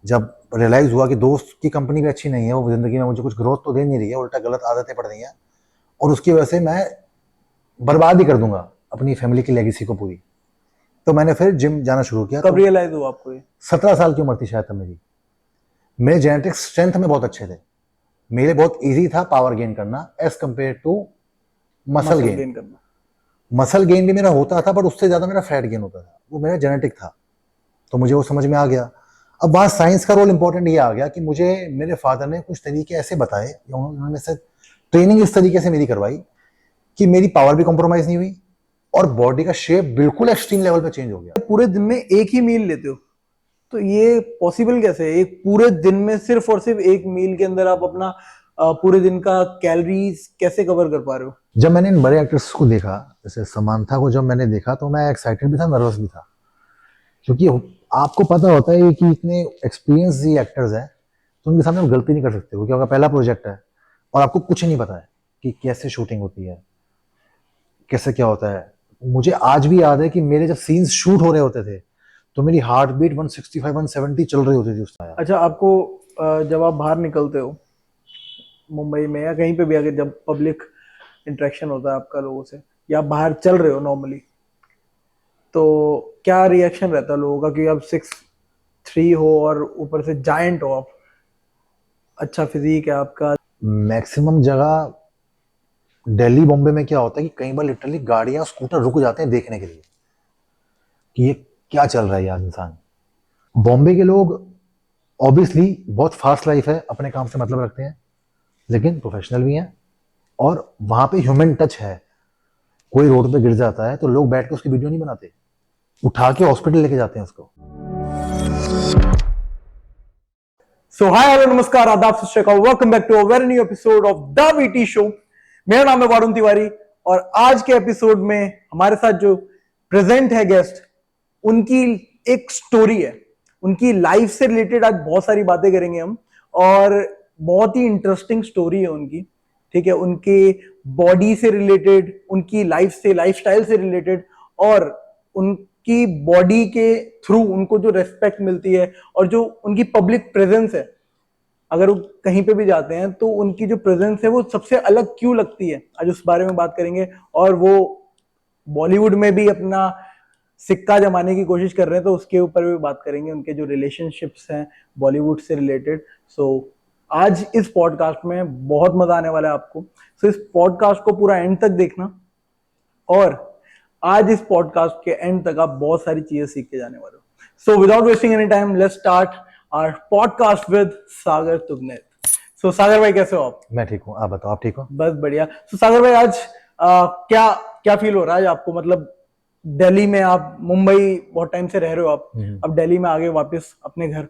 जब रियलाइज हुआ कि दोस्त की कंपनी भी अच्छी नहीं है, वो जिंदगी में मुझे कुछ ग्रोथ तो दे नहीं रही है, उल्टा गलत आदतें पड़ रही हैं और उसकी वजह से मैं बर्बाद ही कर दूंगा अपनी फैमिली की लेगेसी को पूरी। तो मैंने फिर जिम जाना शुरू किया। कब तो रियलाइज हुआ आपको ये? 17 साल की उम्र थी शायद तब मेरी। मेरे जेनेटिक्स स्ट्रेंथ में बहुत अच्छे थे, मेरे बहुत इजी था पावर गेन करना as compare to muscle muscle gain. Gain करना। मसल गेन भी मेरा होता था, बट उससे ज्यादा मेरा फैट गेन होता था, वो मेरा जेनेटिक था। तो मुझे वो समझ में आ गया। अब वहाँ साइंस का रोल इंपॉर्टेंट ये आ गया कि मुझे मेरे फादर ने कुछ तरीके ऐसे बताए या उन्होंने से ट्रेनिंग इस तरीके से मेरी करवाई कि मेरी पावर भी कॉम्प्रोमाइज नहीं हुई और बॉडी का शेप बिल्कुल एक्सट्रीम लेवल पे चेंज हो गया। पूरे दिन में एक ही मील लेते हो, तो ये पॉसिबल कैसे है? एक पूरे दिन में सिर्फ और सिर्फ एक मील के अंदर आप अपना पूरे दिन का कैलोरीज कैसे कवर कर पा रहे हो? जब मैंने इन बड़े एक्टर्स को देखा, जैसे समांथा को जब मैंने देखा, तो मैं एक्साइटेड भी था, नर्वस भी था, क्योंकि आपको पता होता है कि इतने एक्सपीरियंस ही एक्टर्स हैं, तो उनके सामने आप गलती नहीं कर सकते, क्योंकि आपका पहला प्रोजेक्ट है और आपको कुछ नहीं पता है कि कैसे शूटिंग होती है, कैसे क्या होता है। मुझे आज भी याद है कि मेरे जब सीन्स शूट हो रहे होते थे तो मेरी हार्ट बीट 165 170 चल रही होती थी उस टाइम। अच्छा, आपको जब आप बाहर निकलते हो मुंबई में या कहीं पे भी, अगर जब पब्लिक इंटरेक्शन होता है आपका लोगों से, या आप बाहर चल रहे हो नॉर्मली, तो क्या रिएक्शन रहता है लोगों का कि आप 6'3" हो और ऊपर से जायंट हो आप, अच्छा फिजिक है आपका? मैक्सिमम जगह दिल्ली बॉम्बे में क्या होता है कि कई बार लिटरली गाड़ियां स्कूटर रुक जाते हैं देखने के लिए कि ये क्या चल रहा है यार इंसान। बॉम्बे के लोग ऑब्वियसली बहुत फास्ट लाइफ है, अपने काम से मतलब रखते हैं, लेकिन प्रोफेशनल भी हैं और वहां पे ह्यूमन टच है। कोई रोड पे गिर जाता है तो लोग बैठ के उसकी वीडियो नहीं बनाते, उठा के हॉस्पिटल लेके जाते हैं उसको। सो हाय हेलो नमस्कार आदाब सत श्री अकाल, welcome back to a very new episode of the VT show. मेरा नाम है वारुण तिवारी और आज के एपिसोड में हमारे साथ जो प्रेजेंट है गेस्ट, उनकी एक स्टोरी है, उनकी लाइफ से रिलेटेड आज बहुत सारी बातें करेंगे हम। और बहुत ही इंटरेस्टिंग स्टोरी है उनकी, ठीक है, उनके बॉडी से रिलेटेड, उनकी लाइफ से, लाइफस्टाइल से रिलेटेड, और उनकी बॉडी के थ्रू उनको जो रेस्पेक्ट मिलती है और जो उनकी पब्लिक प्रेजेंस है, अगर वो कहीं पे भी जाते हैं तो उनकी जो प्रेजेंस है वो सबसे अलग क्यों लगती है, आज उस बारे में बात करेंगे। और वो बॉलीवुड में भी अपना सिक्का जमाने की कोशिश कर रहे हैं, तो उसके ऊपर भी बात करेंगे, उनके जो रिलेशनशिप्स हैं बॉलीवुड से रिलेटेड। सो आज इस पॉडकास्ट में बहुत मजा आने वाला है आपको। सो इस पॉडकास्ट को पूरा एंड तक देखना, और आज इस पॉडकास्ट के एंड तक आप बहुत सारी चीजें सीख के जाने वाले हो। So without wasting any time, let's start our podcast with Sagar Tugnet. So Sagar भाई, कैसे हो आप? मैं ठीक हूँ, आप बताओ, आप ठीक हो? बस बढ़िया। सो सागर भाई, आज क्या क्या फील हो रहा है आज आपको? मतलब दिल्ली में, आप मुंबई बहुत टाइम से रह रहे हो, आप अब दिल्ली में आ गए वापस अपने घर,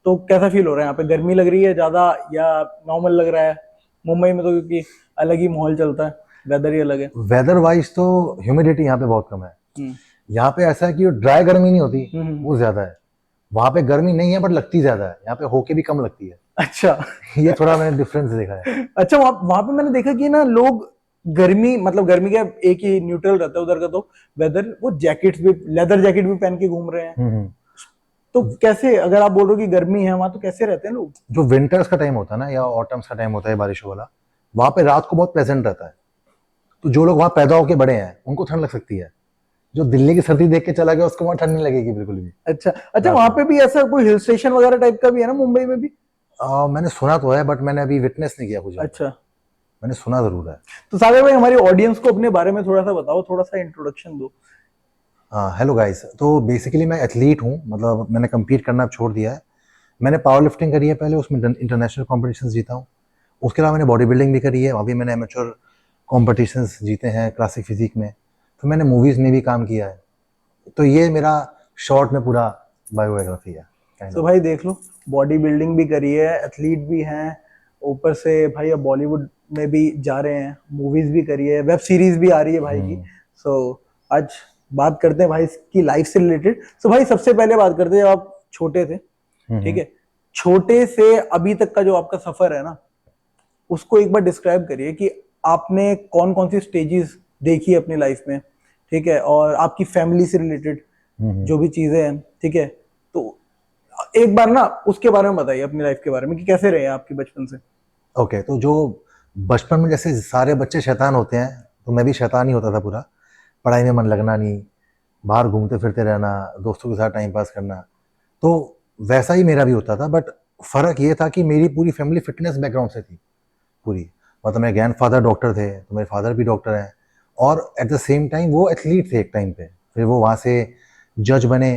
तो कैसा फील हो रहा है? यहाँ पे गर्मी लग रही है ज्यादा या नॉर्मल लग रहा है? मुंबई में तो क्योंकि अलग ही माहौल चलता है, वेदर ही अलग है। वेदर वाइज तो ह्यूमिडिटी यहाँ पे बहुत कम है। यहाँ पे ऐसा है कि ड्राई गर्मी नहीं होती, वो ज्यादा है। वहां पे गर्मी नहीं है बट लगती ज्यादा है, यहाँ पे होके भी कम लगती है। अच्छा। ये थोड़ा मैंने डिफरेंस देखा है। अच्छा, वहां पे मैंने देखा कि ना लोग गर्मी, मतलब गर्मी का एक ही न्यूट्रल रहता है उधर का, तो वेदर, वो जैकेट्स भी, लेदर जैकेट भी पहन के घूम रहे हैं। तो कैसे, अगर आप बोल रहे हो कि गर्मी है वहां, तो कैसे रहते हैं लोग? जो विंटर्स का टाइम होता है ना, या ऑटम्स का टाइम होता है बारिशों वाला, वहां पे रात को बहुत प्लेजेंट रहता है। तो जो लोग वहां पैदा होके बड़े हैं उनको ठंड लग सकती है, जो दिल्ली की सर्दी देख के चला गया उसको वहां ठंड नहीं लगेगी बिल्कुल भी। अच्छा अच्छा, वहां पे भी ऐसा कोई हिल स्टेशन वगैरह टाइप का भी है ना मुंबई में भी? मैंने सुना तो है, बट मैंने अभी विटनेस नहीं किया कुछ। अच्छा, मैंने सुना जरूर है। तो सागर भाई, हमारी ऑडियंस को अपने बारे में थोड़ा सा बताओ, थोड़ा सा इंट्रोडक्शन दो। हेलो गाइस, तो बेसिकली मैं एथलीट हूँ, मतलब मैंने कम्पीट करना छोड़ दिया है। मैंने पावर लिफ्टिंग करी है पहले, उसमें इंटरनेशनल कॉम्पिटिशन जीता हूँ। उसके अलावा मैंने बॉडी बिल्डिंग भी करी है, वहाँ भी मैंने एमेच्योर कॉम्पिटिशन्स जीते हैं क्लासिक फिजिक में। फिर मैंने मूवीज़ में भी काम किया है। तो ये मेरा शॉर्ट में पूरा बायोग्राफी है। तो भाई देख लो, बॉडी बिल्डिंग भी करी है, एथलीट भी हैं, ऊपर से भाई अब बॉलीवुड में भी जा रहे हैं, मूवीज भी करी है, वेब सीरीज भी आ रही है भाई की। सो आज बात करते हैं भाई की लाइफ से रिलेटेड। सो भाई, सबसे पहले बात करते हैं, जब आप छोटे थे, ठीक है, छोटे से अभी तक का जो आपका सफर है ना, उसको एक बार डिस्क्राइब करिए कि आपने कौन कौन सी स्टेजेस देखी है अपनी लाइफ में, ठीक है, और आपकी फैमिली से रिलेटेड जो भी चीजें हैं, ठीक है। तो एक बार ना उसके बारे में बताइए, अपनी लाइफ के बारे में कि कैसे रहे आपके बचपन से। ओके, तो जो बचपन में जैसे सारे बच्चे शैतान होते हैं, तो मैं भी शैतान ही होता था पूरा। पढ़ाई में मन लगना नहीं, बाहर घूमते फिरते रहना, दोस्तों के साथ टाइम पास करना, तो वैसा ही मेरा भी होता था। बट फ़र्क ये था कि मेरी पूरी फैमिली फिटनेस बैकग्राउंड से थी पूरी। मतलब मेरे ग्रैंडफादर डॉक्टर थे, तो मेरे फादर भी डॉक्टर हैं, और एट द सेम टाइम वो एथलीट थे एक टाइम पे। फिर वो वहाँ से जज बने,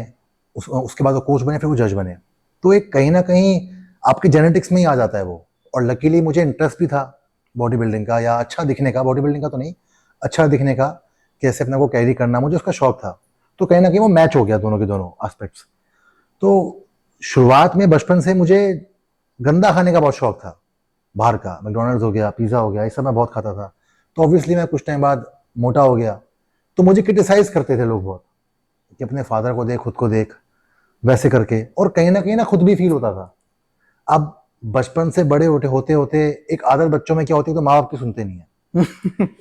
उसके बाद वो कोच बने, फिर वो जज बने। तो एक कहीं ना कहीं आपके जेनेटिक्स में ही आ जाता है वो। और लकीली मुझे इंटरेस्ट भी था बॉडी बिल्डिंग का, या अच्छा दिखने का, बॉडी बिल्डिंग का तो नहीं, अच्छा दिखने का, कैसे अपने को कैरी करना, मुझे उसका शौक था। तो कहीं ना कहीं वो मैच हो गया दोनों के दोनों एस्पेक्ट्स। तो शुरुआत में बचपन से मुझे गंदा खाने का बहुत शौक था, बाहर का, मैकडोनल्ड्स हो गया, पिज़्ज़ा हो गया, ये सब मैं बहुत खाता था। तो ऑब्वियसली मैं कुछ टाइम बाद मोटा हो गया। तो मुझे क्रिटिसाइज़ करते थे लोग बहुत, कि अपने फादर को देख, खुद को देख, वैसे करके। और कहीं न कहीं ना खुद भी फ़ील होता था। अब बचपन से बड़े होते होते एक आदत बच्चों में क्या होती है, तो माँ बाप की सुनते नहीं है।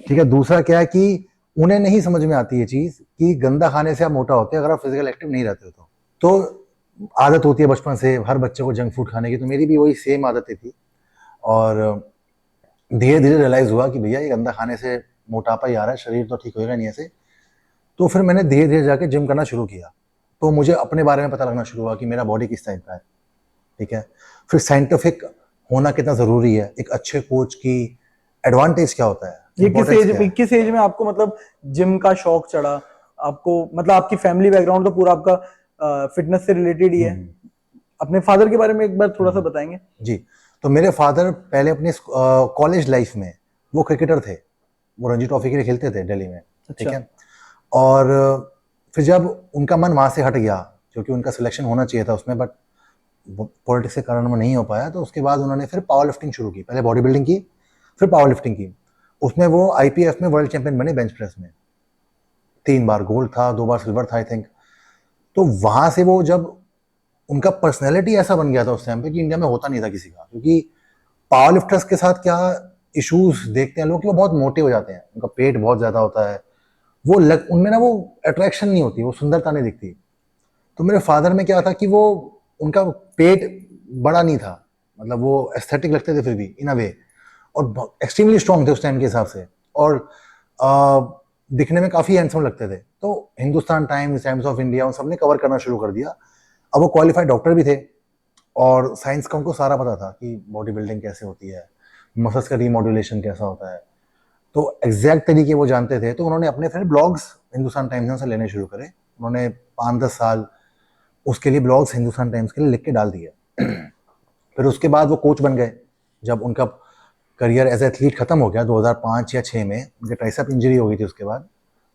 ठीक है, दूसरा क्या है कि उन्हें नहीं समझ में आती ये चीज़ कि गंदा खाने से आप मोटा होते हैं अगर आप फिजिकल एक्टिव नहीं रहते हो तो आदत होती है बचपन से हर बच्चे को जंक फूड खाने की। तो मेरी भी वही सेम आदतें थी। और धीरे धीरे रियलाइज़ हुआ कि भैया ये गंदा खाने से मोटापा ही आ रहा है, शरीर तो ठीक होएगा नहीं ऐसे। तो फिर मैंने धीरे धीरे जाके जिम करना शुरू किया। तो मुझे अपने बारे में पता लगना शुरू हुआ कि मेरा बॉडी किस टाइप का है। ठीक है, फिर साइंटिफिक होना कितना ज़रूरी है, एक अच्छे कोच की एडवांटेज क्या होता है, ये इम्पोर्टेंस क्या है। किस एज में आपको मतलब जिम का शौक चढ़ा आपको? मतलब आपकी फैमिली बैकग्राउंड तो पूरा आपका फिटनेस से रिलेटेड ही है। अपने फादर के बारे में एक बार थोड़ा सा बताएंगे। जी, तो मेरे फादर पहले अपनी कॉलेज लाइफ में वो क्रिकेटर थे, वो रणजी ट्रॉफी के लिए खेलते थे दिल्ली में। ठीक है, और फिर जब उनका मन वहाँ से हट गया, क्योंकि उनका सिलेक्शन होना चाहिए था उसमें, बट पॉलिटिक्स के कारण वो नहीं हो पाया, तो उसके बाद उन्होंने फिर पावर लिफ्टिंग शुरू की। पहले बॉडी बिल्डिंग की, फिर पावर लिफ्टिंग की। उसमें वो IPF में वर्ल्ड चैंपियन बने बेंच प्रेस में। 3 बार गोल्ड था, 2 बार सिल्वर था आई थिंक। तो वहाँ से वो जब उनका पर्सनैलिटी ऐसा बन गया था उस टाइम पे कि इंडिया में होता नहीं था किसी का। क्योंकि पावर लिफ्टर्स के साथ क्या इश्यूज देखते हैं लोग कि वो बहुत मोटे हो जाते हैं, उनका पेट बहुत ज़्यादा होता है, वो उनमें ना वो अट्रैक्शन नहीं होती, वो सुंदरता नहीं दिखती। तो मेरे फादर में क्या था कि वो उनका पेट बड़ा नहीं था, मतलब वो एस्थेटिक लगते थे फिर भी इन अ वे, और एक्सट्रीमली स्ट्रॉन्ग थे उस टाइम के हिसाब से, और दिखने में काफ़ी हैंडसम लगते थे। तो Hindustan times, times of India, उन सब ने कवर करना शुरू कर दिया। अब वो क्वालिफाइड डॉक्टर भी थे, और साइंस का उनको सारा पता था कि बॉडी बिल्डिंग कैसे होती है, मसल्स का रीमॉड्यूलेशन कैसा होता है। तो एग्जैक्ट तरीके वो जानते थे। तो उन्होंने अपने फिर ब्लॉग्स हिंदुस्तान टाइम्स से लेने शुरू करे। उन्होंने 5-10 साल उसके लिए ब्लॉग्स हिंदुस्तान टाइम्स के लिए लिख के डाल दिए। फिर उसके बाद वो कोच बन गए। जब उनका करियर एज एथलीट खत्म हो गया 2005 या 6 में, उनके ट्राइसेप इंजरी हो गई थी उसके बाद,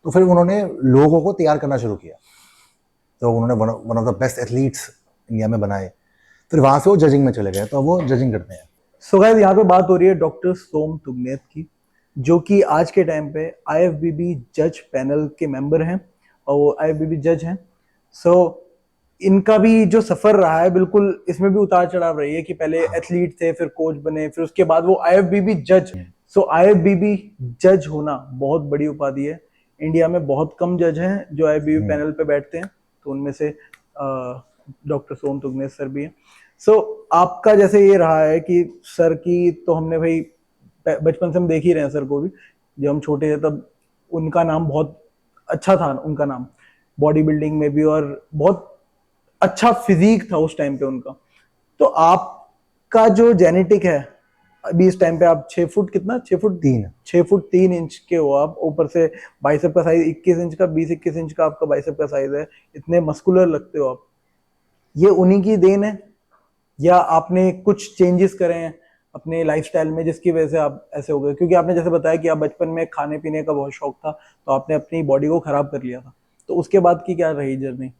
तो फिर उन्होंने लोगों को तैयार करना शुरू किया। तो उन्होंने one of the best athletes India में बनाए। फिर वहाँ से वो जजिंग में चले गए, तो वो जजिंग करते हैं। सो गाइस, यहाँ पे बात हो रही है डॉक्टर सोम तुगनेत की, जो कि आज के टाइम पे IFBB जज पैनल के मेंबर हैं और वो IFBB जज हैं। सो इनका भी जो सफर रहा है, बिल्कुल इसमें भी उतार चढ़ाव रही है कि पहले एथलीट थे, फिर कोच बने, फिर उसके बाद वो IFBB जज। सो IFBB जज होना बहुत बड़ी उपाधि है। इंडिया में बहुत कम जज हैं जो IFBB पैनल पे बैठते हैं, तो उनमें से डॉक्टर सोम तुगनेत सर भी हैं। सो आपका जैसे ये रहा है कि सर की तो हमने भाई बचपन से हम देख ही रहे हैं सर को भी, जब हम छोटे थे तब उनका नाम बहुत अच्छा था, उनका नाम बॉडी बिल्डिंग में भी, और बहुत अच्छा फिजिक था उस टाइम पे उनका। तो आपका जो जेनेटिक है, अभी इस टाइम पे आप 6 फुट कितना, 6 फुट 3 इंच के हो आप, ऊपर से बाइसेप का साइज 21 इंच का, 20-21 इंच का आपका बाइसेप का साइज है, इतने मस्कुलर लगते हो आप। ये उन्हीं की देन है या आपने कुछ चेंजेस करे हैं अपने लाइफस्टाइल में जिसकी वजह से आप ऐसे हो गए? क्योंकि आपने जैसे बताया कि आप बचपन में खाने पीने का बहुत शौक था, तो आपने अपनी बॉडी को खराब कर लिया था, तो उसके बाद की क्या रही जर्नी?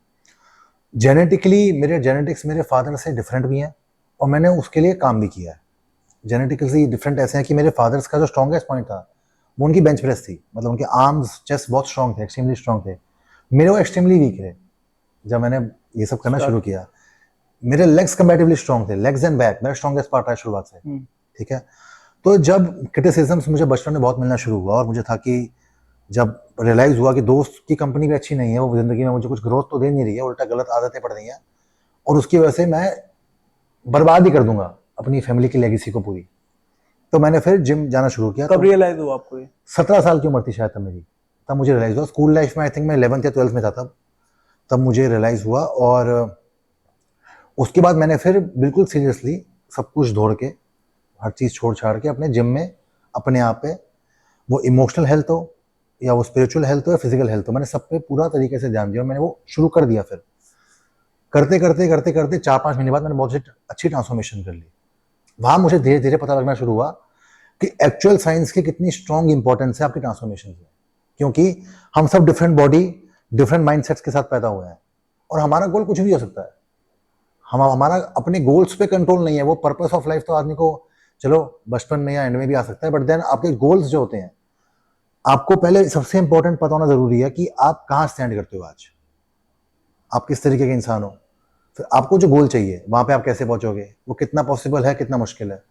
जेनेटिकली मेरे जेनेटिक्स मेरे फादर से डिफरेंट भी हैं, और मैंने उसके लिए काम भी किया है। जेनेटिकली डिफरेंट ऐसे हैं कि मेरे फादर्स का जो स्ट्रॉन्गेस्ट पॉइंट था वो उनकी बेंच प्रेस थी। मतलब उनके आर्म्स, चेस्ट बहुत स्ट्रॉन्ग थे, एक्सट्रीमली स्ट्रॉन्ग थे। मेरे वो एक्सट्रीमली वीक थे जब मैंने ये सब करना शुरू किया। मेरे लेग्स कंपैरेटिवली स्ट्रॉन्ग थे, लेग्स एंड बैक मेरा स्ट्रॉन्गेस्ट पार्ट है शुरुआत से। ठीक है, तो जब क्रिटिसिज्म्स मुझे बचपन में बहुत मिलना शुरू हुआ, और मुझे था कि जब रियलाइज़ हुआ कि दोस्त की कंपनी भी अच्छी नहीं है, वो ज़िंदगी में मुझे कुछ ग्रोथ तो दे नहीं रही है, उल्टा गलत आदतें पड़ रही हैं, और उसकी वजह से मैं बर्बाद ही कर दूंगा अपनी फैमिली की लेगेसी को पूरी। तो मैंने फिर जिम जाना शुरू किया। कब रियलाइज हुआ आपको ये? 17 साल की उम्र थी शायद तब मेरी, तब मुझे रियलाइज हुआ। स्कूल लाइफ में आई थिंक मैं 11th या 12th में था तब मुझे रियलाइज हुआ। और उसके बाद मैंने फिर बिल्कुल सीरियसली सब कुछ छोड़ के, हर चीज़ छोड़ छाड़ के अपने जिम में अपने आप पे, वो इमोशनल हेल्थ हो या वो स्पिरिचुअल हेल्थ हो या फिजिकल हेल्थ हो, मैंने सब पे पूरा तरीके से ध्यान दिया और मैंने वो शुरू कर दिया। फिर करते करते करते करते 4-5 महीने बाद मैंने बहुत अच्छी ट्रांसफॉर्मेशन कर ली। वहाँ मुझे धीरे धीरे पता लगना शुरू हुआ कि एक्चुअल साइंस की कितनी स्ट्रॉन्ग इंपॉर्टेंस है आपकी ट्रांसफॉर्मेशन में। क्योंकि हम सब डिफरेंट बॉडी, डिफरेंट माइंडसेट्स के साथ पैदा हुए हैं और हमारा गोल कुछ भी हो सकता है। हमारा अपने गोल्स पे कंट्रोल नहीं है। वो पर्पस ऑफ लाइफ तो आदमी को चलो बचपन में या एंड में भी आ सकता है, बट देन आपके गोल्स जो होते हैं, आपको पहले सबसे इंपॉर्टेंट पता होना जरूरी है कि आप कहाँ स्टैंड करते हो आज, आप किस तरीके के इंसान हो। फिर आपको जो गोल चाहिए वहां पे आप कैसे पहुंचोगे, वो कितना पॉसिबल है, कितना मुश्किल है,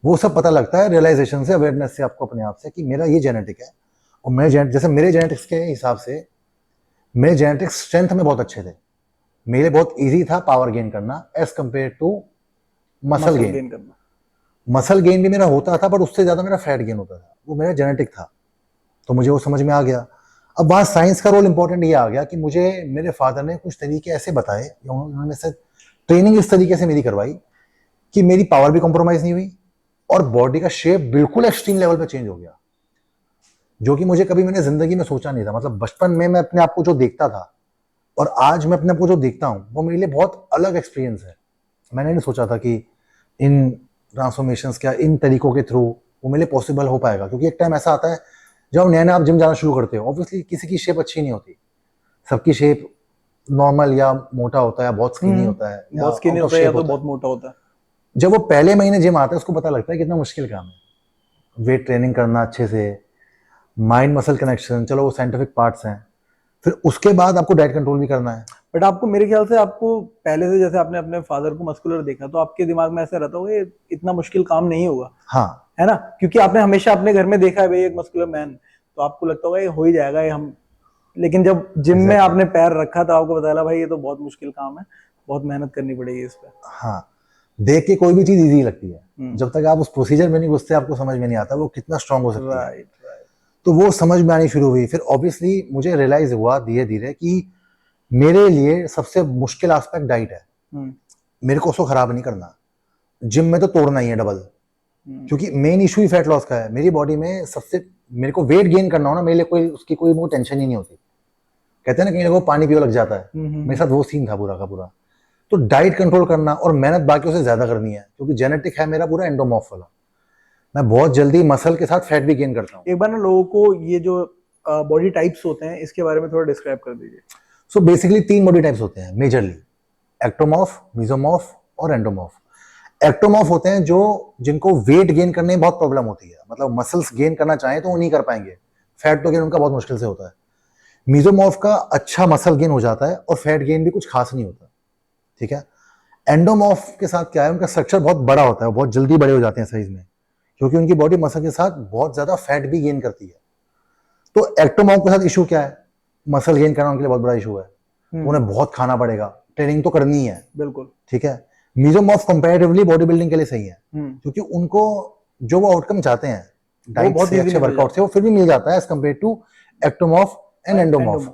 वो सब पता लगता है रियलाइजेशन से, अवेयरनेस से, आपको अपने आप से कि मेरा ये जेनेटिक है। और जैसे मेरे जेनेटिक्स के हिसाब से मेरे जेनेटिक्स स्ट्रेंथ में बहुत अच्छे थे। मेरे बहुत इजी था पावर गेन करना as compare to muscle gain करना। मसल गेन भी मेरा होता था, बट उससे ज्यादा मेरा फैट गेन होता था। वो मेरा जेनेटिक था, तो मुझे वो समझ में आ गया। अब वहाँ साइंस का रोल इंपॉर्टेंट ये आ गया कि मुझे मेरे फादर ने कुछ तरीके ऐसे बताए, या उन्होंने से ट्रेनिंग इस तरीके से मेरी करवाई कि मेरी पावर भी कॉम्प्रोमाइज नहीं हुई और बॉडी का शेप बिल्कुल एक्सट्रीम लेवल पे चेंज हो गया, जो कि मुझे कभी मैंने जिंदगी में सोचा नहीं था। मतलब बचपन में मैं अपने आप को जो देखता था और आज मैं अपने आप को जो देखता हूँ, वो मेरे लिए बहुत अलग एक्सपीरियंस है। मैंने नहीं सोचा था कि इन ट्रांसफॉर्मेशंस क्या इन तरीकों के थ्रू वो मेरे लिए पॉसिबल हो पाएगा। क्योंकि एक टाइम ऐसा आता है जब नया नया आप जिम जाना शुरू करते हो, ऑब्वियसली किसी की शेप अच्छी नहीं होती, सबकी शेप नॉर्मल या मोटा होता है, बहुत स्किनी होता है, बहुत स्किनी होता है या तो बहुत मोटा होता है। जब वो पहले महीने जिम आता है उसको पता लगता है कितना मुश्किल काम है। वेट ट्रेनिंग करना अच्छे से, माइंड मसल कनेक्शन, चलो वो साइंटिफिक पार्ट्स हैं। फिर उसके बाद आपको डाइट कंट्रोल भी करना है। बट आपको, मेरे ख्याल से आपको पहले से, जैसे आपने अपने फादर को मस्कुलर देखा, तो आपके दिमाग में ऐसा रहता होगा ये इतना मुश्किल काम नहीं होगा। हाँ, है ना, क्योंकि आपने हमेशा अपने घर में देखा है भाई एक मस्कुलर मैन, तो आपको लगता होगा ये हो ही जाएगा ये हम। लेकिन जब जिम में आपने पैर रखा था आपको पता चला भाई ये तो बहुत मुश्किल काम है, बहुत मेहनत करनी पड़ेगी इस पे। हाँ, देख के कोई भी चीज इजी लगती है, जब तक आप उस प्रोसीजर में नहीं घुसते आपको समझ में नहीं आता वो कितना स्ट्रांग हो सकता है। राइट। तो वो समझ में आनी शुरू हुई। फिर ऑब्वियसली मुझे रियलाइज हुआ धीरे धीरे कि मेरे लिए सबसे मुश्किल एस्पेक्ट डाइट है। मेरे को उसको खराब नहीं करना, जिम में तो तोड़ना ही है डबल। क्योंकि मेन इशू ही फैट लॉस का है मेरी बॉडी में। सबसे मेरे को वेट गेन करना हो ना, मेरे लिए कोई उसकी कोई वो टेंशन ही नहीं होती। कहते हैं ना कहीं लोगों को पानी पियो लग जाता है, मेरे साथ वो सीन था पूरा का पूरा। तो डाइट कंट्रोल करना और मेहनत बाकियों से ज्यादा करनी है, क्योंकि जेनेटिक है मेरा पूरा एंडोमॉर्फ वाला। मैं बहुत जल्दी मसल के साथ फैट भी गेन करता हूँ। एक बार ना लोगों को ये जो बॉडी टाइप्स होते हैं इसके बारे में थोड़ा डिस्क्राइब कर दीजिए। सो बेसिकली 3 बॉडी टाइप्स होते हैं मेजरली, एक्टोमॉर्फ, मेसोमॉर्फ और एंडोमॉर्फ। एक्टोमॉर्फ होते हैं जो जिनको वेट गेन करने में बहुत प्रॉब्लम होती है, मतलब मसल्स गेन करना चाहें तो वो नहीं कर पाएंगे, फैट तो गेन उनका बहुत मुश्किल से होता है। मेसोमॉर्फ का अच्छा मसल गेन हो जाता है और फैट गेन भी कुछ खास नहीं होता, ठीक है। एंडोमॉर्फ के साथ क्या है, उनका स्ट्रक्चर बहुत बड़ा होता है, बहुत जल्दी बड़े हो जाते हैं साइज में, क्योंकि उनकी बॉडी मसल के साथ बहुत ज्यादा फैट भी गेन करती है। तो एक्टोमॉर्फ के साथ इशू क्या है, मसल गेन करना उनके लिए बहुत बड़ा इशू है, उन्हें बहुत खाना पड़ेगा, ट्रेनिंग तो करनी है, बिल्कुल, ठीक है। मेसोमॉर्फ कंपैरेटिवली बॉडी बिल्डिंग के लिए सही है, क्योंकि उनको जो वो आउटकम चाहते हैं डाइट से, अच्छे वर्कआउट से, वो फिर भी मिल जाता है as compare to ectomorph and endomorph.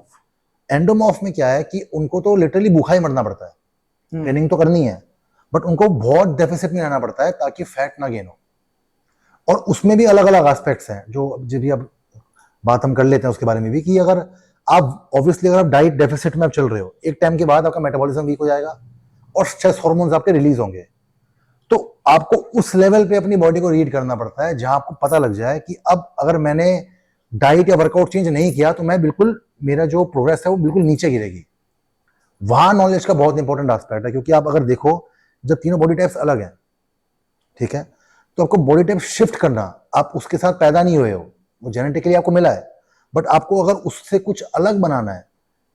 Endomorph में क्या है कि उनको तो लिटरली भूखा ही मरना पड़ता है, ट्रेनिंग तो करनी है, बट उनको बहुत डेफिसिट में रहना पड़ता है ताकि फैट ना गेन हो। और उसमें भी अलग अलग एस्पेक्ट्स हैं जो भी अब बात हम कर लेते हैं उसके बारे में भी, कि अगर आप ऑब्वियसली अगर आप डाइट डेफिसिट में आप चल रहे हो, एक टाइम के बाद आपका मेटाबॉलिज्म वीक हो जाएगा और स्ट्रेस हार्मोन्स आपके रिलीज होंगे। तो आपको उस लेवल पे अपनी बॉडी को रीड करना पड़ता है जहां आपको पता लग जाए कि अब अगर मैंने डाइट या वर्कआउट चेंज नहीं किया तो मैं बिल्कुल, मेरा जो प्रोग्रेस है वो बिल्कुल नीचे गिरेगी। वहां नॉलेज का बहुत इंपॉर्टेंट एस्पेक्ट है, क्योंकि आप अगर देखो जब तीनों बॉडी टाइप्स अलग हैं, ठीक है, तो आपको बॉडी टाइप शिफ्ट करना, आप उसके साथ पैदा नहीं हुए हो, वो जेनेटिकली आपको मिला है, बट आपको अगर उससे कुछ अलग बनाना है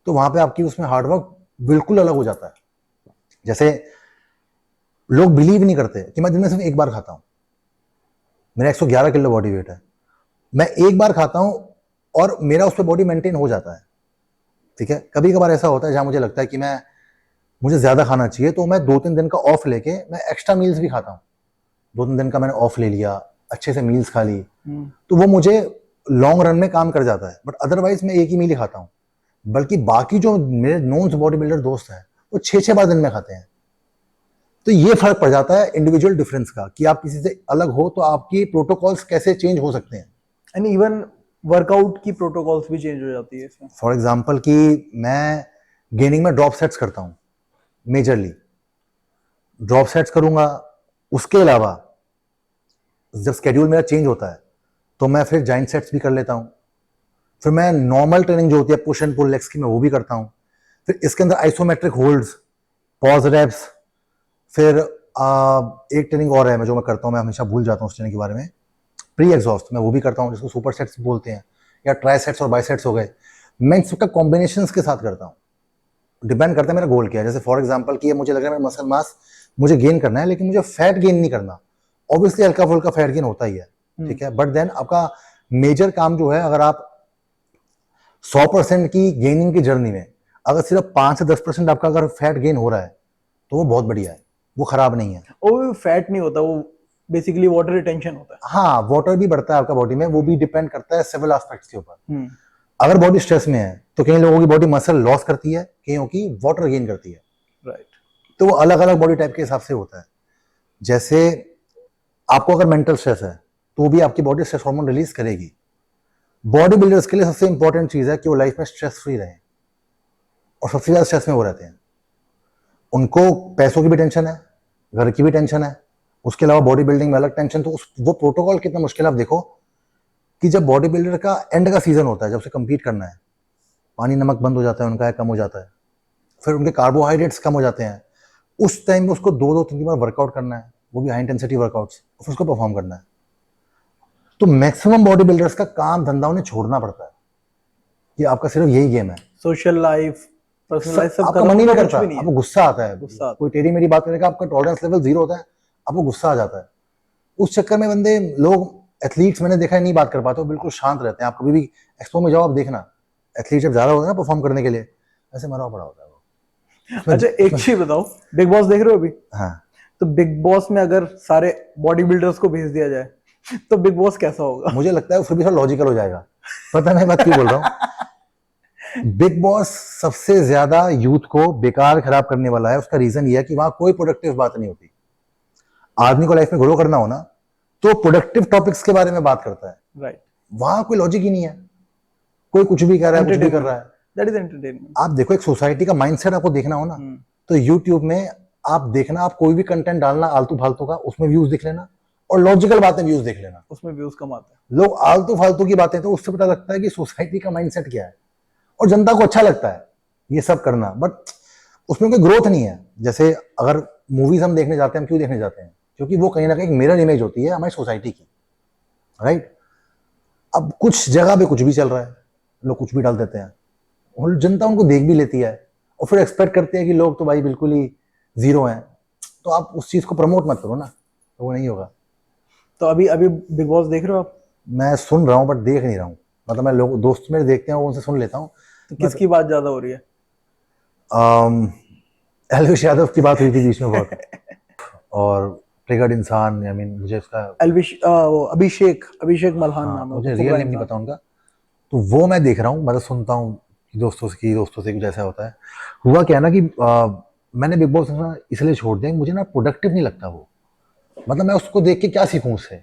तो वहां पे आपकी उसमें हार्डवर्क बिल्कुल अलग हो जाता है। जैसे लोग बिलीव नहीं करते कि मैं दिन में सिर्फ एक बार खाता हूं, मेरा 111 किलो बॉडी वेट है, मैं एक बार खाता हूं और मेरा उस पर बॉडी मेंटेन हो जाता है, ठीक है। कभी कभार ऐसा होता है जहां मुझे लगता है कि मैं मुझे ज्यादा खाना चाहिए, तो मैं 2-3 दिन का ऑफ लेके मैं एक्स्ट्रा मील्स भी खाता हूँ। 2-3 दिन का मैंने ऑफ ले लिया, अच्छे से मील्स खा ली, तो वो मुझे लॉन्ग रन में काम कर जाता है। बट अदरवाइज मैं एक ही मील ही खाता हूँ। बल्कि बाकी जो मेरे नॉन बॉडी बिल्डर दोस्त हैं वो 6-6 बार दिन में खाते हैं। तो ये फर्क पड़ जाता है इंडिविजुअल डिफरेंस का, कि आप किसी से अलग हो तो आपकी प्रोटोकॉल्स कैसे चेंज हो सकते हैं। एंड इवन वर्कआउट की प्रोटोकॉल्स भी चेंज हो जाती है इसमें। फॉर एग्जाम्पल कि मैं गेनिंग में ड्रॉप सेट्स करता हूँ, मेजरली ड्रॉप सेट्स करूंगा। उसके अलावा जब स्केड्यूल मेरा चेंज होता है तो मैं फिर जाइंट सेट्स भी कर लेता हूँ। फिर मैं नॉर्मल ट्रेनिंग जो होती है पुश एंड पुल लेग्स की, मैं वो भी करता हूँ। फिर इसके अंदर आइसोमेट्रिक होल्ड्स, पॉज रेप्स, फिर एक ट्रेनिंग और है मैं जो मैं करता हूँ, मैं हमेशा भूल जाता हूँ उस ट्रेनिंग के बारे में, प्री एग्जॉस्ट, मैं वो भी करता हूँ, जिसको सुपर सेट्स बोलते हैं, या ट्राई सेट्स और बाई सेट्स हो गए। मैं इन सबका कॉम्बिनेशन के साथ करता हूँ। डिपेंड करता है मेरा गोल क्या है। जैसे फॉर एग्जाम्पल कि ये मुझे लग रहा है मेरा मसल मास मुझे गेन करना है, लेकिन मुझे फैट गेन नहीं करना। ऑब्वियसली हल्का फुल्का फैट गेन होता ही है, ठीक है, बट देन आपका मेजर काम जो है, अगर आप 100% की गेनिंग की जर्नी में अगर सिर्फ 5 से 10% आपका अगर फैट गेन हो रहा है तो वो बहुत बढ़िया है, वो खराब नहीं है। वो फैट नहीं होता, वो बेसिकली वाटर रिटेंशन होता है। हाँ, वाटर भी बढ़ता है आपका बॉडी में, वो भी डिपेंड करता है सेवरल एस्पेक्ट्स के ऊपर। अगर बॉडी स्ट्रेस में है तो कई लोगों की बॉडी मसल लॉस करती है, कईयों की वाटर गेन करती है, राइट। तो वो अलग अलग बॉडी टाइप के हिसाब से होता है। जैसे आपको अगर मेंटल स्ट्रेस है तो भी आपकी बॉडी स्ट्रेस हार्मोन रिलीज करेगी। बॉडी बिल्डर्स के लिए सबसे इंपॉर्टेंट चीज है कि वो लाइफ में स्ट्रेस फ्री रहें, और सबसे ज्यादा स्ट्रेस में वो रहते हैं। उनको पैसों की भी टेंशन है, घर की भी टेंशन है, उसके अलावा बॉडी बिल्डिंग में अलग टेंशन। तो वो प्रोटोकॉल कितना मुश्किल है आप देखो, कि जब बॉडी बिल्डर का एंड का सीजन होता है, जब से कंपीट करना है, पानी नमक बंद हो जाता है उनका, कम हो जाता है, फिर उनके कार्बोहाइड्रेट्स कम हो जाते हैं, उस टाइम में उसको 2-2-3 बार वर्कआउट करना है, वो भी हाई इंटेंसिटी वर्कआउट्स, फिर उसको परफॉर्म करना है। तो मैक्सिमम बॉडी बिल्डर्स का काम धंधा उन्हें छोड़ना पड़ता है, कि आपका सिर्फ यही गेम है। सोशल लाइफ, पर्सनल लाइफ सब आपका मन ही नहीं कुछ करता, भी नहीं है। आपको गुस्सा आता है, गुस्सा आता है। कोई टेढ़ी मेरी बात करने का आपका टॉलरेंस लेवल 0 होता है, आपको गुस्सा आ जाता है। उस चक्कर में बंदे लोग, एथलीट्स मैंने देखा है नहीं बात कर पाते, वो बिल्कुल शांत रहते हैं। आप कभी भी एक्सपो में जाओ, आप देखना, एथलीट जब ज्यादा होता है ना परफॉर्म करने के लिए, ऐसे मरा पड़ा होता है वो। अच्छा, एक चीज बताओ, बिग बॉस देख रहे हो अभी? हाँ, तो बिग बॉस में अगर सारे बॉडी बिल्डर्स को भेज दिया जाए तो बिग बॉस कैसा होगा? मुझे लगता है वो फिर भी थोड़ा लॉजिकल हो जाएगा। पता नहीं बात क्यों बोल रहा हूँ। बिग बॉस सबसे ज्यादा यूथ को बेकार खराब करने वाला है। उसका रीजन ये है कि वहां कोई प्रोडक्टिव बात नहीं होती। आदमी को लाइफ में ग्रो करना हो ना, तो प्रोडक्टिव टॉपिक्स के बारे में बात करता है। राइट। वहां कोई लॉजिक ही नहीं है, कोई कुछ भी कह रहा है, कुछ भी कर रहा है। That is entertainment. आप देखो, एक सोसाइटी का माइंडसेट आपको देखना हो ना, तो यूट्यूब में आप देखना, आप कोई भी कंटेंट डालना आलतू फालतू का, उसमें व्यूज दिख लेना, और लॉजिकल बातें व्यूज देख लेना, उसमें व्यूज कम आते हैं। लोग आलतू फालतू की बातें, तो उससे पता लगता है कि सोसाइटी का माइंडसेट क्या है, और जनता को अच्छा लगता है ये सब करना, बट उसमें कोई ग्रोथ नहीं है। जैसे अगर मूवीज हम देखने जाते हैं, हम क्यों देखने जाते हैं? क्योंकि वो कहीं ना कहीं मिरर इमेज होती है हमारी सोसाइटी की, राइट। अब कुछ जगह पे कुछ भी चल रहा है, लोग कुछ भी डाल देते हैं, और जनता उनको देख भी लेती है, और फिर एक्सपेक्ट करते हैं कि लोग तो भाई बिल्कुल ही जीरो हैं। तो आप उस चीज को प्रमोट मत करो ना, तो वो नहीं होगा। तो अभी अभी बिग बॉस देख रहे हो आप? मैं सुन रहा हूँ बट देख नहीं रहा हूँ। मतलब मैं लोग दोस्त मेरे देखते हैं, वो उनसे सुन लेता हूँ। तो किसकी बात ज्यादा हो रही है? एलविश यादव की बात हुई थी बीच में बहुत, और ट्रिगर्ड इंसान, आई मीन मुझे उसका वो अभिषेक मल्हान नाम है, मुझे रियल नेम नहीं पता उनका। तो वो मैं देख रहा हूँ, मतलब सुनता हूँ दोस्तों से कुछ ऐसा होता है। हुआ क्या है ना कि मैंने बिग बॉस इसलिए छोड़ दिया, मुझे ना प्रोडक्टिव नहीं लगता वो। मतलब मैं उसको देख के क्या सीखूं उससे,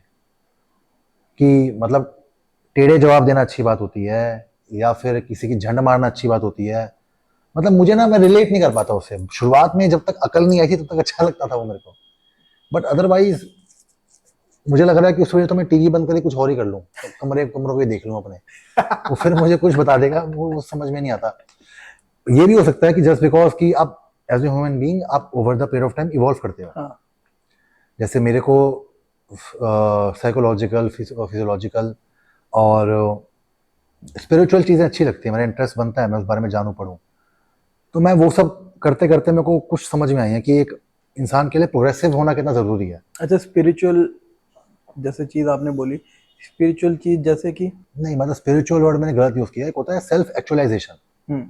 कि मतलब टेढ़े जवाब देना अच्छी बात होती है, या फिर किसी की झंड मारना अच्छी बात होती है। मतलब मुझे ना, मैं रिलेट नहीं कर पाता उससे। शुरुआत में जब तक अकल नहीं आई थी तब तक अच्छा लगता था वो मेरे को, बट अदरवाइज मुझे लग रहा है कि उस वजह तो मैं टीवी बंद करके कुछ और ही कर लूँ, तो कमरों को देख लूँ अपने, वो फिर मुझे कुछ बता देगा, वो समझ में नहीं आता। ये भी हो सकता है कि जस्ट बिकॉज कि आप एज ए ह्यूमन बीइंग आप over the period of time evolve करते हो। हाँ। जैसे मेरे को साइकोलॉजिकल, फिजियोलॉजिकल और स्पिरिचुअल चीज़ें अच्छी लगती है, मेरा इंटरेस्ट बनता है, मैं उस बारे में जानूँ पढ़ूँ। तो मैं वो सब करते करते मेरे को कुछ समझ में आई है कि एक इंसान के लिए प्रोग्रेसिव होना कितना ज़रूरी है। अच्छा, स्पिरिचुअल जैसे चीज आपने बोली, स्पिरिचुअल चीज जैसे कि? नहीं, मतलब स्पिरिचुअल वर्ड मैंने गलत यूज़ किया है। एक होता है सेल्फ एक्चुअलाइजेशन,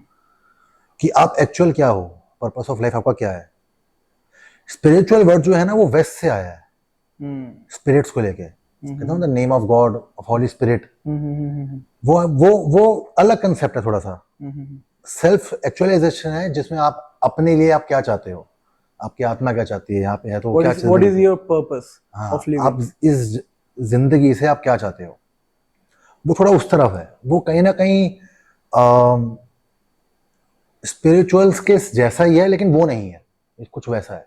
कि आप एक्चुअल क्या हो, पर्पस ऑफ लाइफ आपका क्या है। स्पिरिचुअल वर्ड जो है ना वो वेस्ट से आया है, स्पिरिट्स को लेके, कहता हूँ the name of God, of Holy Spirit, वो अलग कंसेप्ट है थोड़ा सा। सेल्फ एक्चुअलाइजेशन है जिसमें आप अपने लिए आप क्या चाहते हो, आपकी आत्मा क्या चाहती है यहाँ पे है तो क्या व्हाट इज योर पर्पस हाँ, ऑफ लिविंग, आप इस जिंदगी से आप क्या चाहते हो, वो थोड़ा उस तरफ है। वो कहीं ना कहीं स्पिरिचुअल्स के जैसा ही है लेकिन वो नहीं है, कुछ वैसा है।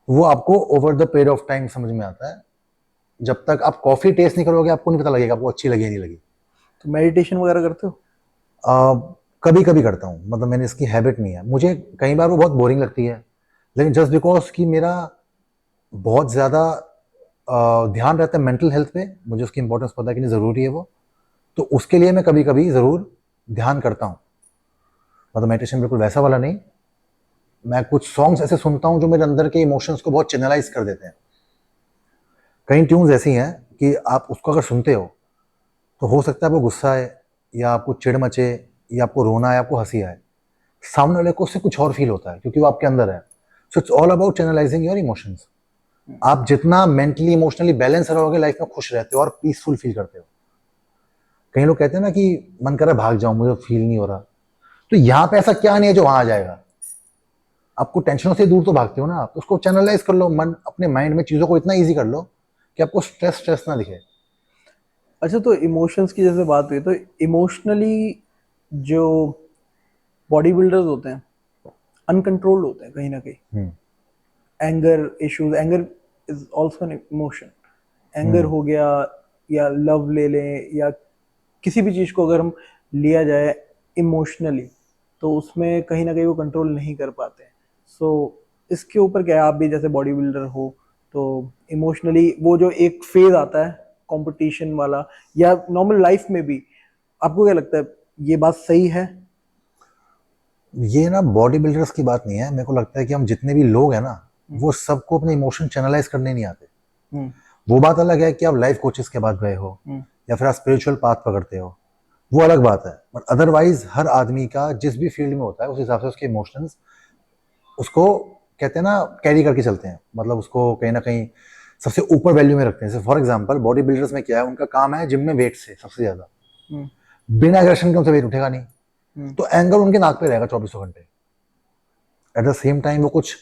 वो आपको over the period of time समझ में आता है। जब तक आप कॉफी टेस्ट नहीं करोगे आपको नहीं पता लगेगा आपको अच्छी लगी नहीं लगी। तो मेडिटेशन वगैरह करते हो? कभी कभी करता हूँ, मतलब मैंने इसकी हैबिट नहीं है। मुझे कई बार वो बहुत बोरिंग लगती है, लेकिन जस्ट बिकॉज कि मेरा बहुत ज़्यादा ध्यान रहता है मेंटल हेल्थ पे, मुझे उसकी इंपॉर्टेंस पता है कि नहीं ज़रूरी है वो, तो उसके लिए मैं कभी कभी ज़रूर ध्यान करता हूँ। मतलब मेडिटेशन बिल्कुल वैसा वाला नहीं, मैं कुछ सॉन्ग्स ऐसे सुनता हूँ जो मेरे अंदर के इमोशंस को बहुत चैनलाइज कर देते हैं। कई ट्यून्स ऐसी हैं कि आप उसको अगर सुनते हो तो हो सकता है आपको गुस्सा आए या आपको चिढ़ मचे या आपको रोना आए, आपको हंसी आए, सामने वाले को उससे कुछ और फील होता है क्योंकि वो आपके अंदर है। So it's all about channelising your emotions. आप जितना मेंटली इमोशनली बैलेंस रहोगे लाइफ में खुश रहते हो और पीसफुल फील करते हो। कई लोग कहते हैं ना कि मन कर रहा भाग जाऊं, मुझे फील नहीं हो रहा, तो यहाँ पे ऐसा क्या नहीं है जो वहां आ जाएगा। आपको टेंशनों से दूर तो भागते हो ना, आप उसको चैनलाइज कर लो, मन अपने माइंड में चीजों को इतना ईजी कर लो कि आपको स्ट्रेस ना दिखे। अच्छा, तो इमोशंस की जैसे बात हुई, तो इमोशनली जो बॉडी बिल्डर्स होते हैं अनकंट्रोल्ड होते हैं कहीं ना कहीं। Anger issues, anger is also an emotion. Anger हो गया या लव ले लें या किसी भी चीज को अगर हम लिया जाए इमोशनली, तो उसमें कहीं ना कहीं वो कंट्रोल नहीं कर पाते हैं। सो इसके ऊपर क्या है, आप भी जैसे बॉडी बिल्डर हो तो इमोशनली वो जो एक फेज आता है कंपटीशन वाला या नॉर्मल लाइफ में भी, आपको क्या लगता है ये बात सही है? ये ना बॉडी बिल्डर्स की बात नहीं है, मेरे को लगता है कि हम जितने भी लोग हैं ना वो सबको अपने इमोशन चैनलाइज करने नहीं आते। वो बात अलग है कि आप लाइफ कोचेस के बाद गए हो या फिर आप स्पिरिचुअल पाथ पकड़ते हो, वो अलग बात है। बट अदरवाइज हर आदमी का जिस भी फील्ड में होता है उस हिसाब से उसके इमोशंस उसको कहते हैं ना कैरी करके चलते हैं, मतलब उसको कहीं ना कहीं सबसे ऊपर वैल्यू में रखते हैं। जैसे फॉर एग्जांपल बॉडी बिल्डर्स में क्या है, उनका काम है जिम में वेट से सबसे ज्यादा, बिना एग्रेशन के उनसे वेट उठेगा नहीं, तो एंगर उनके नाक पे रहेगा 24 घंटे। एट द सेम टाइम वो कुछ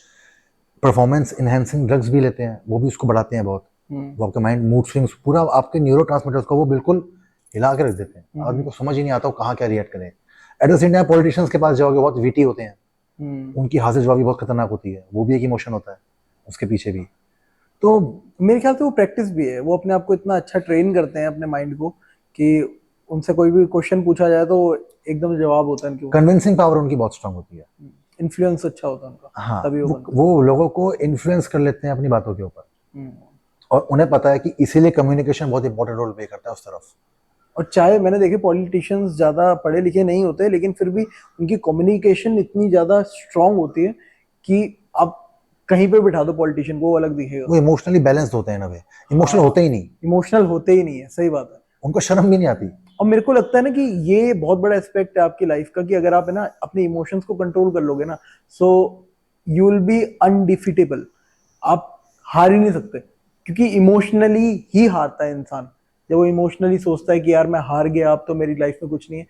परफॉर्मेंस इनहेंसिंग ड्रग्स भी लेते हैं, वो भी उसको बढ़ाते हैं बहुत। वो आपके माइंड मूड स्विंग्स पूरा आपके न्यूरो ट्रांसमीटर्स को वो बिल्कुल हिला के रख देते हैं, आदमी को समझ ही नहीं आता वो कहाँ क्या रिएक्ट करे। At the same time politicians के पास जाओगे बहुत वीटी होते हैं, उनकी हाजिर जवाबी बहुत खतरनाक होती है, वो भी एक इमोशन होता है उसके पीछे भी। तो मेरे ख्याल से वो प्रैक्टिस भी है, वो अपने आप को इतना अच्छा ट्रेन करते हैं अपने माइंड को कि उनसे कोई भी क्वेश्चन पूछा जाए तो एकदम जवाब होता है उनके, कन्विंसिंग पावर उनकी बहुत स्ट्रांग होती है, इन्फ्लुएंस अच्छा होता है उनका। हाँ, तभी वो लोगों को इन्फ्लुएंस कर लेते हैं अपनी बातों के ऊपर, और उन्हें पता है कि इसीलिए कम्युनिकेशन बहुत इंपॉर्टेंट रोल प्ले करता है उस तरफ। और चाहे मैंने देखे पॉलिटिशियंस ज्यादा पढ़े लिखे नहीं होते, लेकिन फिर भी उनकी कम्युनिकेशन इतनी ज्यादा स्ट्रांग होती है कि आप कहीं पे बिठा दो पॉलिटिशियन को वो अलग दिखेगा। वो इमोशनली बैलेंस्ड होते हैं ना, वे इमोशनल होते ही नहीं, इमोशनल होते ही नहीं है, सही बात है। उनको शर्म भी नहीं आती। और मेरे को लगता है ना कि ये बहुत बड़ा एस्पेक्ट है आपकी लाइफ का कि अगर आप है ना अपने इमोशंस को कंट्रोल कर लोगे ना, so you will be undefeatable. आप हार ही नहीं सकते, क्योंकि इमोशनली ही हारता है इंसान। जब वो इमोशनली सोचता है कि यार मैं हार गया, अब तो मेरी लाइफ में कुछ नहीं है।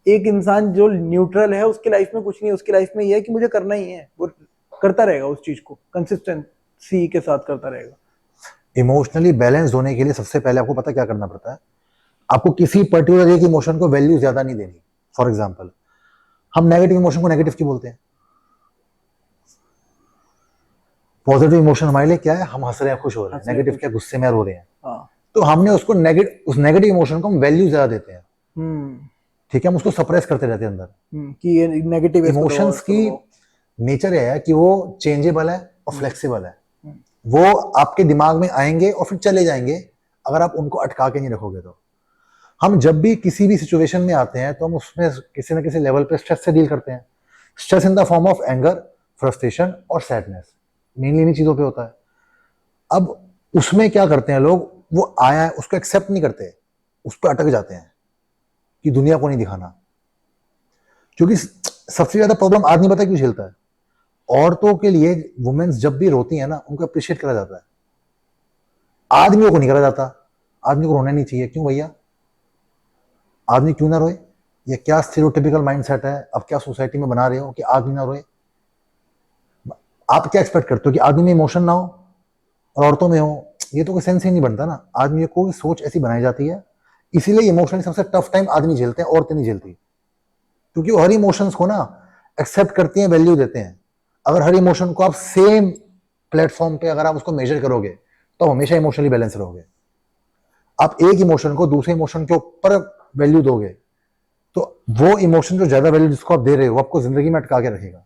एक इंसान जो न्यूट्रल है उसकी लाइफ में कुछ नहीं है, उसकी लाइफ में ये है कि मुझे करना ही है, वो करता रहेगा उस चीज को कंसिस्टेंसी के साथ करता रहेगा। इमोशनली बैलेंस होने के लिए सबसे पहले आपको पता क्या करना पड़ता है, आपको किसी पर्टिकुलर एक इमोशन को वैल्यू ज्यादा नहीं देनी। फॉर एग्जांपल हम नेगेटिव इमोशन को नेगेटिव क्यों बोलते हैं, पॉजिटिव इमोशन हमारे लिए क्या है, हम हंस रहे हैं खुश हो रहे हैं, नेगेटिव क्या गुस्से में रो रहे हैं। तो हमने उसको उस नेगेटिव इमोशन को हम वैल्यू ज्यादा देते हैं, ठीक है, हम उसको सप्रेस करते रहते हैं अंदर कि ये नेगेटिव इमोशंस की नेचर है कि वो चेंजेबल है और फ्लेक्सिबल है, वो आपके दिमाग में आएंगे और फिर चले जाएंगे अगर आप उनको अटका के नहीं रखोगे। तो हम जब भी किसी भी सिचुएशन में आते हैं तो हम उसमें किसी ना किसी लेवल पे स्ट्रेस से डील करते हैं। Stress in the form of anger, frustration और सैडनेस, मेनली इन्हीं चीजों पे होता है। अब उसमें क्या करते हैं लोग, वो आया है उसको एक्सेप्ट नहीं करते, उस पर अटक जाते हैं कि दुनिया को नहीं दिखाना। क्योंकि सबसे ज्यादा प्रॉब्लम आदमी पता क्यों झेलता है, औरतों के लिए वुमेन्स जब भी रोती है ना, उनको अप्रिशिएट करा जाता है, आदमियों को नहीं करा जाता। आदमी को रोना नहीं चाहिए। क्यों भैया, आदमी क्यों ना रोए? ये क्या स्टीरियोटिपिकल माइंडसेट है? अब क्या सोसाइटी में बना रहे हो कि आदमी ना रोए? आप क्या एक्सपेक्ट करते हो कि आदमी में इमोशन ना हो और औरतों में हो? ये तो कोई सेंस ही नहीं बनता ना। आदमी को सोच ऐसी बनाई जाती है, इसीलिए इमोशनली सबसे टफ टाइम आदमी झेलते हैं, औरतें नहीं झेलती, क्योंकि वो हर इमोशंस को ना एक्सेप्ट करती हैं, वैल्यू देते हैं। अगर हर इमोशन को आप सेम प्लेटफॉर्म पे अगर आप उसको मेजर करोगे तो हमेशा इमोशनली बैलेंस रहोगे। आप एक इमोशन को दूसरे इमोशन के ऊपर वैल्यू दोगे तो वो इमोशन जो ज्यादा वैल्यू जिसको आप दे रहे हो आपको जिंदगी में अटका के रखेगा।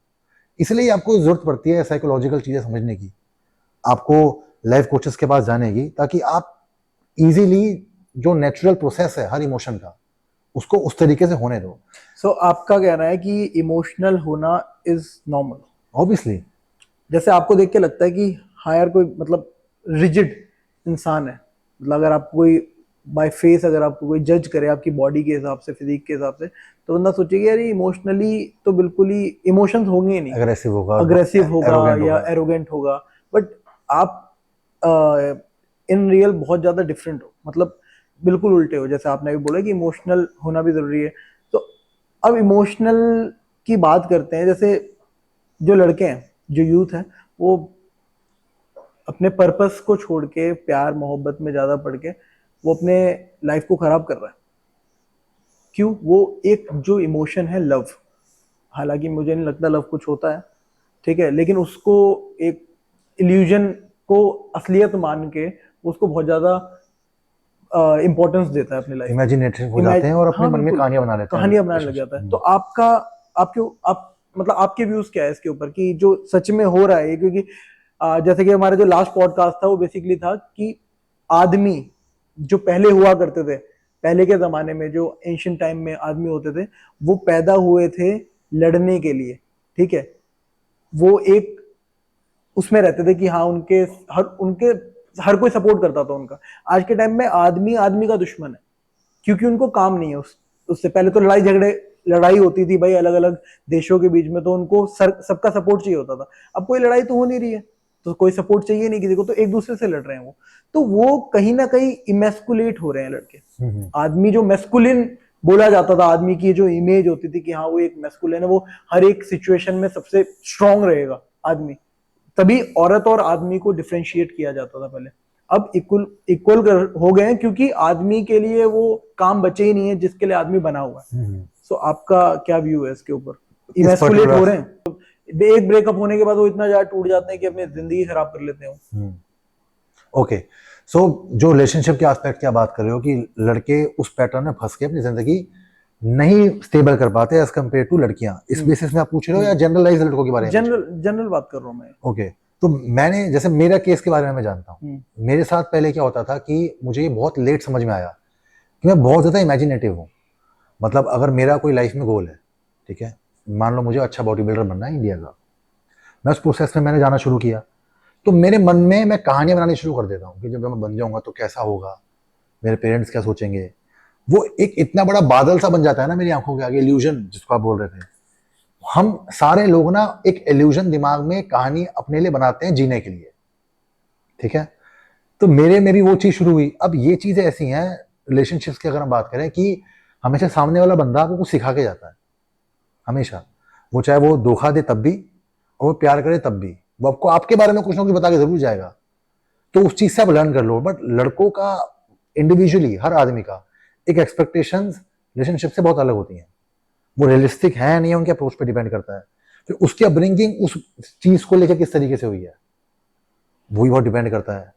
इसलिए आपको जरूरत पड़ती है साइकोलॉजिकल चीजें समझने की, आपको लाइफ कोचेस के पास जाने की, ताकि आप इजीली जो नेचुरल प्रोसेस है हर इमोशन का उसको उस तरीके से होने दो। सो आपका कहना है कि इमोशनल होना इज नॉर्मल। ऑब्वियसली। जैसे आपको देख के लगता है कि हाँ यार कोई मतलब रिजिड इंसान है, मतलब अगर आप कोई बाय फेस अगर आपको कोई जज करे आपकी बॉडी के हिसाब से, फिजिक के हिसाब से, तो बंदा सोचेगा यार ये इमोशनली तो बिल्कुल ही इमोशंस होंगे ही नहीं, अग्रेसिव होगा, अग्रेसिव होगा arrogant या होगा। एरोगेंट होगा। बट आप इन रियल बहुत ज्यादा डिफरेंट हो, मतलब बिल्कुल उल्टे हो। जैसे आपने भी बोला कि इमोशनल होना भी जरूरी है। तो अब इमोशनल की बात करते हैं। जैसे जो लड़के हैं, जो यूथ है, वो अपने पर्पस को छोड़ के प्यार मोहब्बत में ज्यादा पड़ के वो अपने लाइफ को खराब कर रहा है। क्यों? वो एक जो इमोशन है लव, हालांकि मुझे नहीं लगता लव कुछ होता है, ठीक है, लेकिन उसको एक इल्यूजन को असलियत मान के उसको बहुत ज्यादा इंपॉर्टेंस देता है अपनी लाइफ में। इमेजिनेटिव हो जाते हैं और अपने हाँ मन में बिल्कुल, कहानियां बना लेते हैं। कहानियां बनाने लग जाता है। तो आपका आप मतलब आपके व्यूज क्या है इसके ऊपर कि जो सच में हो रहा है? क्योंकि जैसे कि हमारा जो लास्ट पॉडकास्ट था वो बेसिकली था कि आदमी जो पहले हुआ करते थे, पहले के जमाने में जो एंशियंट टाइम में आदमी होते थे, वो पैदा हुए थे लड़ने के लिए, ठीक है। वो एक उसमें रहते थे कि हाँ उनके हर कोई सपोर्ट करता था उनका। आज के टाइम में आदमी आदमी का दुश्मन है, क्योंकि उनको काम नहीं है। उससे पहले तो लड़ाई होती थी भाई अलग अलग देशों के बीच में, तो उनको सबका सपोर्ट चाहिए होता था। अब कोई लड़ाई तो हो नहीं रही है, तो कोई सपोर्ट चाहिए नहीं किसी को, तो एक दूसरे से लड़ रहे हैं वो। तो वो कहीं ना कहीं इमेस्कुलेट हो रहे हैं लड़के। आदमी जो मेस्कुलिन बोला जाता था, आदमी की जो इमेज होती थी कि हाँ वो एक मेस्कुलिन है, वो हर एक सिचुएशन में सबसे स्ट्रांग रहेगा आदमी, तभी औरत और आदमी को डिफरेंशिएट किया जाता था पहले। अब इक्वल इक्वल हो गए हैं, क्योंकि आदमी के लिए वो काम बचे ही नहीं है जिसके लिए आदमी बना हुआ है। सो आपका क्या व्यू है इसके ऊपर? इमेस्कुलेट हो रहे हैं, एक ब्रेकअप होने के बाद वो इतना ज्यादा टूट जाते हैं कि अपनी जिंदगी खराब कर लेते हैं। ओके, सो जो रिलेशनशिप के एस्पेक्ट की बात कर रहे हो कि लड़के उस पैटर्न में फंस के अपनी जिंदगी नहीं स्टेबल कर पाते एज कम्पेयर टू लड़कियां, इस बेसिस में आप पूछ रहे हो या जनरलाइज लड़कों के बारे में? जनरल बात कर रहा हूँ मैं। ओके, तो मैंने जैसे मेरा केस के बारे में मैं जानता हूँ। मेरे साथ पहले क्या होता था कि मुझे ये बहुत लेट समझ में आया कि मैं बहुत ज्यादा इमेजिनेटिव हूँ। मतलब अगर मेरा कोई लाइफ में गोल है, ठीक है, मान लो मुझे अच्छा बॉडी बिल्डर बनना है इंडिया का, मैं उस प्रोसेस में मैंने जाना शुरू किया, तो मेरे मन में मैं कहानियां बनानी शुरू कर देता हूँ कि जब मैं बन जाऊंगा तो कैसा होगा, मेरे पेरेंट्स क्या सोचेंगे। वो एक इतना बड़ा बादल सा बन जाता है ना मेरी आंखों के आगे, इल्यूजन जिसको आप बोल रहे थे। हम सारे लोग ना एक इल्यूजन दिमाग में कहानी अपने लिए बनाते हैं जीने के लिए, ठीक है। तो मेरे में भी वो चीज शुरू हुई। अब ये चीजें ऐसी हैं रिलेशनशिप्स की अगर हम बात करें कि हमेशा सामने वाला बंदा आपको कुछ सिखा के जाता है, हमेशा। वो चाहे वो धोखा दे तब भी और वो प्यार करे तब भी, वो आपको आपके बारे में कुछ ना कुछ बता के जरूर जाएगा। तो उस चीज से आप लर्न कर लो। बट लड़कों का इंडिविजुअली हर आदमी का एक एक्सपेक्टेशंस रिलेशनशिप से बहुत अलग होती हैं। वो रियलिस्टिक है नहीं है उनके अप्रोच पे डिपेंड करता है। फिर उसकी अपब्रिंगिंग उस चीज को लेकर किस तरीके से हुई है वो भी बहुत डिपेंड करता है।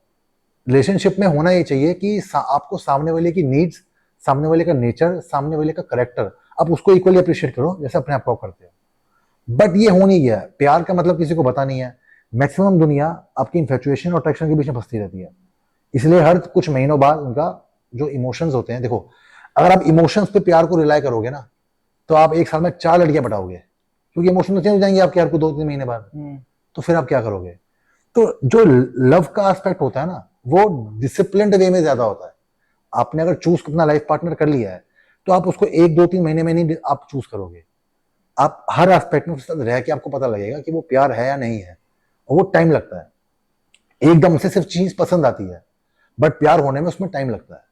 रिलेशनशिप में होना ये चाहिए कि आपको सामने वाले की नीड्स, सामने वाले का नेचर, सामने वाले का करेक्टर, आप उसको इक्वली अप्रिशिएट करो जैसे अपने आप को करते हो। बट ये हो नहीं गया। प्यार का मतलब किसी को पता नहीं है। मैक्सिमम दुनिया आपकी इन्फेचुएशन और अट्रैक्शन के बीच में फंसती रहती है। इसलिए हर कुछ महीनों बाद उनका जो इमोशंस होते हैं, देखो अगर आप इमोशंस पे प्यार को रिलाई करोगे ना तो आप एक साल में 4 लड़कियां पटाओगे, क्योंकि इमोशन चेंज हो जाएंगे आपके यार को 2-3 महीने बाद। तो फिर आप क्या करोगे? तो जो लव का एस्पेक्ट होता है ना वो डिसिप्लिन्ड वे में ज्यादा होता है। आपने अगर चूज अपना लाइफ पार्टनर कर लिया है तो आप उसको 1-2-3 महीने में नहीं आप चूज करोगे। आप हर एस्पेक्ट में उसके साथ रह के आपको पता लगेगा कि वो प्यार है या नहीं है, और वो टाइम लगता है। एकदम से सिर्फ चीज पसंद आती है, बट प्यार होने में उसमें टाइम लगता है।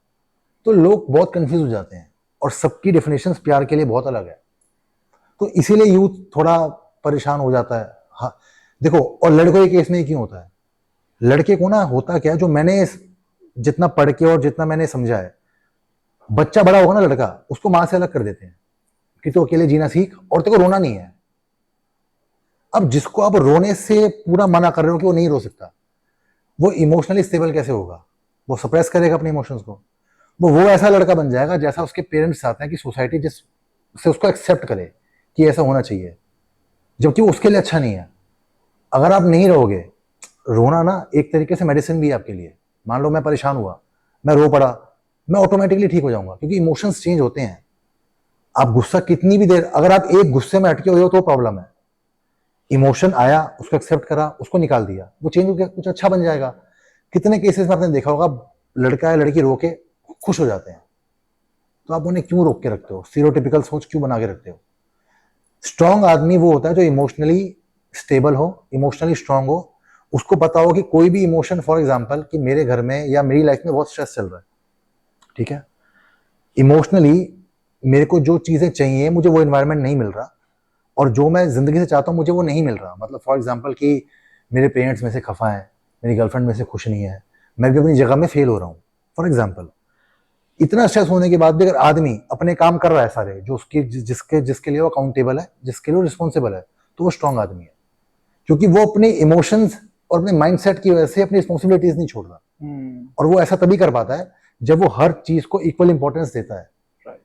तो लोग बहुत कंफ्यूज हो जाते हैं, और सबकी डेफिनेशन प्यार के लिए बहुत अलग है। तो इसीलिए यूथ थोड़ा परेशान हो जाता है। हाँ, देखो, और लड़कों के केस में ही क्यों होता है, लड़के को ना होता क्या है, जो मैंने जितना पढ़ के और जितना मैंने समझा है, बच्चा बड़ा होगा ना लड़का, उसको मां से अलग कर देते हैं कि तो अकेले जीना सीख, और तेरे को रोना नहीं है। अब जिसको आप रोने से पूरा मना कर रहे हो कि वो नहीं रो सकता, वो इमोशनली स्टेबल कैसे होगा? वो सप्रेस करेगा अपने इमोशंस को। वो ऐसा लड़का बन जाएगा जैसा उसके पेरेंट्स चाहते हैं कि सोसाइटी जिस से उसको एक्सेप्ट करे कि ऐसा होना चाहिए, जबकि वो उसके लिए अच्छा नहीं है। अगर आप नहीं रहोगे, रोना ना एक तरीके से मेडिसिन भी है आपके लिए। मान लो मैं परेशान हुआ, मैं रो पड़ा, मैं ऑटोमेटिकली ठीक हो जाऊंगा, क्योंकि इमोशंस चेंज होते हैं। आप गुस्सा कितनी भी देर, अगर आप एक गुस्से में अटके हुए हो तो प्रॉब्लम है। इमोशन आया, उसको एक्सेप्ट करा, उसको निकाल दिया, वो चेंज हो गया, कुछ अच्छा बन जाएगा। कितने केसेस में आपने देखा होगा, लड़का या लड़की रो के खुश हो जाते हैं। तो आप उन्हें क्यों रोक के रखते हो? स्टीरियोटिपिकल सोच क्यों बना के रखते हो? स्ट्रांग आदमी वो होता है जो इमोशनली स्टेबल हो, इमोशनली स्ट्रांग हो। उसको पता हो कि कोई भी इमोशन, फॉर एग्जाम्पल कि मेरे घर में या मेरी लाइफ में बहुत स्ट्रेस चल रहा है, ठीक है, इमोशनली मेरे को जो चीजें चाहिए मुझे वो इन्वायरमेंट नहीं मिल रहा, और जो मैं जिंदगी से चाहता हूँ मुझे वो नहीं मिल रहा। मतलब फॉर एग्जाम्पल कि मेरे पेरेंट्स में से खफा है, मेरी गर्लफ्रेंड में से खुश नहीं है, मैं भी अपनी जगह में फेल हो रहा हूँ, फॉर एग्जाम्पल। इतना स्ट्रेस होने के बाद भी अगर आदमी अपने काम कर रहा है सारे, जो उसके जिसके जिसके लिए वो अकाउंटेबल है, जिसके लिए वो रिस्पॉन्सिबल है, तो वो स्ट्रांग आदमी है। क्योंकि वो अपने इमोशंस और अपने माइंडसेट की वजह से अपनी रिस्पॉन्सिबिलिटीज नहीं छोड़ रहा। और वो ऐसा तभी कर पाता है जब वो हर चीज को इक्वल इंपॉर्टेंस देता है। राइट।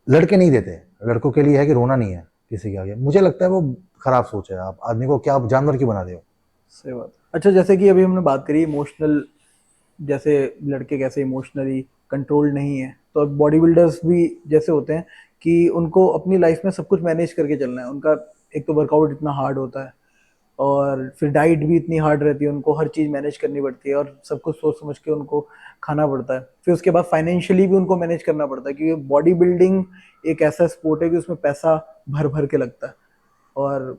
लड़के नहीं देते। लड़कों के लिए है कि रोना नहीं है किसी के आगे। मुझे लगता है वो खराब सोच है। आप आदमी को क्या, आप जानवर क्यों बना रहे हो? सही बात। अच्छा, जैसे कि अभी हमने बात करी इमोशनल, जैसे लड़के कैसे इमोशनली कंट्रोल नहीं है, तो अब बॉडी बिल्डर्स भी जैसे होते हैं कि उनको अपनी लाइफ में सब कुछ मैनेज करके चलना है। उनका एक तो वर्कआउट इतना हार्ड होता है, और फिर डाइट भी इतनी हार्ड रहती है, उनको हर चीज़ मैनेज करनी पड़ती है, और सब कुछ सोच समझ के उनको खाना पड़ता है। फिर उसके बाद फाइनेंशियली भी उनको मैनेज करना पड़ता है, क्योंकि बॉडी बिल्डिंग एक ऐसा स्पोर्ट है कि उसमें पैसा भर भर के लगता है। और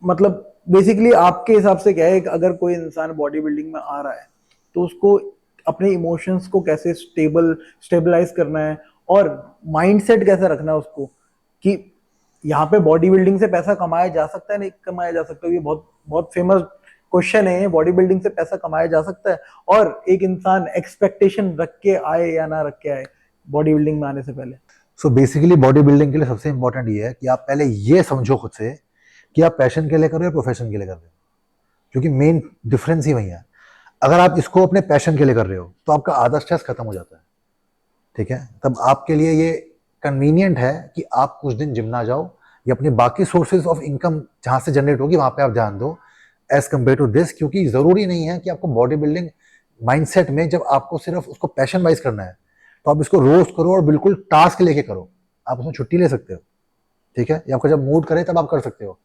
मतलब बेसिकली आपके हिसाब से क्या है कि अगर कोई इंसान बॉडी बिल्डिंग में आ रहा है, तो उसको अपने इमोशंस को कैसे स्टेबलाइज करना है, और माइंडसेट कैसे रखना है उसको, कि यहाँ पे बॉडी बिल्डिंग से पैसा कमाया जा सकता है, नहीं कमाया जा सकता? ये बहुत बहुत फेमस क्वेश्चन है, बॉडी बिल्डिंग से पैसा कमाया जा सकता है? और एक इंसान एक्सपेक्टेशन रख के आए या ना रख के आए बॉडी बिल्डिंग में आने से पहले? सो बेसिकली बॉडी बिल्डिंग के लिए सबसे इंपॉर्टेंट ये है कि आप पहले ये समझो खुद से कि आप पैशन के लिए कर रहे हो, प्रोफेशन के लिए कर रहे हो, क्योंकि मेन डिफरेंस ही वही है। अगर आप इसको अपने पैशन के लिए कर रहे हो तो आपका आधा स्ट्रेस खत्म हो जाता है, ठीक है। तब आपके लिए ये कन्वीनियंट है कि आप कुछ दिन जिम ना जाओ, या अपने बाकी सोर्सेज ऑफ इनकम जहां से जनरेट होगी वहां पे आप ध्यान दो, एज कम्पेयर टू दिस। क्योंकि जरूरी नहीं है कि आपको बॉडी बिल्डिंग माइंडसेट में, जब आपको सिर्फ उसको पैशन वाइज करना है, तो आप इसको रोज करो और बिल्कुल टास्क लेके करो। आप उसमें छुट्टी ले सकते हो, ठीक है, या आपका जब मूड करे तब आप कर सकते हो।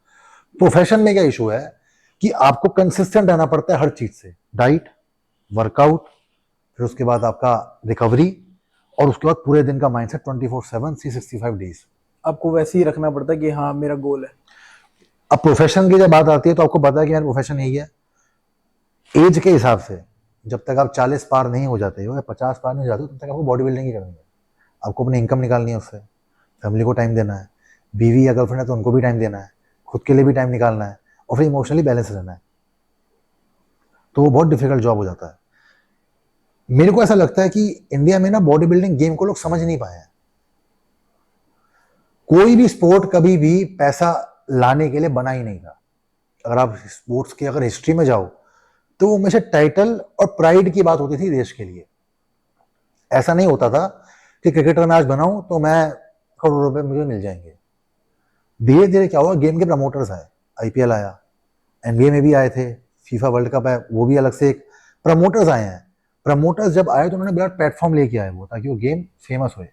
प्रोफेशन में क्या इशू है कि आपको कंसिस्टेंट रहना पड़ता है हर चीज से, डाइट, वर्कआउट, फिर उसके बाद आपका रिकवरी, और उसके बाद पूरे दिन का माइंडसेट 24/7 365 डेज आपको वैसे ही रखना पड़ता है कि हाँ मेरा गोल है। अब प्रोफेशन की जब बात आती है तो आपको पता है कि यार प्रोफेशन यही है। एज के हिसाब से जब तक आप 40 पार नहीं हो जाते हो या 50 पार नहीं हो जाते हो, तब तक आपको बॉडी बिल्डिंग ही करनी है। आपको अपनी इनकम निकालनी है, उससे फैमिली को टाइम देना है, बीवी या गर्लफ्रेंड है तो उनको भी टाइम देना है, खुद के लिए भी टाइम निकालना है, और फिर इमोशनली बैलेंस रहना है। तो वो बहुत डिफिकल्ट जॉब हो जाता है। मेरे को ऐसा लगता है कि इंडिया में ना बॉडी बिल्डिंग गेम को लोग समझ नहीं पाए हैं। कोई भी स्पोर्ट कभी भी पैसा लाने के लिए बना ही नहीं था। अगर आप स्पोर्ट्स की अगर हिस्ट्री में जाओ तो वो हमेशा टाइटल और प्राइड की बात होती थी देश के लिए। ऐसा नहीं होता था कि क्रिकेटर मैं आज बनाऊं तो मैं करोड़ों रुपए मुझे मिल जाएंगे। धीरे धीरे क्या हुआ, गेम के प्रमोटर्स आए, आईपीएल आया, एनबीए में भी आए थे, फीफा वर्ल्ड कप है, वो भी अलग से एक प्रमोटर्स आए हैं। प्रमोटर्स जब आए तो उन्होंने बड़ा प्लेटफॉर्म लेके आए वो, ताकि वो गेम फेमस हो।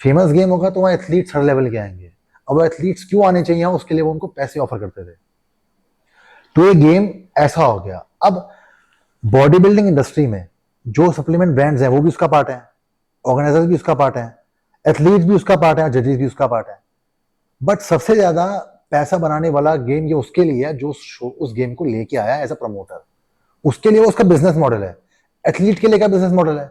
फेमस गेम होगा तो वहाँ एथलीट्स हर लेवल के आएंगे। अब वो एथलीट्स क्यों आने चाहिए, उसके लिए वो उनको पैसे ऑफर करते थे। तो ये गेम ऐसा हो गया। अब बॉडी बिल्डिंग इंडस्ट्री में जो सप्लीमेंट ब्रांड्स हैं वो भी उसका पार्ट है, ऑर्गेनाइजर्स भी उसका पार्ट है, एथलीट्स भी उसका पार्ट है, जजेस भी उसका पार्ट है। बट सबसे ज्यादा पैसा बनाने वाला गेम ये उसके लिए है जो उस गेम को लेके आया एज अ प्रमोटर, उसके लिए वो उसका बिजनेस मॉडल है। एथलीट के लिए क्या बिजनेस मॉडल है?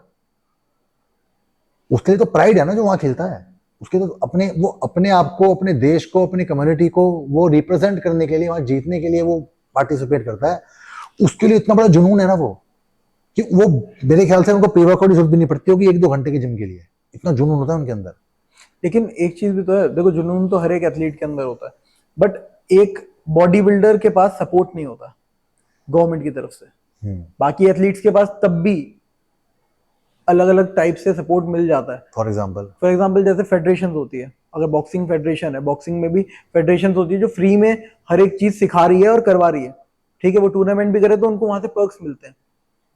उसके लिए तो प्राइड है ना जो वहां खेलता है, उसके तो अपने वो अपने आप को, अपने देश को, अपनी कम्युनिटी को वो रिप्रेजेंट करने के लिए, वहां जीतने के लिए वो पार्टिसिपेट करता है। उसके लिए इतना बड़ा जुनून है ना वो, कि वो मेरे ख्याल से उनको प्री वर्कआउट की जरूरत भी नहीं पड़ती होगी 1-2 घंटे के जिम के लिए, इतना जुनून होता है उनके अंदर। लेकिन एक चीज भी तो है, देखो जुनून तो हर एक एथलीट के अंदर होता है, बट एक बॉडी बिल्डर के पास सपोर्ट नहीं होता गवर्नमेंट की तरफ से। बाकी एथलीट्स के पास तब भी अलग अलग टाइप से सपोर्ट मिल जाता है। फॉर एग्जाम्पल जैसे फेडरेशन होती है, अगर बॉक्सिंग फेडरेशन है, बॉक्सिंग में भी फेडरेशन होती है जो फ्री में हर एक चीज सिखा रही है और करवा रही है, ठीक है, वो टूर्नामेंट भी करे तो उनको वहां से पर्क्स मिलते हैं,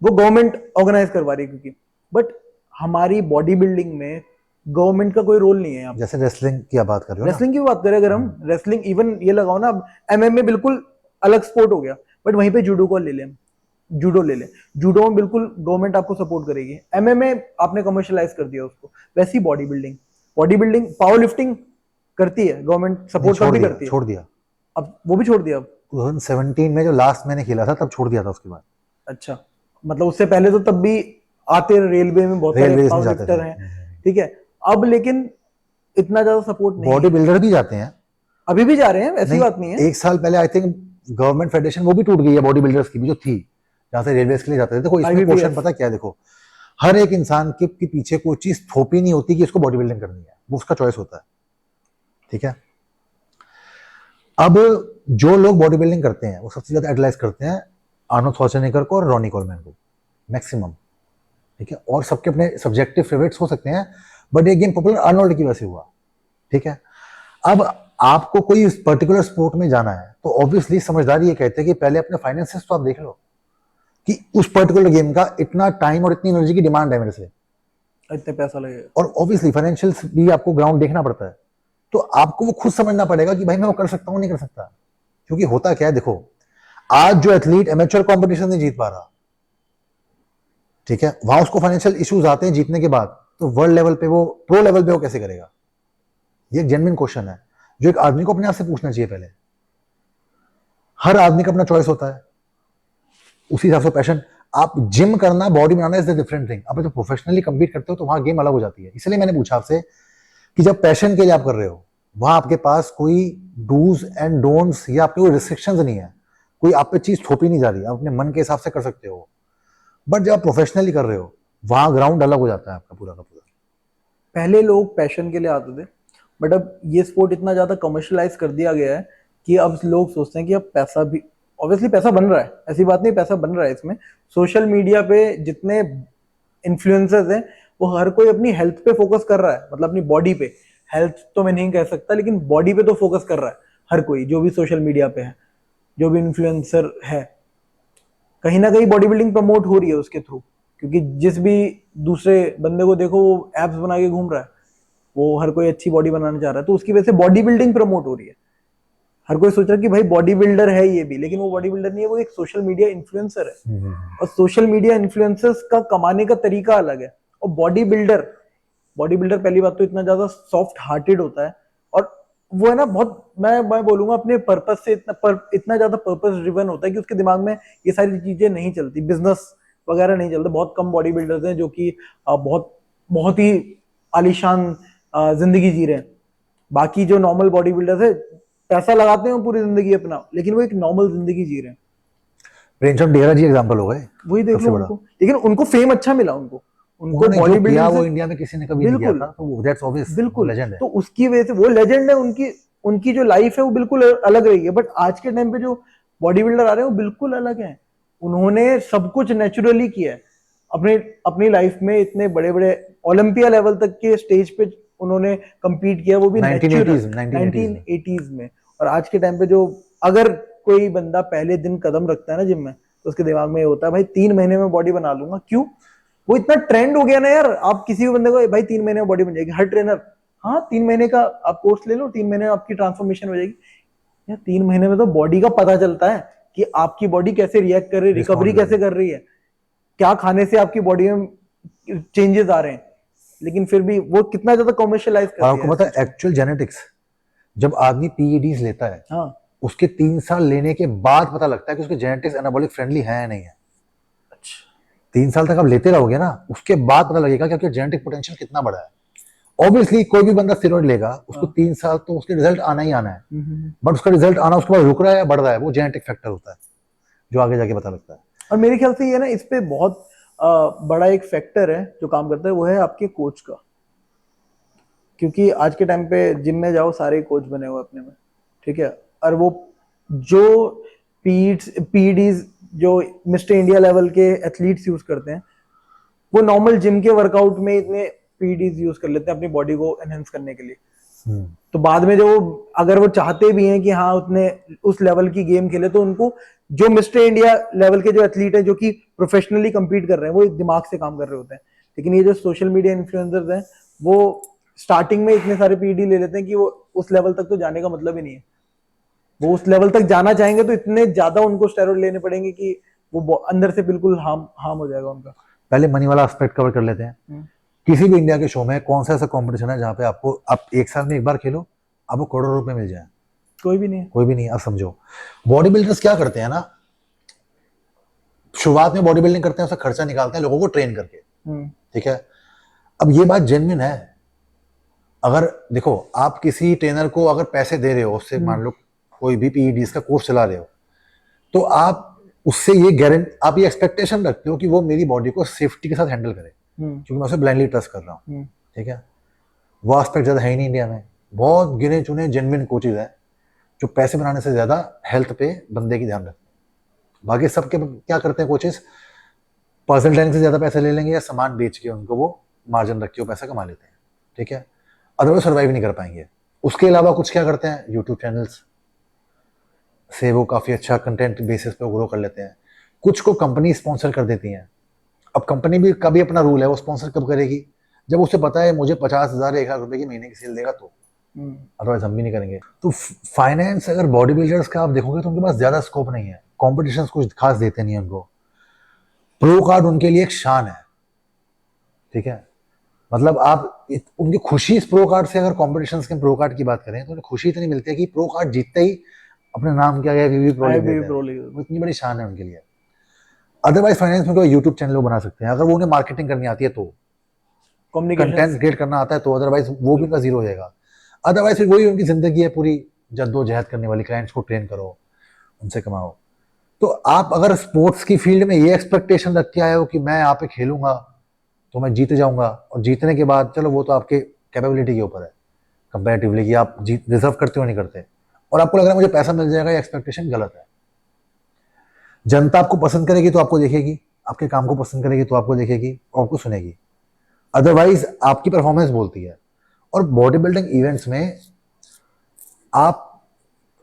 वो गवर्नमेंट ऑर्गेनाइज करवा रही है क्योंकि। बट हमारी बॉडी बिल्डिंग में गवर्नमेंट का कोई रोल नहीं है यहाँ पे। जैसे रेसलिंग की आप बात कर रहे हो ना, रेसलिंग की बात करें अगर हम, रेसलिंग इवन ये लगाओ ना, अब एमएमए बिल्कुल अलग स्पोर्ट हो गया, बट वहीं पे जूडो को ले लें, जूडो ले लें, जूडो में बिल्कुल गवर्नमेंट आपको सपोर्ट करेगी। एमएमए आपने कमर्शियलाइज कर दिया उसको, वैसी body building, body building power lifting करती है गवर्नमेंट, सपोर्ट छोड़ भी दिया, करती है। छोड़ दिया, अब वो भी छोड़ दिया अब। 2017 में जो लास्ट मैंने खेला था तब छोड़ दिया था उसके बाद। अच्छा, मतलब उससे पहले तो तब भी आते, रेलवे में बहुत सारे रेलवेज में पावर जाते लिफ्टर थे। हैं, ठीक है। अब लेकिन इतना ज्यादा सपोर्ट नहीं बॉडी है। बिल्डर भी जाते हैं, अभी भी जा रहे हैं, ऐसी बात नहीं है। 1 साल पहले आई थिंक गवर्नमेंट फेडरेशन वो भी टूट गई है, बॉडी बिल्डर्स की भी जो थी, जहां से रेलवे के लिए जाते थे। देखो इसमें IBBF क्वेश्चन पता क्या है, देखो हर एक इंसान के पीछे कोई चीज थोपी नहीं होती कि इसको बॉडी बिल्डिंग करनी है, वो उसका चॉइस होता है, ठीक है। अब जो लोग बॉडी बिल्डिंग करते हैं वो सबसे ज्यादा एडलाइज करते हैं आर्नोल्ड श्वार्ज़नेगर को और रॉनी कोलमैन को, मैक्सिमम, ठीक है। और सबके अपने सब्जेक्टिव फेवरेट्स हो सकते हैं, बट ये गेम पॉपुलर आर्नोल्ड की वजह से हुआ, ठीक है। अब आपको कोई पर्टिकुलर स्पोर्ट में जाना है तो ऑब्वियसली समझदारी ये कहते हैं कि पहले अपने फाइनेंसेस तो आप देख लो कि उस पर्टिकुलर गेम का इतना टाइम और इतनी एनर्जी की डिमांड है मेरे से, इतने पैसा लगेगा, और ऑब्वियसली फाइनेंशियल भी आपको ग्राउंड देखना पड़ता है। तो आपको वो खुद समझना पड़ेगा कि भाई मैं वो कर सकता हूं नहीं कर सकता। क्योंकि होता क्या है, देखो आज जो एथलीट एमेच्योर कॉम्पिटिशन नहीं जीत पा रहा, ठीक है, वहां उसको फाइनेंशियल इश्यूज आते हैं जीतने के बाद, तो वर्ल्ड लेवल पे वो, प्रो लेवल पे वो कैसे करेगा? ये एक जेन्युइन क्वेश्चन है जो एक आदमी को अपने आप से पूछना चाहिए पहले। हर आदमी का अपना चॉइस होता है, उसी हिसाब से पैशन। आप जिम करना, body banana is the different thing. आप जब प्रोफेशनली कंपीट करते हो तो वहां गेम अलग हो जाती है। इसलिए मैंने पूछा आपसे कि जब पैशन के लिए आप कर रहे हो, वहां आपके पास कोई डूज एंड डोंट्स या आपके कोई रिस्ट्रिक्शंस नहीं है, कोई आप पे चीज थोपी नहीं जा रही, आप अपने मन के हिसाब से कर सकते हो। बट जब आप प्रोफेशनली कर रहे हो, वहां ग्राउंड अलग हो जाता है आपका पूरा का पूरा। पहले लोग पैशन के लिए आते थे, बट अब ये स्पोर्ट इतना ज्यादा कमर्शियलाइज कर दिया गया है कि अब लोग सोचते हैं कि अब पैसा भी, ऑब्वियसली पैसा बन रहा है, ऐसी बात नहीं, पैसा बन रहा है इसमें। सोशल मीडिया पे जितने इन्फ्लुएंसर्स हैं वो हर कोई अपनी हेल्थ पे फोकस कर रहा है, मतलब अपनी बॉडी पे, हेल्थ तो मैं नहीं कह सकता लेकिन बॉडी पे तो फोकस कर रहा है हर कोई, जो भी सोशल मीडिया पे है, जो भी इन्फ्लुएंसर है, कहीं ना कहीं बॉडी बिल्डिंग प्रमोट हो रही है उसके थ्रू। क्योंकि जिस भी दूसरे बंदे को देखो वो एब्स बना के घूम रहा है, वो हर कोई अच्छी बॉडी बनाना चाह रहा है, तो उसकी वजह से बॉडी बिल्डिंग प्रमोट हो रही है। हर कोई सोच रहा है कि भाई बॉडी बिल्डर है ये भी, लेकिन वो बॉडी बिल्डर नहीं है, वो एक सोशल मीडिया इन्फ्लुएंसर है। और सोशल मीडिया इन्फ्लुएंसर्स का कमाने का तरीका अलग है। और बॉडी बिल्डर पहली बात तो इतना ज्यादा सॉफ्ट हार्टेड होता है, और वो है ना बहुत, मैं बोलूंगा अपने पर्पस से इतना ज्यादा पर्पस ड्रिवन होता है कि उसके दिमाग में ये सारी चीजें नहीं चलती, बिजनेस वगैरह नहीं चलते। बहुत कम बॉडी बिल्डर्स हैं जो कि बहुत बहुत ही आलीशान जिंदगी जी रहे हैं। बाकी जो नॉर्मल बॉडी बिल्डर्स है पैसा लगाते हैं पूरी जिंदगी अपना, लेकिन वो एक नॉर्मल जिंदगी जी रहे हैं। प्रिंसम डेरा जी एग्जांपल हो गए, वही देख लो उनको, लेकिन उनको फेम अच्छा मिला, उनको बॉडी बिल्डिंग वो इंडिया में किसी ने कभी नहीं किया था, तो दैट्स ऑब्वियस, बिल्कुल लेजेंड है। तो उसकी वजह से वो लेजेंड है, उनकी जो लाइफ है वो बिल्कुल अलग रही है। बट आज के टाइम पे जो बॉडी बिल्डर आ रहे हैं वो बिल्कुल अलग है। उन्होंने सब कुछ नेचुरली किया है अपनी लाइफ में, इतने बड़े बड़े ओलंपिया लेवल तक के स्टेज पे उन्होंने कंपीट किया, वो भी 1980s में। और आज के टाइम पे जो, अगर कोई बंदा पहले दिन कदम रखता है ना जिम में, तो उसके दिमाग में ये होता है भाई 3 महीने में बॉडी बना लूंगा। क्यों? वो इतना ट्रेंड हो गया ना यार। आप किसी भी बंदे को भाई 3 महीने में बॉडी बन जाएगी, हर ट्रेनर, हाँ 3 महीने का आप कोर्स ले लो, 3 महीने में आपकी ट्रांसफॉर्मेशन हो जाएगी। यार 3 महीने में तो बॉडी का पता चलता है कि आपकी बॉडी कैसे रिएक्ट कर रही है, रिकवरी कैसे कर रही है, क्या खाने से आपकी बॉडी में चेंजेस आ रहे हैं। लेकिन फिर भी वो कितना ज्यादा कमर्शियलाइज कर आपको पता है एक्चुअल जेनेटिक्स जब आदमी पीईडीज लेता है हाँ उसके 3 साल लेने के बाद पता लगता है कि उसके जेनेटिक्स एनाबॉलिक फ्रेंडली है या नहीं है। अच्छा 3 साल तक आप लेते रहोगे ना, उसके बाद पता लगेगा कि आपका जेनेटिक पोटेंशियल कितना बड़ा है। ऑब्वियसली कोई भी बंदा स्टेरॉइड लेगा उसको 3 साल तो उसके रिजल्ट आना ही आना है, बट उसका रिजल्ट आना उसके बाद रुक रहा है या बढ़ रहा है, वो जेनेटिक फैक्टर होता है जो आगे जाके पता लगता है। और मेरे ख्याल से ये ना इस पे बहुत बड़ा एक फैक्टर है जो काम करता है, वो है आपके कोच का। क्योंकि आज के टाइम पे जिम में जाओ सारे कोच बने हुए अपने में, ठीक है, और वो जो पीईडीज जो मिस्टर इंडिया लेवल के एथलीट्स यूज करते हैं, वो नॉर्मल जिम के वर्कआउट में इतने पीईडीज यूज कर लेते हैं अपनी बॉडी को एनहेंस करने के लिए। तो बाद में जो अगर वो चाहते भी हैं कि हाँ उतने उस लेवल की गेम खेले, तो उनको जो मिस्टर इंडिया लेवल के जो एथलीट है जो कि प्रोफेशनली compete कर रहे हैं, वो दिमाग से काम कर रहे होते हैं। लेकिन ये जो सोशल मीडिया इन्फ्लुएंसर्स हैं, वो स्टार्टिंग में इतने सारे पीडी ले लेते हैं कि वो उस लेवल तक तो जाने का मतलब ही नहीं है। वो उस लेवल तक जाना चाहेंगे तो इतने ज्यादा उनको स्टेरॉइड लेने पड़ेंगे कि वो अंदर से बिल्कुल हार्म हो जाएगा उनका। पहले मनी वाला एस्पेक्ट कवर कर लेते हैं। किसी भी इंडिया के शो में कौन सा ऐसा कंपटीशन है जहाँ पे आपको आप 1 साल में एक बार खेलो आपको करोड़ों रुपए मिल जाए? कोई भी नहीं है। कोई भी नहीं। आप समझो बॉडी बिल्डर्स क्या करते हैं ना, शुरुआत में बॉडी बिल्डिंग करते हैं, उसका खर्चा निकालते हैं लोगों को ट्रेन करके, ठीक है। अब ये बात जेन्युइन है। अगर देखो आप किसी ट्रेनर को अगर पैसे दे रहे हो, उससे मान लो कोई भी पीईडीज का कोर्स चला रहे हो, तो आप उससे ये गारंटी, आप ये एक्सपेक्टेशन रखते हो कि वो मेरी बॉडी को सेफ्टी के साथ हैंडल करे, क्योंकि मैं उसे ब्लाइंडली ट्रस्ट कर रहा हूँ, ठीक है। वो एस्पेक्ट ज्यादा है ही नहीं इंडिया में। बहुत गिने चुने जेन्युइन कोचेज हैं जो पैसे बनाने से ज्यादा हेल्थ पे बंदे की ध्यान रखते हैं। बाकी सबके क्या करते हैं कोचेस, पर्सनल ट्रेनिंग से ज्यादा पैसे ले लेंगे या सामान बेच के उनको वो मार्जिन रख के वो पैसा कमा लेते हैं, ठीक है। अदरवाइज सर्वाइव नहीं कर पाएंगे। उसके अलावा कुछ क्या करते हैं, यूट्यूब चैनल्स से वो काफी अच्छा कंटेंट बेसिस पे ग्रो कर लेते हैं। कुछ को कंपनी स्पॉन्सर कर देती हैं। अब कंपनी भी का भी अपना रूल है, वो स्पॉन्सर कब करेगी, जब उसे पता है मुझे 50,000 1 लाख रुपए की महीने की सेल देगा तो, अदरवाइज हम भी नहीं करेंगे। तो फाइनेंस अगर बॉडी बिल्डर्स का आप देखोगे तो उनके पास ज्यादा स्कोप नहीं है, कॉम्पिटिशन कुछ खास देते नहीं है उनको। प्रो कार्ड उनके लिए एक शान है, ठीक है। मतलब आप उनकी खुशी इस प्रो कार्ड से, अगर कॉम्पिटिशन के प्रो कार्ड की बात करें तो उन्हें खुशी इतनी मिलती है कि प्रो कार्ड जीतते ही अपने नाम क्या गया वीवी प्रो लिख देते हैं। वो इतनी बड़ी शान है उनके लिए। अदरवाइज फाइनेंस में कोई यूट्यूब चैनल बना सकते हैं अगर वो उन्हें मार्केटिंग करनी आती है तो, कंटेंट क्रिएट करना आता है तो, अदरवाइज वो भी उनका जीरो हो जाएगा। अदरवाइज फिर वही उनकी जिंदगी है पूरी जद्दोजहद करने वाली, क्लाइंट्स को ट्रेन करो, उनसे कमाओ। तो आप अगर स्पोर्ट्स की फील्ड में ये एक्सपेक्टेशन रख के आए हो कि मैं यहाँ पे खेलूंगा तो मैं जीत जाऊंगा, और जीतने के बाद चलो वो तो आपके कैपेबिलिटी के ऊपर है कंपैरेटिवली कि आप जीत डिजर्व करते हो नहीं करते, और आपको लग रहा है मुझे पैसा मिल जाएगा, ये एक्सपेक्टेशन गलत है। जनता आपको पसंद करेगी तो आपको देखेगी, आपके काम को पसंद करेगी तो आपको देखेगी और आपको सुनेगी, अदरवाइज आपकी परफॉर्मेंस बोलती है। और बॉडी बिल्डिंग इवेंट्स में आप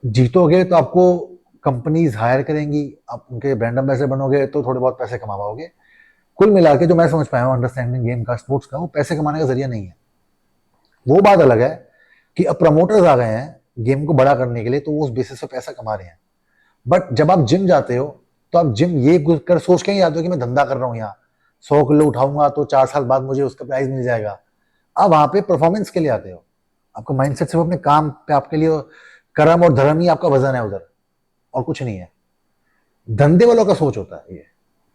जीतोगे तो आपको कंपनीज हायर करेंगी, आप उनके ब्रांड एम्बेसडर बनोगे तो थोड़े बहुत पैसे कमा पाओगे। कुल मिला के जो मैं समझ पाया हूँ अंडरस्टैंडिंग गेम का, स्पोर्ट्स का, वो पैसे कमाने का जरिया नहीं है। वो बात अलग है कि अब प्रमोटर्स आ गए हैं गेम को बड़ा करने के लिए, तो वो उस बेसिस पे पैसा कमा रहे हैं। बट जब आप जिम जाते हो तो आप जिम ये कर सोच के ही जाते हो कि मैं धंधा कर रहा हूँ, यहाँ 100 किलो उठाऊंगा तो 4 साल बाद मुझे उसका प्राइज मिल जाएगा। आप वहां पे परफॉर्मेंस के लिए आते हो, आपका माइंडसेट सिर्फ अपने काम पे, आपके लिए कर्म और धर्म ही आपका वजन है उधर, और कुछ नहीं है। धंधे वालों का सोच होता है ये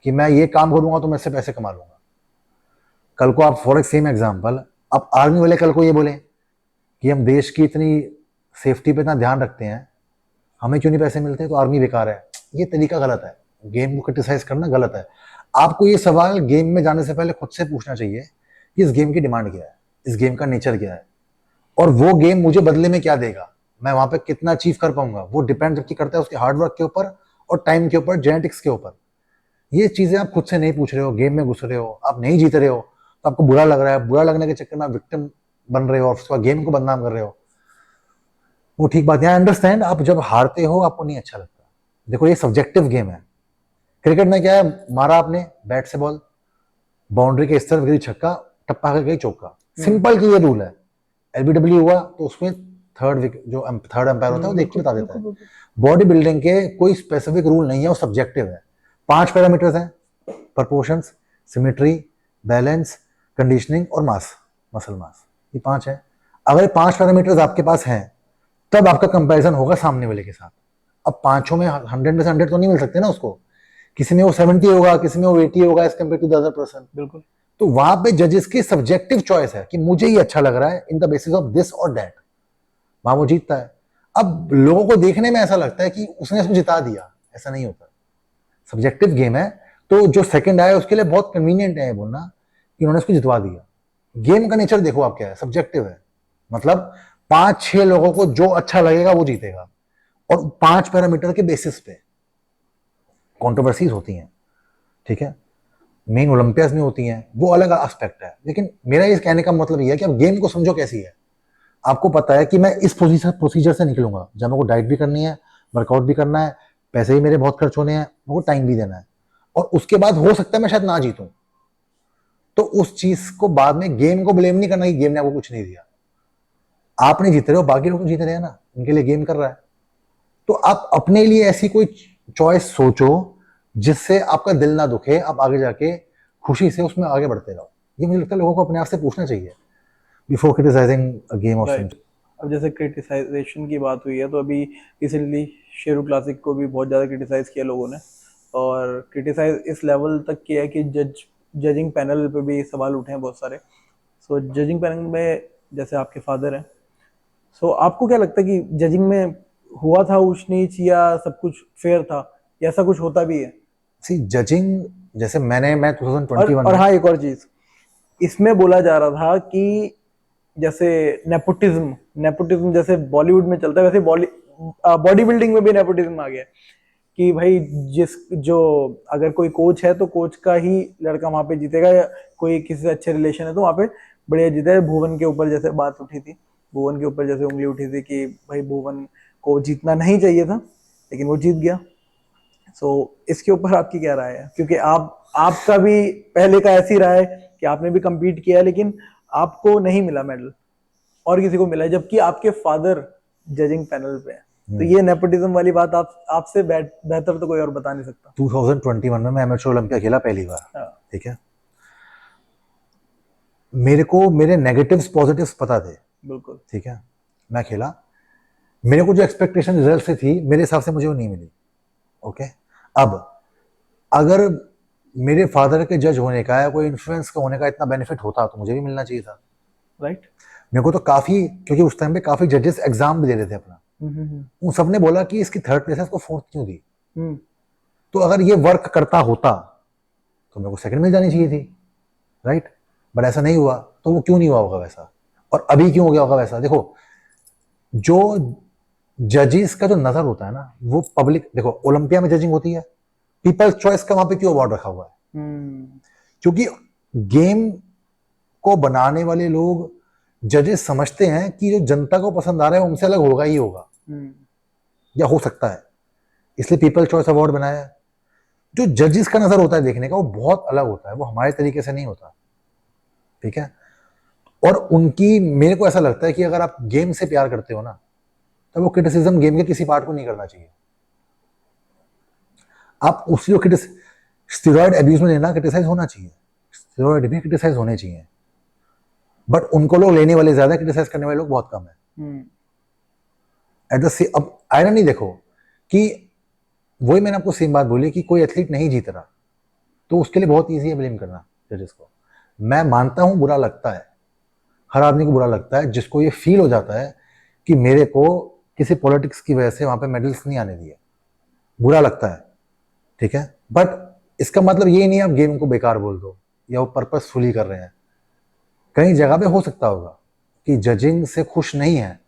कि मैं ये काम करूंगा तो मैं इससे पैसे कमा लूंगा। कल को आप फॉर सेम एग्जांपल, आप आर्मी वाले कल को ये बोले कि हम देश की इतनी सेफ्टी पे इतना ध्यान रखते हैं, हमें क्यों नहीं पैसे मिलते, तो आर्मी बेकार है। ये तरीका गलत है, गेम को क्रिटिसाइज करना गलत है। आपको ये सवाल गेम में जाने से पहले खुद से पूछना चाहिए कि इस गेम की डिमांड क्या है, इस गेम का नेचर क्या है, और वो गेम मुझे बदले में क्या देगा, मैं वहां पे कितना अचीव कर पाऊंगा। वो डिपेंड करता है उसके हार्डवर्क के ऊपर और टाइम के ऊपर, जेनेटिक्स के ऊपर। ये चीजें आप खुद से नहीं पूछ रहे हो, गेम में घुस रहे हो, आप नहीं जीत रहे हो तो आपको बुरा लग रहा है, बुरा लगने के चक्कर में आप विक्टिम बन रहे हो और उसका गेम को बदनाम कर रहे हो। वो ठीक बात है, अंडरस्टैंड। आप जब हारते हो आपको नहीं अच्छा लगता। देखो ये सब्जेक्टिव गेम है। क्रिकेट में क्या है, मारा आपने बैट से बॉल, बाउंड्री के इस तरफ गिरी छक्का, टप्पा कर गई चौका, सिंपल की ये रूल है। एलबीडब्ल्यू हुआ तो उसमें थर्ड एम्पायर होता है वो देख के बता देता है। बॉडी बिल्डिंग के कोई स्पेसिफिक रूल नहीं है, वो सब्जेक्टिव है। 5 पैरामीटर्स हैं, प्रपोर्शंस, सिमेट्री, बैलेंस, कंडीशनिंग और मास, मसल मास, ये 5 है। अगर ये 5 पैरामीटर्स आपके पास हैं तब आपका कंपैरिजन होगा सामने वाले के साथ। अब पांचों में 100 में से 100 तो नहीं मिल सकते ना उसको, किसी में वो 70 होगा, किसी में वो 80 होगा as compare to the other person. बिल्कुल। तो वहां पे जजेस की सब्जेक्टिव चॉइस है कि मुझे ये अच्छा लग रहा है in the basis of this और दैट, वहां वो जीतता है। अब लोगों को देखने में ऐसा लगता है कि उसने इसको जिता दिया, ऐसा नहीं होता, सब्जेक्टिव गेम है। तो जो सेकंड आया उसके लिए बहुत कन्वीनियंट है बोलना कि उन्होंने इसको जितवा दिया। गेम का नेचर देखो आप क्या है, सब्जेक्टिव है, मतलब 5-6 लोगों को जो अच्छा लगेगा वो जीतेगा, और 5 पैरामीटर के बेसिस पे कंट्रोवर्सीज होती हैं, ठीक है, मेन ओलंपियाज में होती हैं, वो अलग एस्पेक्ट है। लेकिन मेरा इस कहने का मतलब ये है कि अब गेम को समझो कैसी है। आपको पता है कि मैं इस प्रोसीजर से निकलूंगा, जब मेरे को डाइट भी करनी है, वर्कआउट भी करना है, पैसे भी मेरे बहुत खर्च होने हैं, मेरे को टाइम भी देना है, और उसके बाद हो सकता है मैं शायद ना जीतूं, तो उस चीज को बाद में गेम को ब्लेम नहीं करना कि गेम ने आपको कुछ नहीं दिया। आप नहीं जीत रहे हो, बाकी लोग तो जीत रहे हैं ना, उनके लिए गेम कर रहा है। तो आप अपने लिए ऐसी कोई चॉइस सोचो जिससे आपका दिल ना दुखे, आप आगे जाके खुशी से उसमें आगे बढ़ते रहो। ये मुझे लगता है लोगों को अपने आप से पूछना चाहिए before criticising a game of swim. Right. अब जैसे क्रिटिसाइजेशन की बात हुई है, तो अभी रिसेंटली शेरू क्लासिक को भी बहुत ज़्यादा क्रिटिसाइज किया लोगों ने, और क्रिटिसाइज इस लेवल तक किया है कि जजिंग पैनल पे भी सवाल उठे हैं बहुत सारे। सो जजिंग पैनल में जैसे आपके फादर हैं, सो आपको क्या लगता है कि जजिंग में हुआ था ऊंच नीच, या सब कुछ फेयर था, या ऐसा कुछ होता भी है? सी जजिंग, जैसे मैं और 2021 और में, हाँ, एक और चीज इसमें बोला जा रहा था कि जैसे नेपोटिज्म नेपोटिज्म जैसे बॉलीवुड में चलता है, वैसे बॉडी बिल्डिंग में भी नेपोटिज्म आ गया है कि भाई जिस जो अगर कोई कोच है तो कोच का ही लड़का वहां पे जीतेगा, या कोई किसी से अच्छे रिलेशन है तो वहां पे बढ़िया जीतेगा। भुवन के ऊपर जैसे बात उठी थी, भुवन के ऊपर जैसे उंगली उठी थी कि भाई भुवन को जीतना नहीं चाहिए था, लेकिन वो जीत गया। सो इसके ऊपर आपकी क्या राय है? क्योंकि आपका भी पहले का ऐसी रहा है कि आपने भी कम्पीट किया है, लेकिन आपको नहीं मिला मेडल, और किसी को मिला है, जबकि आपके फादर जजिंग पैनल पे है। तो ये नेपोटिज्म वाली बात आपसे बेहतर तो कोई और बता नहीं सकता। 2021 में मैं एमेच्योर ओलंपिया खेला पहली बार, हाँ। ठीक है, मेरे को मेरे नेगेटिव्स पॉजिटिव्स पता थे, बिल्कुल। ठीक है, मैं खेला, मेरे को जो एक्सपेक्टेशन रिजल्ट से थी मेरे हिसाब से मुझे वो नहीं मिली, ओके। अब अगर मेरे फादर के जज होने का या कोई इन्फ्लुएंस का होने का इतना बेनिफिट होता तो मुझे भी मिलना चाहिए था, राइट। मेरे को तो काफी, क्योंकि उस टाइम पे काफी जजेस एग्जाम भी दे रहे थे अपना, उन सबने बोला कि इसकी 3rd प्लेस है, इसको 4th क्यों दी। तो अगर ये वर्क करता होता तो मेरे को 2nd मिल जानी चाहिए थी, राइट, बट ऐसा नहीं हुआ, तो वो क्यों नहीं हुआ होगा वैसा, और अभी क्यों हो गया होगा वैसा। देखो, जो जजेस का जो नजर होता है ना, वो पब्लिक, देखो ओलंपिया में जजिंग होती है, पीपल्स चॉइस का वहां पे क्यों अवार्ड रखा हुआ है, क्योंकि गेम को बनाने वाले लोग, जजेस समझते हैं कि जो जनता को पसंद आ रहा है उनसे अलग होगा ही होगा, या हो सकता है, इसलिए पीपल चॉइस अवार्ड बनाया है। जो जजेस का नजर होता है देखने का, वो बहुत अलग होता है, वो हमारे तरीके से नहीं होता, ठीक है। और उनकी, मेरे को ऐसा लगता है कि अगर आप गेम से प्यार करते हो ना, तो वो क्रिटिसिज्म गेम के किसी पार्ट को नहीं करना चाहिए। आप उसी जो स्टेरॉइड एब्यूज में लेना क्रिटिसाइज होना चाहिए, स्टेरॉइड भी क्रिटिसाइज होने चाहिए, बट उनको लोग लेने वाले ज्यादा, क्रिटिसाइज करने वाले लोग बहुत कम है। एट द सेम, अब आयरनी देखो कि वही मैंने आपको सेम बात बोली कि कोई एथलीट नहीं जीत रहा, तो उसके लिए बहुत ईजी है ब्लेम करना जजेस को। मैं मानता हूं बुरा लगता है, हर आदमी को बुरा लगता है जिसको ये फील हो जाता है कि मेरे को किसी पॉलिटिक्स की वजह से वहां पे मेडल्स नहीं आने दिए, बुरा लगता है, ठीक है, बट इसका मतलब ये नहीं आप गेम को बेकार बोल दो या वो पर्पसफुली कर रहे हैं। कई जगह पे हो सकता होगा कि जजिंग से खुश नहीं है,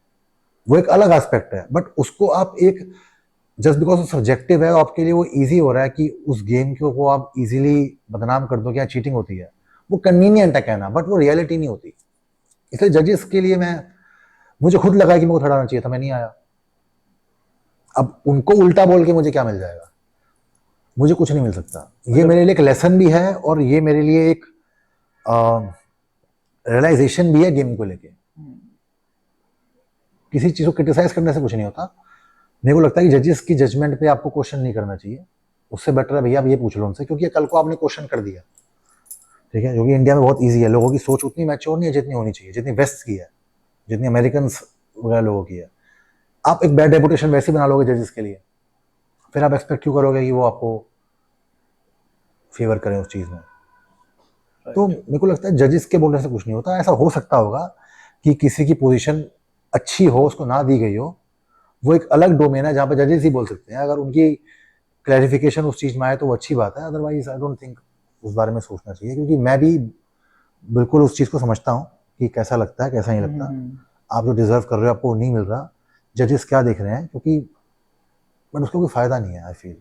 वो एक अलग एस्पेक्ट है, बट उसको आप एक, जस्ट बिकॉज सब्जेक्टिव है, आपके लिए वो इजी हो रहा है कि उस गेम को आप इजीली बदनाम कर दो कि यहाँ चीटिंग होती है, वो कन्वीनियंट है कहना, बट वो रियलिटी नहीं होती। इसलिए जजेस के लिए मुझे खुद लगा कि मेरे को थोड़ा आना चाहिए था, मैं नहीं आया। अब उनको उल्टा बोल के मुझे क्या मिल जाएगा, मुझे कुछ नहीं मिल सकता। ये मेरे लिए एक लेसन भी है, और ये मेरे लिए एक रियलाइजेशन भी है गेम को लेके। किसी चीज को क्रिटिसाइज करने से कुछ नहीं होता। मेरे को लगता है कि जजेस की जजमेंट पे आपको क्वेश्चन नहीं करना चाहिए, उससे बेटर है भैया आप ये पूछ लो उनसे, क्योंकि कल को आपने क्वेश्चन कर दिया, ठीक है, क्योंकि इंडिया में बहुत ईजी है, लोगों की सोच उतनी मैच्योर नहीं है जितनी होनी चाहिए, जितनी वेस्ट की है, जितनी अमेरिकन वगैरह लोगों की है। आप एक बैड रेपुटेशन वैसे बना लोगे जजेस के लिए, फिर आप एक्सपेक्ट क्यों करोगे कि वो आपको फेवर करें उस चीज़ में। तो मेरे को लगता है जजेस के बोलने से कुछ नहीं होता। ऐसा हो सकता होगा कि किसी की पोजीशन अच्छी हो, उसको ना दी गई हो, वो एक अलग डोमेन है जहाँ पे जजेस ही बोल सकते हैं। अगर उनकी क्लैरिफिकेशन उस चीज़ में आए तो वो अच्छी बात है, अदरवाइज आई डोंट थिंक उस बारे में सोचना चाहिए, क्योंकि मैं भी बिल्कुल उस चीज़ को समझता हूँ कि कैसा लगता है कैसा नहीं लगता। आप जो डिजर्व कर रहे हो आपको नहीं मिल रहा, जजेस क्या देख रहे हैं, क्योंकि बट उसका कोई फायदा नहीं है आई फील।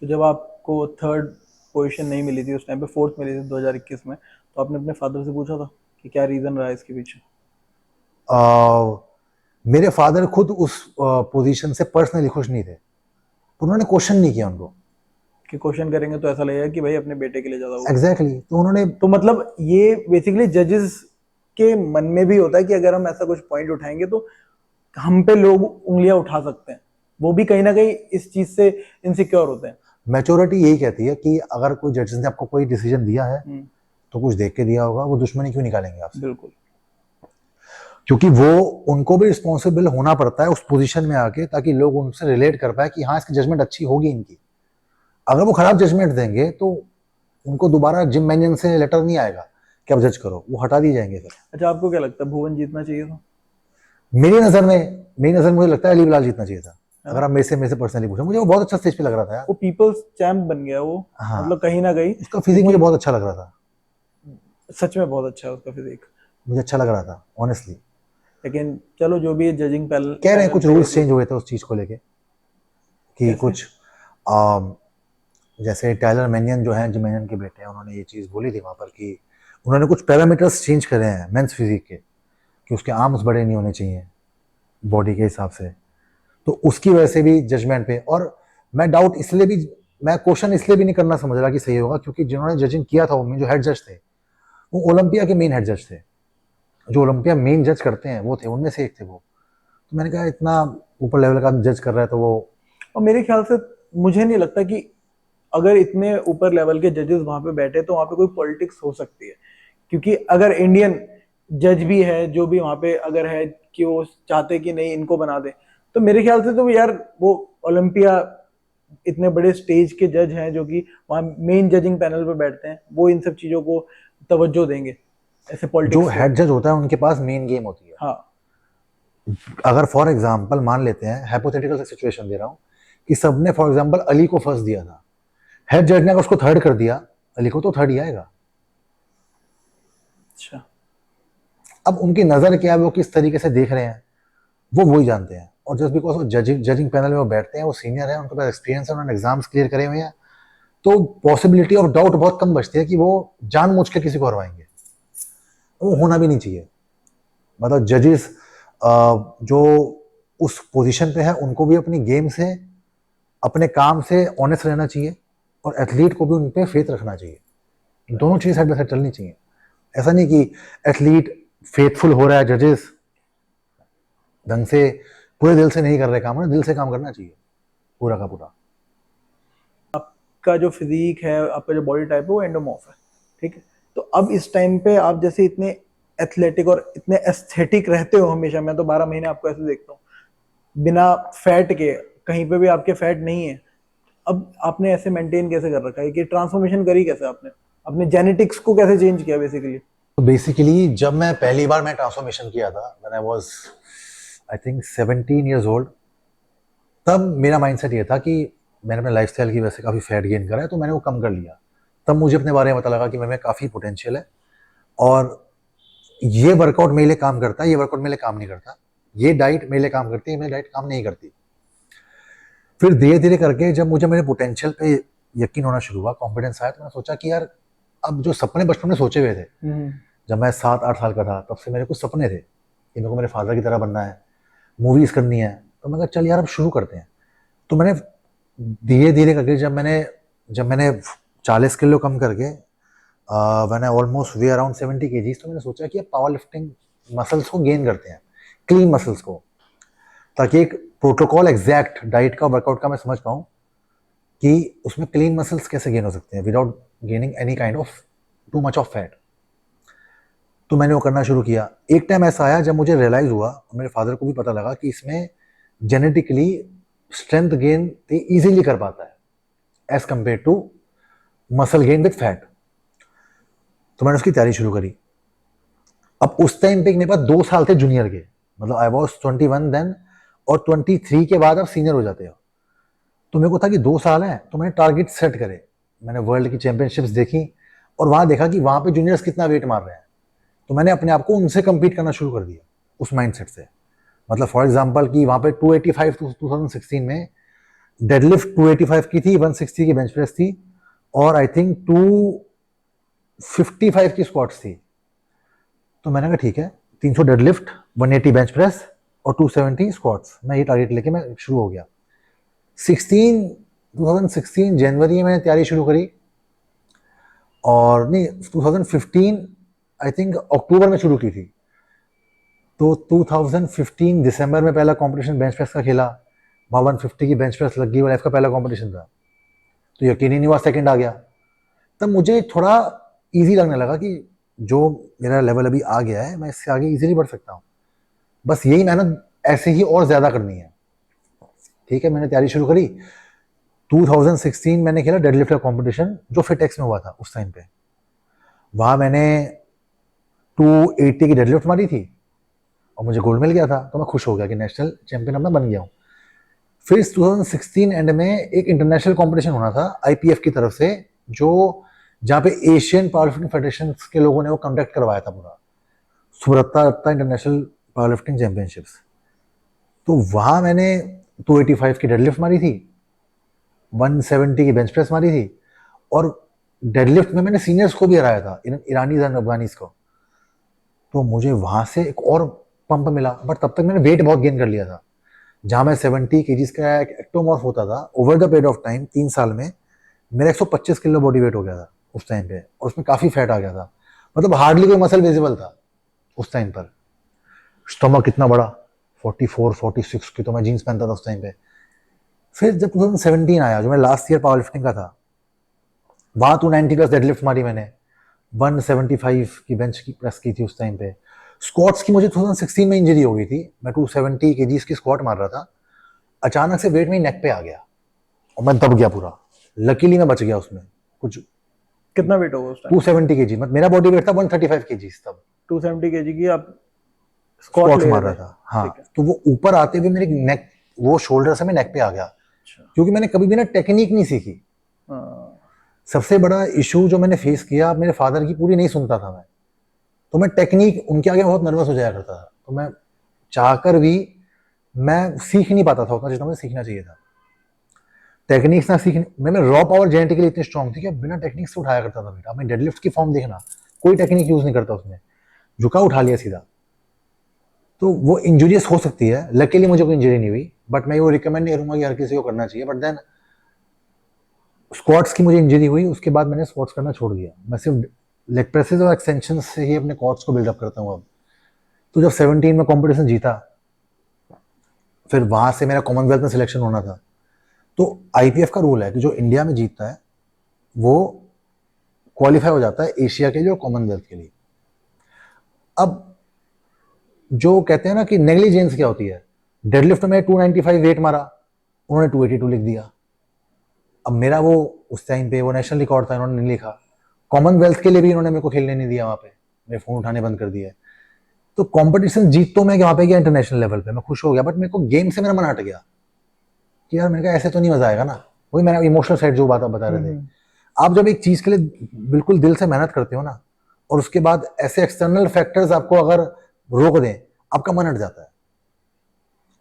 तो जब आपको थर्ड पोजीशन नहीं मिली थी, उस टाइम पे फोर्थ मिली थी 2021 में, तो आपने अपने फादर से पूछा था कि क्या रीजन रहा है इसके पीछे? मेरे फादर खुद उस पोजीशन से पर्सनली खुश नहीं थे, उन्होंने क्वेश्चन नहीं किया उनको। कि क्वेश्चन करेंगे तो ऐसा लगेगा कि भाई अपने बेटे के लिए ज्यादा होगा। एग्जैक्टली तो उन्होंने तो मतलब ये बेसिकली जजेस के मन में भी होता है कि अगर हम ऐसा कुछ पॉइंट उठाएंगे तो हम पे लोग उंगलियां उठा सकते हैं। वो भी कहीं ना कहीं इस चीज से इनसिक्योर होते हैं। मैच्योरिटी यही कहती है कि अगर कोई जजेस ने आपको कोई डिसीजन दिया है तो कुछ देख के दिया होगा, वो दुश्मनी क्यों निकालेंगे आपसे। बिल्कुल। क्योंकि वो उनको भी रिस्पॉन्सिबल होना पड़ता है उस पोजीशन में आके, ताकि लोग उनसे रिलेट कर पाए कि हाँ इसकी जजमेंट अच्छी होगी इनकी। अगर वो खराब जजमेंट देंगे तो उनको दोबारा जिम मैन्यन से लेटर नहीं आएगा कि अब जज करो, वो हटा दिए जाएंगे फिर। अच्छा, आपको क्या लगता है भुवन जीतना चाहिए था? मेरी नजर में मुझे लगता है अली बिलाल जीतना चाहिए था। अगर आप मेरे से पर्सनली पूछो, मुझे वो बहुत अच्छा स्टेज पे लग रहा था यार। वो पीपल्स चैंप बन गया वो। हाँ, मतलब कहीं ना कहीं उसका फिजिक मुझे बहुत अच्छा लग रहा था, सच में बहुत अच्छा है उसका फिजिक। मुझे अच्छा लग रहा था ऑनेस्टली। लेकिन चलो जो भी है, जजिंग पैनल कह रहे हैं कुछ रूल्स चेंज हुए थे उस चीज को लेके कि कैसे? कुछ जैसे टायलर मैनियन जो हैं, जिम मैनियन के बेटे हैं, उन्होंने ये चीज़ बोली थी वहाँ पर कि उन्होंने कुछ पैरामीटर्स चेंज करे हैं मेंस फिजिक के, कि उसके आर्म्स बड़े नहीं होने चाहिए बॉडी के हिसाब से। तो उसकी वजह से भी जजमेंट पे, और मैं क्वेश्चन इसलिए भी नहीं करना समझ रहा कि सही होगा, क्योंकि जिन्होंने जजिंग किया था वो जो हेड जज थे, वो ओलंपिया के मेन हेड जज थे। जो ओलंपिया मेन जज करते हैं वो थे, उनमें से एक थे वो। तो मैंने कहा इतना ऊपर लेवल का जज कर रहा है तो वो। और मेरे ख्याल से मुझे नहीं लगता कि अगर इतने ऊपर लेवल के जजेस वहां पे बैठे तो वहां पे कोई पॉलिटिक्स हो सकती है। क्योंकि अगर इंडियन जज भी है जो भी वहां पे अगर है कि वो चाहते कि नहीं इनको बना दे, तो मेरे ख्याल से तो यार वो ओलंपिया इतने बड़े स्टेज के जज हैं जो कि वहां मेन जजिंग पैनल पे बैठते हैं, वो इन सब चीजों को तवज्जो देंगे ऐसे जो पॉलिटिक्स को। हेड जज होता है उनके पास मेन गेम होती है। हाँ। अगर फॉर एग्जांपल मान लेते हैं, हाइपोथेटिकल सिचुएशन दे रहा हूँ, कि सबने फॉर एग्जांपल अली को फर्स्ट दिया था, हेड जज ने अगर उसको थर्ड कर दिया, अली को तो थर्ड ही आएगा। अच्छा। अब उनकी नजर क्या है, वो किस तरीके से देख रहे हैं, वो वही जानते हैं। और जस्ट बिकॉज वो जजिंग पैनल में वो बैठते हैं, वो सीनियर है, उनके पास एक्सपीरियंस है, उन्होंने एग्जाम्स क्लियर करे हुए हैं, तो पॉसिबिलिटी ऑफ डाउट बहुत कम बचती है कि वो जानबूझ के किसी को हरवाएंगे। वो होना भी नहीं चाहिए। मतलब जजेस जो उस पोजीशन पे है उनको भी अपनी गेम से, अपने काम से ऑनेस्ट रहना चाहिए, और एथलीट को भी उन पे फेथ रखना चाहिए। दोनों चीज़ साइड बाय साइड चलनी चाहिए। ऐसा नहीं कि एथलीट फेथफुल हो रहा है, जजेस ढंग से पूरे दिल से नहीं कर रहे काम, उन्हें दिल से काम करना चाहिए पूरा का पूरा। आपका जो फिजिक है, आपका जो बॉडी टाइप है वो एंडोमॉर्फ है, ठीक है। तो अब इस टाइम पे आप जैसे इतने एथलेटिक और इतने एस्थेटिक रहते हो हमेशा, मैं तो 12 महीने आपको ऐसे देखता हूँ बिना फैट के, कहीं पे भी आपके फैट नहीं है। अब आपने ऐसे मेंटेन कैसे कर रखा है कि ट्रांसफॉर्मेशन करी कैसे आपने, अपने जेनेटिक्स को कैसे चेंज किया बेसिकली? तो बेसिकली जब मैं पहली बार मैं ट्रांसफॉर्मेशन किया था, when I was I think 17 years old, तब मेरा माइंडसेट ये था कि मैंने अपने लाइफस्टाइल की वजह से काफ़ी फैट गेन करा है, तो मैंने वो कम कर लिया। तब मुझे अपने बारे में पता लगा कि मेरे में काफ़ी पोटेंशियल है, और ये वर्कआउट मेरे लिए काम करता है, ये वर्कआउट मेरे लिए काम नहीं करता, ये डाइट मेरे लिए काम करती है, मेरी डाइट काम नहीं करती। फिर धीरे धीरे करके जब मुझे मेरे पोटेंशियल पे यकीन होना शुरू हुआ, कॉन्फिडेंस आया, तो मैंने सोचा कि यार अब जो सपने बचपन में सोचे हुए थे, जब मैं 7-8 साल का था तब से मेरे कुछ सपने थे कि मेरे को मेरे फादर की तरह बनना है, मूवीज़ करनी है, तो मैं कहा चल यार अब शुरू करते हैं। तो मैंने धीरे धीरे करके जब मैंने 40 किलो कम करके when I almost way around 70 kgs, तो मैंने सोचा कि अब पावर लिफ्टिंग मसल्स को गेन करते हैं, क्लीन मसल्स को, ताकि एक प्रोटोकॉल एग्जैक्ट डाइट का, वर्कआउट का मैं समझ पाऊँ कि उसमें क्लीन मसल्स कैसे गेन हो सकते हैं without gaining any kind of too much of fat. तो मैंने वो करना शुरू किया। एक टाइम ऐसा आया जब मुझे रियलाइज़ हुआ, और मेरे फादर को भी पता लगा कि इसमें जेनेटिकली स्ट्रेंथ गेन इजीली कर पाता है as compare to muscle gain with fat. तो मैंने उसकी तैयारी शुरू करी। अब उस टाइम पे मेरे पास 2 साल थे जूनियर के, मतलब आई वॉज 21 देन, और 23 के बाद आप सीनियर हो जाते हो। तो मेरे को था कि 2 साल है, तो मैंने टारगेट सेट करे। मैंने वर्ल्ड की चैंपियनशिप्स देखी और वहां देखा कि वहां पे जूनियर्स कितना वेट मार रहे हैं, तो मैंने अपने आप को उनसे compete करना शुरू कर दिया उस माइंडसेट से। मतलब फॉर एग्जांपल कि वहां पे 285 2016 में डेडलिफ्ट 285 की थी, 160 की बेंच प्रेस थी, और आई थिंक 255 की स्क्वाट्स थी। तो मैंने कहा ठीक है, 300 डेडलिफ्ट, 180 बेंच प्रेस और 270 स्क्वाट्स, मैं ये टारगेट लेके मैं शुरू हो गया। 2016 जनवरी में मैंने तैयारी शुरू करी, और नहीं 2015 आई थिंक अक्टूबर में शुरू की थी। तो 2015 दिसंबर में पहला कंपटीशन बेंच प्रेस का खेला, वहाँ 150 की बेंच प्रेस लगी, वो लाइफ का पहला कंपटीशन था। तो यकीन ही नहीं हुआ सेकंड आ गया। तब मुझे थोड़ा इजी लगने लगा कि जो मेरा लेवल अभी आ गया है, मैं इससे आगे इजीली बढ़ सकता हूँ, बस यही मेहनत ऐसे ही और ज़्यादा करनी है। ठीक है, मैंने तैयारी शुरू करी। 2016 मैंने खेला डेडलिफ्ट का कंपटीशन जो फिटेक्स में हुआ था उस टाइम पे। वहाँ मैंने 280 की डेडलिफ्ट मारी थी और मुझे गोल्ड मिल गया था, तो मैं खुश हो गया कि नेशनल चैंपियन अब मैं बन गया हूँ। फिर 2016 एंड में एक इंटरनेशनल कंपटीशन होना था आईपीएफ की तरफ से, जो जहाँ पे एशियन पावरलिफ्टिंग फेडरेशन के लोगों ने वो कंडक्ट करवाया था पूरा, Subrata Dutta international powerlifting championships. तो वहाँ मैंने 285 की डेडलिफ्ट मारी थी, 170 की बेंच प्रेस मारी थी, और डेडलिफ्ट में मैंने सीनियर्स को भी हराया था, ईरानीज एंड अफगानीज को। तो मुझे वहाँ से एक और पंप मिला, बट तब तक मैंने वेट बहुत गेन कर लिया था। जहाँ मैं 70 केजीज का एक एक्टोमॉर्फ होता था, over the period of time 3 साल में मेरा 125 किलो बॉडी वेट हो गया था उस टाइम पे, और उसमें काफ़ी फैट आ गया था। मतलब हार्डली कोई मसल विजिबल था उस टाइम पर। स्टमक कितना बड़ा, 44 46 की तो मैं जीन्स पहनता था उस टाइम पे। फिर जब 2017 आया, जो मैं लास्ट ईयर पावर लिफ्टिंग का था, वहाँ 290 प्लस डेडलिफ्ट मारी मैंने, 175 की बेंच की प्रेस की थी उस टाइम पे। स्क्वाट्स की मुझे 2016 में इंजरी हो गई थी, मैं 270 केजीज की स्क्वाट मार रहा था, अचानक से वेट मेरी नेक पे आ गया और मैं दब गया पूरा। लकीली मैं बच गया उसमें कुछ। कितना वेट होगा उस टाइम? 270 केजी, मतलब मेरा बॉडी वेट था 135 केजीज तब। 270 केजी की आप स्क्वाट ले मार रहे रहा थे? था, हाँ। ठीक है। तो वो ऊपर आते हुए मेरे नेक, वो शोल्डर से मैं नेक पे आ गया, अच्छा। क्योंकि मैंने कभी भी ना टेक्निक नहीं सीखी। हाँ। सबसे बड़ा इशू जो मैंने फेस किया, मेरे फादर की पूरी नहीं सुनता था मैं, तो मैं टेक्निक उनके आगे बहुत नर्वस हो जाया करता था। तो मैं चाहकर भी मैं सीख नहीं पाता था उतना जितना मुझे सीखना चाहिए था। टेक्निक्स ना सीखने में रॉ पावर जेनेटिकली इतनी स्ट्रॉन्ग थी कि बिना टेक्निक से उठाया करता था बेटा। मैं डेडलिफ्ट की फॉर्म देखना, कोई टेक्निक यूज नहीं करता उसमें, झुका उठा लिया सीधा। तो वो इंजूरियस हो सकती है, लकीली मुझे कोई इंजरी नहीं हुई, बट मैं वो रिकमेंड नहीं करूंगा कि हर किसी को करना चाहिए। बट देन स्क्वाट्स की मुझे इंजरी हुई, उसके बाद मैंने स्क्वाट्स करना छोड़ दिया। मैं सिर्फ लेग प्रेसेस और एक्सटेंशन से ही अपने क्वाड्स को बिल्डअप करता हूँ अब। तो जब 17 में कंपटीशन जीता, फिर वहां से मेरा कॉमनवेल्थ में सिलेक्शन होना था। तो आईपीएफ का रूल है कि जो इंडिया में जीतता है वो क्वालिफाई हो जाता है एशिया के लिए और कॉमनवेल्थ के लिए। अब जो कहते हैं ना कि नेग्लिजेंस क्या होती है, डेडलिफ्ट में 295 वेट मारा, उन्होंने 282 लिख दिया। अब मेरा वो उस टाइम पे वो नेशनल रिकॉर्ड था, इन्होंने नहीं लिखा। कॉमनवेल्थ के लिए भी इन्होंने मेरे को खेलने नहीं दिया, वहाँ पे मेरे फोन उठाने बंद कर दिए। तो कंपटीशन जीत तो मैं वहाँ पे गया इंटरनेशनल लेवल पे, मैं खुश हो गया, बट मेरे को गेम से मेरा मन हट गया कि यार मैंने कहा ऐसे तो नहीं मजा आएगा ना। वही मेरा इमोशनल साइड जो बात आप बता रहे थे। आप जब एक चीज के लिए बिल्कुल दिल से मेहनत करते हो ना, और उसके बाद ऐसे एक्सटर्नल फैक्टर्स आपको अगर रोक दें, आपका मन हट जाता है,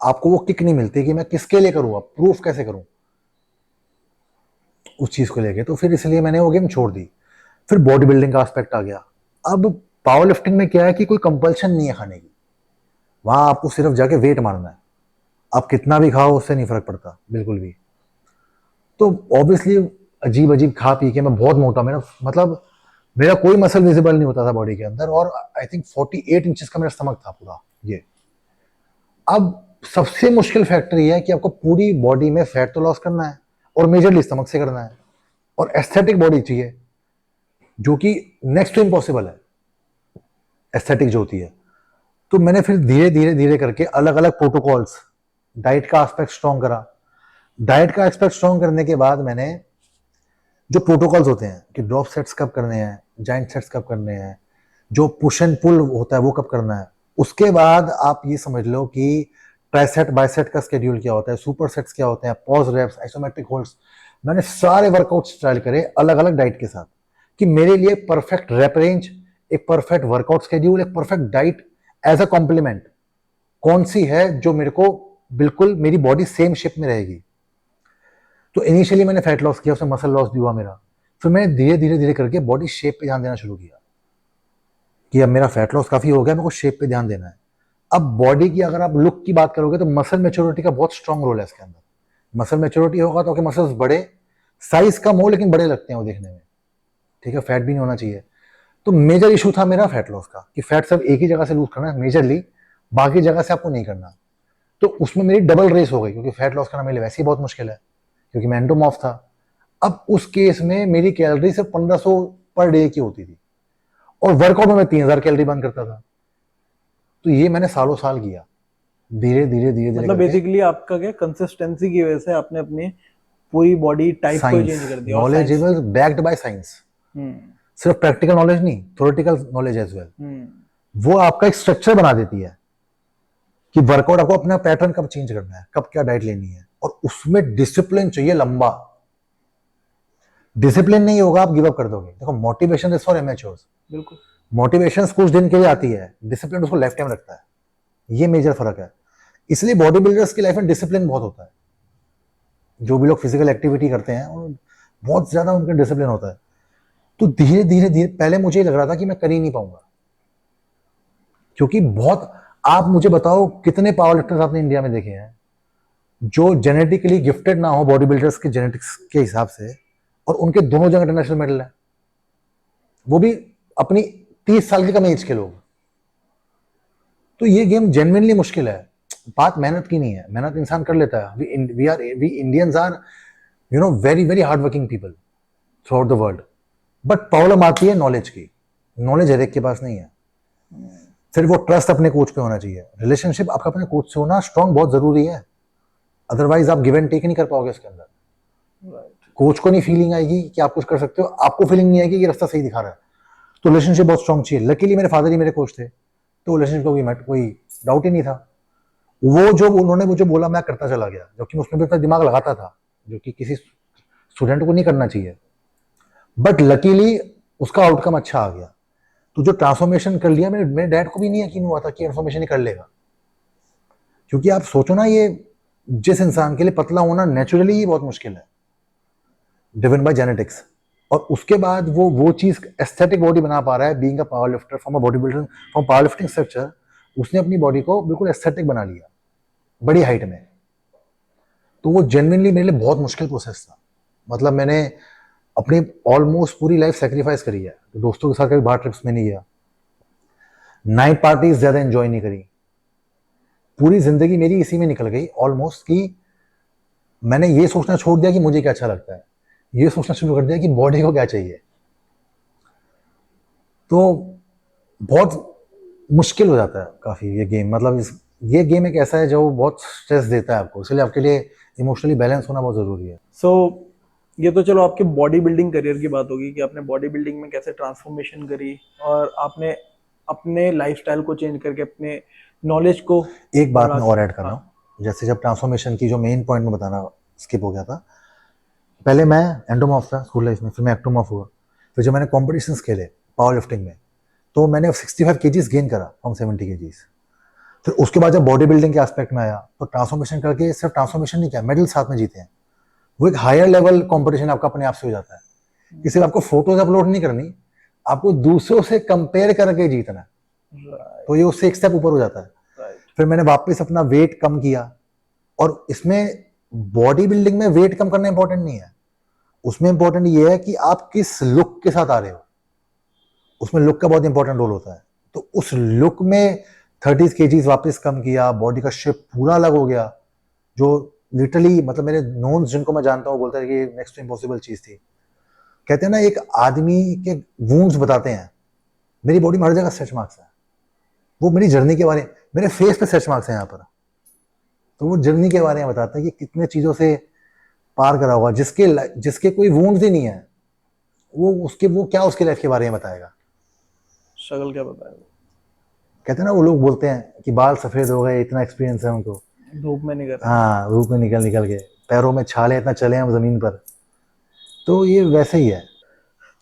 आपको वो किक नहीं मिलती कि मैं किसके लिए करूँ, अब प्रूफ कैसे करूँ उस चीज को लेके। तो फिर इसलिए मैंने वो गेम छोड़ दी। फिर बॉडी बिल्डिंग का एस्पेक्ट आ गया। अब पावर लिफ्टिंग में क्या है कि कोई कंपल्शन नहीं है खाने की, वहां आपको सिर्फ जाके वेट मारना है, आप कितना भी खाओ उससे नहीं फर्क पड़ता बिल्कुल भी। तो ऑब्वियसली अजीब अजीब खा पी के मैं बहुत मोटा, मेरा मतलब मेरा कोई मसल विजिबल नहीं होता था बॉडी के अंदर, और आई थिंक 48 इंचेस का मेरा स्टमक था पूरा ये। अब सबसे मुश्किल फैक्टर ये है कि आपको पूरी बॉडी में फैट तो लॉस करना है, और मेजरली स्टमक से करना है, और एस्थेटिक बॉडी चाहिए, जो कि नेक्स्ट टू इम्पॉसिबल है एस्थेटिक जो होती है। तो मैंने फिर धीरे धीरे धीरे करके अलग अलग प्रोटोकॉल्स डाइट का एस्पेक्ट स्ट्रॉन्ग करा। डाइट का एस्पेक्ट स्ट्रॉन्ग करने के बाद मैंने जो प्रोटोकॉल्स होते हैं कि ड्रॉप सेट्स कब करने हैं, जाइंट सेट्स कब करने हैं, जो पुश एंड पुल होता है वो कब करना है, उसके बाद आप ये समझ लो कि ट्राइसेट बाइसेट का स्केड्यूल क्या होता है, सुपर सेट्स क्या होते हैं, पॉज रेप्स, आइसोमेट्रिक होल्ड्स, मैंने सारे वर्कआउट्स ट्रायल करे अलग अलग डाइट के साथ कि मेरे लिए परफेक्ट रेप रेंज, एक परफेक्ट वर्कआउट स्केड्यूल, एक perfect diet as a complement कौन सी है जो मेरे को बिल्कुल मेरी बॉडी सेम शेप में रहेगी। तो इनिशियली मैंने फैट लॉस किया, उसमें मसल लॉस भी हुआ मेरा। फिर मैंने धीरे धीरे धीरे करके बॉडी शेप पे ध्यान देना शुरू किया कि अब मेरा फैट लॉस काफी हो गया, मेरे को शेप पे ध्यान देना है। अब बॉडी की अगर आप लुक की बात करोगे तो मसल मैच्योरिटी का बहुत स्ट्रांग रोल है इसके अंदर। मसल मैच्योरिटी होगा तो आपके मसल्स बड़े, साइज कम हो लेकिन बड़े लगते हैं वो देखने में, ठीक है, फैट भी नहीं होना चाहिए। तो मेजर इशू था मेरा फैट लॉस का कि फैट सिर्फ एक ही जगह से लूज करना है मेजरली, बाकी जगह से आपको नहीं करना। तो उसमें मेरी डबल रेस हो गई क्योंकि फैट लॉस करना मेरे लिए वैसे ही बहुत मुश्किल है क्योंकि मैं एंडोमॉर्फ था। अब उस केस में मेरी कैलोरी सिर्फ 1500 पर डे की होती थी और वर्कआउट में मैं 3000 कैलोरी बर्न करता था। तो ये मैंने सालों साल किया, धीरे धीरे धीरे धीरे मतलब बेसिकली आपका क्या कंसिस्टेंसी की वजह से आपने अपनी पूरी बॉडी टाइप को चेंज कर दिया। नॉलेजेबल बैक्ड बाय साइंस, सिर्फ प्रैक्टिकल नॉलेज नहीं, थ्योरेटिकल नॉलेज एज वेल। वो आपका एक स्ट्रक्चर बना देती है कि वर्कआउट आपको अपना पैटर्न कब चेंज करना है, कब क्या डाइट लेनी है, और उसमें डिसिप्लिन चाहिए लंबा। डिसिप्लिन नहीं होगा आप गिव अप कर दोगे। देखो मोटिवेशन इज फॉर एमेच्योर्स, बिल्कुल मोटिवेशन कुछ दिन के लिए आती है, डिसिप्लिन उसको लाइफ टाइम रखता है, ये मेजर फर्क है। इसलिए बॉडी बिल्डर्स की लाइफ में डिसिप्लिन बहुत होता है। जो भी लोग फिजिकल एक्टिविटी करते हैं बहुत ज्यादा उनका डिसिप्लिन होता है। तो धीरे धीरे धीरे पहले मुझे ही लग रहा था कि मैं कर ही नहीं पाऊंगा क्योंकि बहुत, आप मुझे बताओ कितने पावर लिफ्टर्स आपने इंडिया में देखे हैं जो जेनेटिकली गिफ्टेड ना हो बॉडी बिल्डर्स के जेनेटिक्स के हिसाब से, और उनके दोनों जगह इंटरनेशनल मेडल है, वो भी अपनी 30 साल की कम एज के लोग। तो ये गेम जेन्युइनली मुश्किल है, बात मेहनत की नहीं है, मेहनत इंसान कर लेता है। We Indians are very very hard working people throughout the world, but problem आती है नॉलेज की। नॉलेज हर एक के पास नहीं है। फिर वो ट्रस्ट अपने कोच पे होना चाहिए, रिलेशनशिप आपका अपने कोच से होना स्ट्रांग बहुत जरूरी है, अदरवाइज आप गिव एंड टेक नहीं कर पाओगे इसके अंदर। कोच को नहीं फीलिंग आएगी कि आप कुछ कर सकते हो, आपको फीलिंग नहीं आएगी कि रास्ता सही दिखा रहा है। तो रिलेशनशिप बहुत स्ट्रांग चाहिए। लकीली मेरे फादर ही मेरे कोच थे, तो रिलेशनशिप का कोई डाउट ही नहीं था। वो जो उन्होंने मुझे बोला मैं करता चला गया, जबकि उसमें भी अपना दिमाग लगाता था जो कि किसी स्टूडेंट को नहीं करना चाहिए, बट लकीली उसका आउटकम अच्छा आ गया। तो जो ट्रांसफॉर्मेशन कर लिया, मेरे डैड को भी नहीं यकीन हुआ था कि ट्रांसफॉर्मेशन ही कर लेगा। क्योंकि आप सोचो ना, ये जिस इंसान के लिए पतला होना नेचुरली ही बहुत मुश्किल है, ड्रिवन बाय जेनेटिक्स, और उसके बाद वो चीज एस्थेटिक बॉडी बना पा रहा है, being a power lifter from a body builder from power lifting structure, उसने अपनी बॉडी को बिल्कुल एस्थेटिक बना लिया बड़ी हाइट में। तो वो जेन्युइनली मेरे लिए बहुत मुश्किल प्रोसेस था। मतलब मैंने अपनी ऑलमोस्ट पूरी लाइफ सेक्रीफाइस करी है। तो दोस्तों के साथ कभी बाहर ट्रिप्स में नहीं गया, नाइट पार्टीज ज्यादा एंजॉय नहीं करी, पूरी जिंदगी मेरी इसी में निकल गई ऑलमोस्ट कि मैंने ये सोचना छोड़ दिया कि मुझे क्या अच्छा लगता है, ये सोचना शुरू कर दिया कि बॉडी को क्या चाहिए। तो बहुत मुश्किल हो जाता है काफी ये गेम। मतलब ये गेम एक ऐसा है जो बहुत स्ट्रेस देता है आपको, इसलिए आपके लिए इमोशनली बैलेंस होना बहुत जरूरी है। ये तो चलो आपके बॉडी बिल्डिंग करियर की बात होगी कि आपने बॉडी बिल्डिंग में कैसे ट्रांसफॉर्मेशन करी और आपने अपने लाइफस्टाइल को चेंज करके अपने नॉलेज को एक बात मैं और ऐड कर रहा हूँ। जैसे जब ट्रांसफॉर्मेशन की जो मेन पॉइंट में बताना स्किप हो गया था, पहले मैं एंडोमॉर्फ था स्कूल लाइफ में, फिर मैं एक्टोमॉर्फ हुआ, फिर जब मैंने कॉम्पिटिशन्स खेले पावर लिफ्टिंग में तो मैंने 65 केजीज गेन करा फ्रॉम 70 केजीज। फिर उसके बाद जब बॉडी बिल्डिंग के एस्पेक्ट में आया तो ट्रांसफॉर्मेशन करके सिर्फ ट्रांसफॉर्मेशन नहीं किया, मेडल साथ में जीते हैं। वो एक हायर लेवल कंपटीशन आपका अपने आप से हो जाता है कि सिर्फ आपको फोटोज अपलोड नहीं करनी, आपको दूसरों से कंपेयर करके जीतना है। तो ये उससे एक स्टेप ऊपर हो जाता है। फिर मैंने वापस अपना वेट कम किया, और इसमें बॉडी बिल्डिंग में वेट कम करना इंपॉर्टेंट नहीं है, उसमें इंपॉर्टेंट ये है कि आप किस लुक के साथ आ रहे हो, उसमें लुक का बहुत इंपॉर्टेंट रोल होता है। तो उस लुक में 30 केजीज वापस कम किया, बॉडी का शेप पूरा अलग हो गया, जो लिटरली मतलब मेरे नोन्स जिनको मैं जानता हूँ बोलते हैं कि नेक्स्ट टू इम्पॉसिबल चीज थी। कहते हैं ना एक आदमी के वूंड्स बताते हैं, मेरी बॉडी में हर जगह स्ट्रेच मार्क्स है। वो मेरी जर्नी के बारे में, मेरे फेस पे स्ट्रेच मार्क्स हैं यहाँ पर, तो वो जर्नी के बारे में बताता है कि कितने चीजों से पार करा होगा, जिसके कोई वूंड्स ही नहीं है, वो क्या उसके लाइफ के बारे में बताएगा। स्ट्रगल क्या बताएगा। कहते हैं ना, वो लोग बोलते हैं कि बाल सफेद हो गए, इतना एक्सपीरियंस है उनको। धूप में नहीं कर रहे। हाँ, धूप में निकल निकल के पैरों में छाले, इतना चले हम जमीन पर। तो ये वैसे ही है।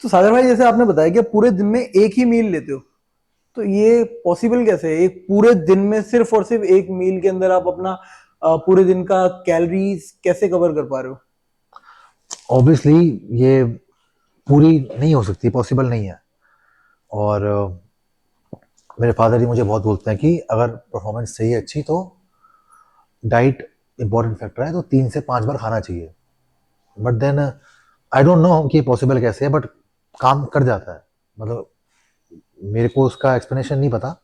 तो सागर भाई, जैसे आपने बताया कि आप पूरे दिन में एक ही मील लेते हो, तो ये पॉसिबल कैसे है? एक पूरे दिन में सिर्फ और सिर्फ एक मील के अंदर आप अपना पूरे दिन का कैलोरीज कैसे कवर कर पा रहे हो? ऑब्वियसली ये पूरी नहीं हो सकती, पॉसिबल नहीं है। और मेरे फादर जी मुझे बहुत बोलते हैं कि अगर परफॉर्मेंस चाहिए अच्छी तो डाइट इंपॉर्टेंट फैक्टर है, तो 3 से 5 बार खाना चाहिए। But then I don't know कि पॉसिबल कैसे है, बट काम कर जाता है। मतलब मेरे को उसका एक्सप्लेनेशन नहीं पता,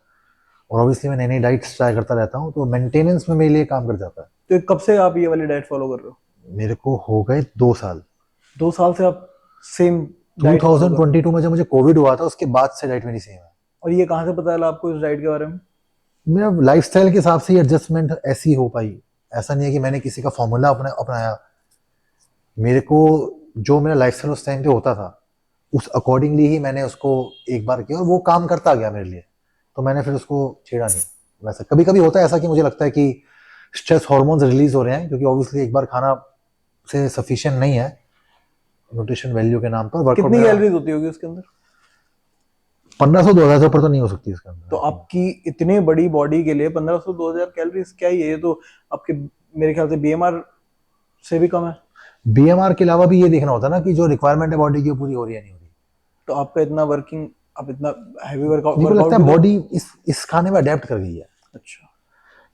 और ऑब्वियसली मैं नई नई डाइट्स ट्राई करता रहता हूँ, तो मेंटेनेंस में मेरे लिए काम कर जाता है। तो कब से आप ये वाली डाइट फॉलो कर रहे हो? मेरे को हो गए 2 साल। 2 साल से आप सेम डाइट फॉलो कर रहे हो? 2022 में जब मुझे कोविड हुआ था, उसके बाद से डाइट मेरी सेम है। और ये कहाँ से पता चला आपको इस डाइट के बारे में? मेरा लाइफस्टाइल के हिसाब से ही एडजस्टमेंट ऐसी हो पाई। ऐसा नहीं है कि मैंने किसी का फॉर्मूला अपनाया। मेरे को जो मेरा लाइफस्टाइल उस टाइम पे होता था, उस अकॉर्डिंगली ही मैंने उसको एक बार किया, और वो काम करता गया मेरे लिए। तो मैंने फिर उसको छेड़ा नहीं। वैसे कभी कभी होता है ऐसा कि मुझे लगता है कि स्ट्रेस हार्मोन्स रिलीज हो रहे हैं, क्योंकि ऑब्वियसली एक बार खाना से सफिशिएंट नहीं है न्यूट्रिशन वैल्यू के नाम पर। वर्कआउट कितनी कैलोरीज होती होगी उसके अंदर? 1500-2000 पर तो नहीं हो सकती इसके अंदर। तो आपकी इतनी बड़ी बॉडी के लिए 1500-2000 कैलोरीज क्या ही है? ये तो आपके मेरे ख्याल से बीएमआर से भी कम है। बीएमआर के अलावा भी ये देखना होता है ना कि जो रिक्वायरमेंट है बॉडी की वो पूरी हो रही है नहीं हो रही। तो आपका इतना वर्किंग, आप इतना हैवी वर्कआउट मेरे को लगता है भी तो- बॉडी इस खाने में अडेप्ट कर गई है। अच्छा।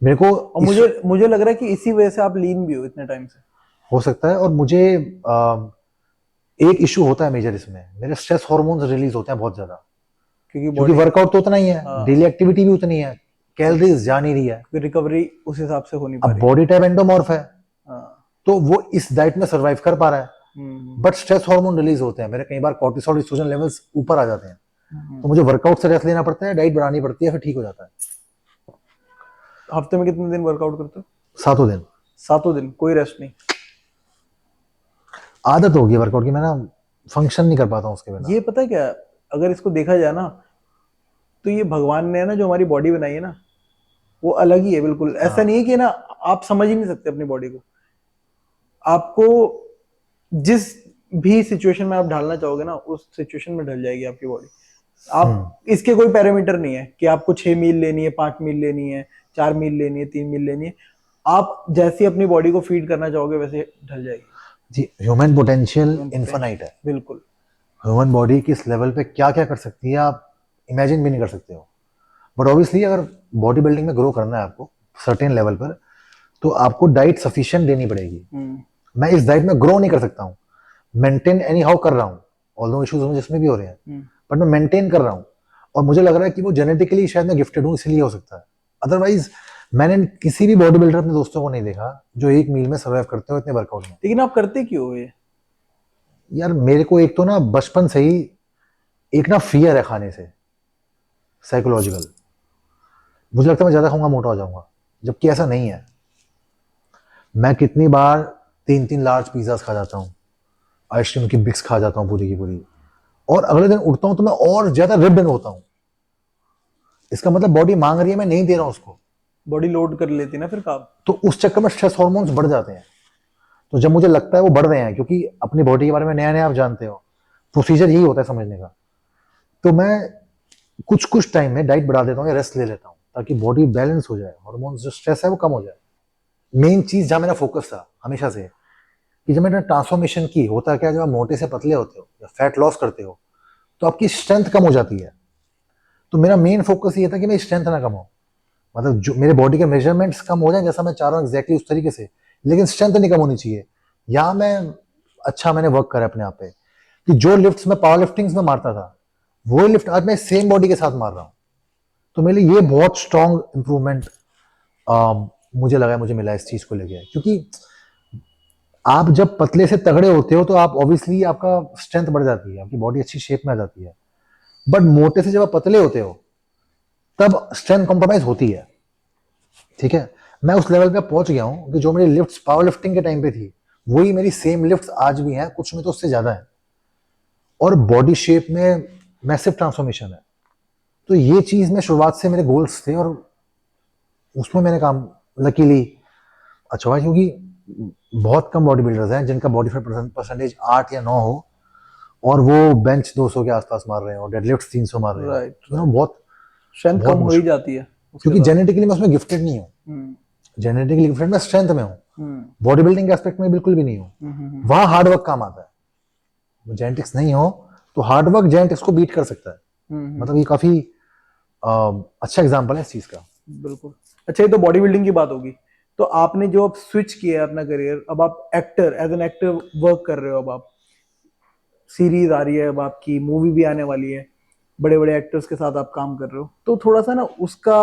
मेरे को और मुझे लग रहा है कि इसी वजह से आप लीन भी हो इतने टाइम से। हो सकता है। और मुझे एक इशू होता है मेजर इसमें, मेरे स्ट्रेस हार्मोन्स रिलीज होते हैं बहुत ज्यादा, क्योंकि क्योंकि वर्कआउट तो उतना ही है, हाँ। डेली एक्टिविटी भी उतनी है, कैलोरीज जा नहीं रही है। रिकवरी उस हिसाब से हो नहीं पा अब रही। बॉडी टाइप एंडोमॉर्फ है, हाँ। तो वो इस डाइट में सरवाइव कर पा रहा है, हम्म, बट स्ट्रेस हार्मोन रिलीज होते हैं मेरे। कई बार कॉर्टिसोल एस्ट्रोजन लेवल्स ऊपर आ जाते हैं, हम्म। तो मुझे वर्कआउट से रेस्ट लेना पड़ता है, डाइट बढ़ानी पड़ती है, फिर ठीक हो जाता है। हफ्ते में कितने दिन वर्कआउट करते हो? 7 दिन। 7 दिन कोई रेस्ट नहीं? आदत होगी वर्कआउट की, मैं ना फंक्शन नहीं कर पाता हूँ उसके बिना। ये पता है क्या, अगर इसको देखा जाए ना, तो ये भगवान ने ना जो हमारी बॉडी बनाई है ना, वो अलग ही है बिल्कुल। ऐसा नहीं है कि ना आप समझ ही नहीं सकते अपनी बॉडी को। आपको जिस भी सिचुएशन में आप ढालना चाहोगे ना, उस सिचुएशन में ढल जाएगी आपकी बॉडी। आप इसके कोई पैरामीटर नहीं है कि आपको 6 मील लेनी है, 5 मील लेनी है, 4 मील लेनी है, 3 मील लेनी है। आप जैसी अपनी बॉडी को फीड करना चाहोगे वैसे ढल जाएगी जी। ह्यूमन पोटेंशियल इन्फिनाइट है। बिल्कुल। ह्यूमन बॉडी किस लेवल पे क्या क्या कर सकती है आप इमेजिन भी नहीं कर सकते हो। बट ऑब्वियसली अगर बॉडी बिल्डिंग में ग्रो करना है आपको सर्टेन लेवल पर, तो आपको डाइट सफिशिएंट देनी पड़ेगी। मैं इस डाइट में ग्रो नहीं कर सकता हूँ, मेंटेन एनी हाउ कर रहा हूँ, ऑल्दो इश्यूज मुझे इसमें भी हो रहे हैं, बट मैं मेंटेन कर रहा हूँ। और मुझे लग रहा है कि वो जेनेटिकली शायद मैं गिफ्टेड हूँ, इसलिए हो सकता है। अदरवाइज मैंने किसी भी बॉडी बिल्डर अपने दोस्तों को नहीं देखा जो एक मील में सर्वाइव करते हो इतने वर्कआउट में। लेकिन आप करते क्यों हो ये? यार मेरे को एक तो ना बचपन से ही एक ना फियर है खाने से, साइकोलॉजिकल। मुझे लगता है मैं ज्यादा खाऊंगा मोटा हो जाऊंगा, जबकि ऐसा नहीं है। मैं कितनी बार 3-3 लार्ज पिज्जाज खा जाता हूँ, आइसक्रीम की बिक्स खा जाता हूँ पूरी की पूरी, और अगले दिन उठता हूँ तो मैं और ज्यादा रिब्ड होता हूँ। इसका मतलब बॉडी मांग रही है, मैं नहीं दे रहा हूँ उसको। बॉडी लोड कर लेती ना फिर काम। तो उस चक्कर में स्ट्रेस हार्मोन्स बढ़ जाते हैं। तो जब मुझे लगता है वो बढ़ रहे हैं, क्योंकि अपनी बॉडी के बारे में नया नया आप जानते हो, प्रोसीजर यही होता है समझने का, तो मैं कुछ कुछ टाइम में डाइट बढ़ा देता हूँ या रेस्ट ले लेता हूँ, ताकि बॉडी बैलेंस हो जाए, हार्मोन्स जो स्ट्रेस है वो कम हो जाए। मेन चीज जहां मेरा फोकस था हमेशा से, कि जब मैंने ट्रांसफॉर्मेशन की, होता क्या, जब आप मोटे से पतले होते हो या फैट लॉस करते हो तो आपकी स्ट्रेंथ कम हो जाती है। तो मेरा मेन फोकस ये था कि मेरी स्ट्रेंथ ना कम हो, मतलब जो मेरे बॉडी के मेजरमेंट्स कम हो जाए जैसा मैं चाह रहा हूँ एग्जैक्टली उस तरीके से, लेकिन स्ट्रेंथ नहीं कम होनी चाहिए। यहाँ मैं मैंने वर्क करा अपने आप पे, कि जो लिफ्ट्स में पावर लिफ्टिंग्स में मारता था, वो लिफ्ट आज मैं सेम बॉडी के साथ मार रहा हूँ। तो मेरे लिए ये बहुत स्ट्रॉन्ग इंप्रूवमेंट मुझे लगा, मुझे मिला इस चीज को लेके। क्योंकि आप जब पतले से तगड़े होते हो तो आप ऑब्वियसली आपका स्ट्रेंथ बढ़ जाती है, आपकी बॉडी अच्छी शेप में आ जाती है। बट मोटे से जब आप पतले होते हो तब स्ट्रेंथ कॉम्प्रोमाइज होती है, ठीक है। मैं उस लेवल पे पहुंच गया हूँ कि जो मेरी लिफ्ट्स पावर लिफ्टिंग के टाइम पे थी, वही मेरी सेम लिफ्ट्स आज भी हैं, कुछ में तो उससे ज्यादा है। और बॉडी शेप में मैसिव ट्रांसफॉर्मेशन है। तो ये चीज में शुरुआत से मेरे गोल्स थे, और उसमें मैंने काम लकीली अच्छा हुआ, क्योंकि बहुत कम बॉडी बिल्डर्स हैं जिनका बॉडी फैट परसेंटेज 8 या 9 हो, और वो बेंच 200 के आसपास मार रहे हैं और डेडलिफ्ट 300 मार रहे हैं। राइट, बहुत स्ट्रेंथ बहुत कम हो ही मुश्किल, जाती है उसके क्योंकि बाद। जेनेटिकली मैं उसमें गिफ्टेड नहीं हूँ। हम्म, जेनेटिकली गिफ्टेड मैं स्ट्रेंथ में हूँ, हम्म, बॉडी बिल्डिंग के एस्पेक्ट में बिल्कुल भी नहीं हूँ। वहां हार्ड वर्क काम आता है। जेनेटिक्स नहीं हो तो हार्ड वर्क जेनेटिक्स को बीट कर सकता है। मतलब ये काफी अच्छा एग्जाम्पल है इस चीज का। बिल्कुल। अच्छा, ये तो बॉडी बिल्डिंग की बात होगी। तो आपने जो अब स्विच किया है अपना करियर, अब आप actor, as an actor work कर रहे हो। अब आप सीरीज आ रही है, अब आपकी मूवी भी आने वाली है, बड़े बड़े एक्टर्स के साथ आप काम कर रहे हो। तो थोड़ा सा ना उसका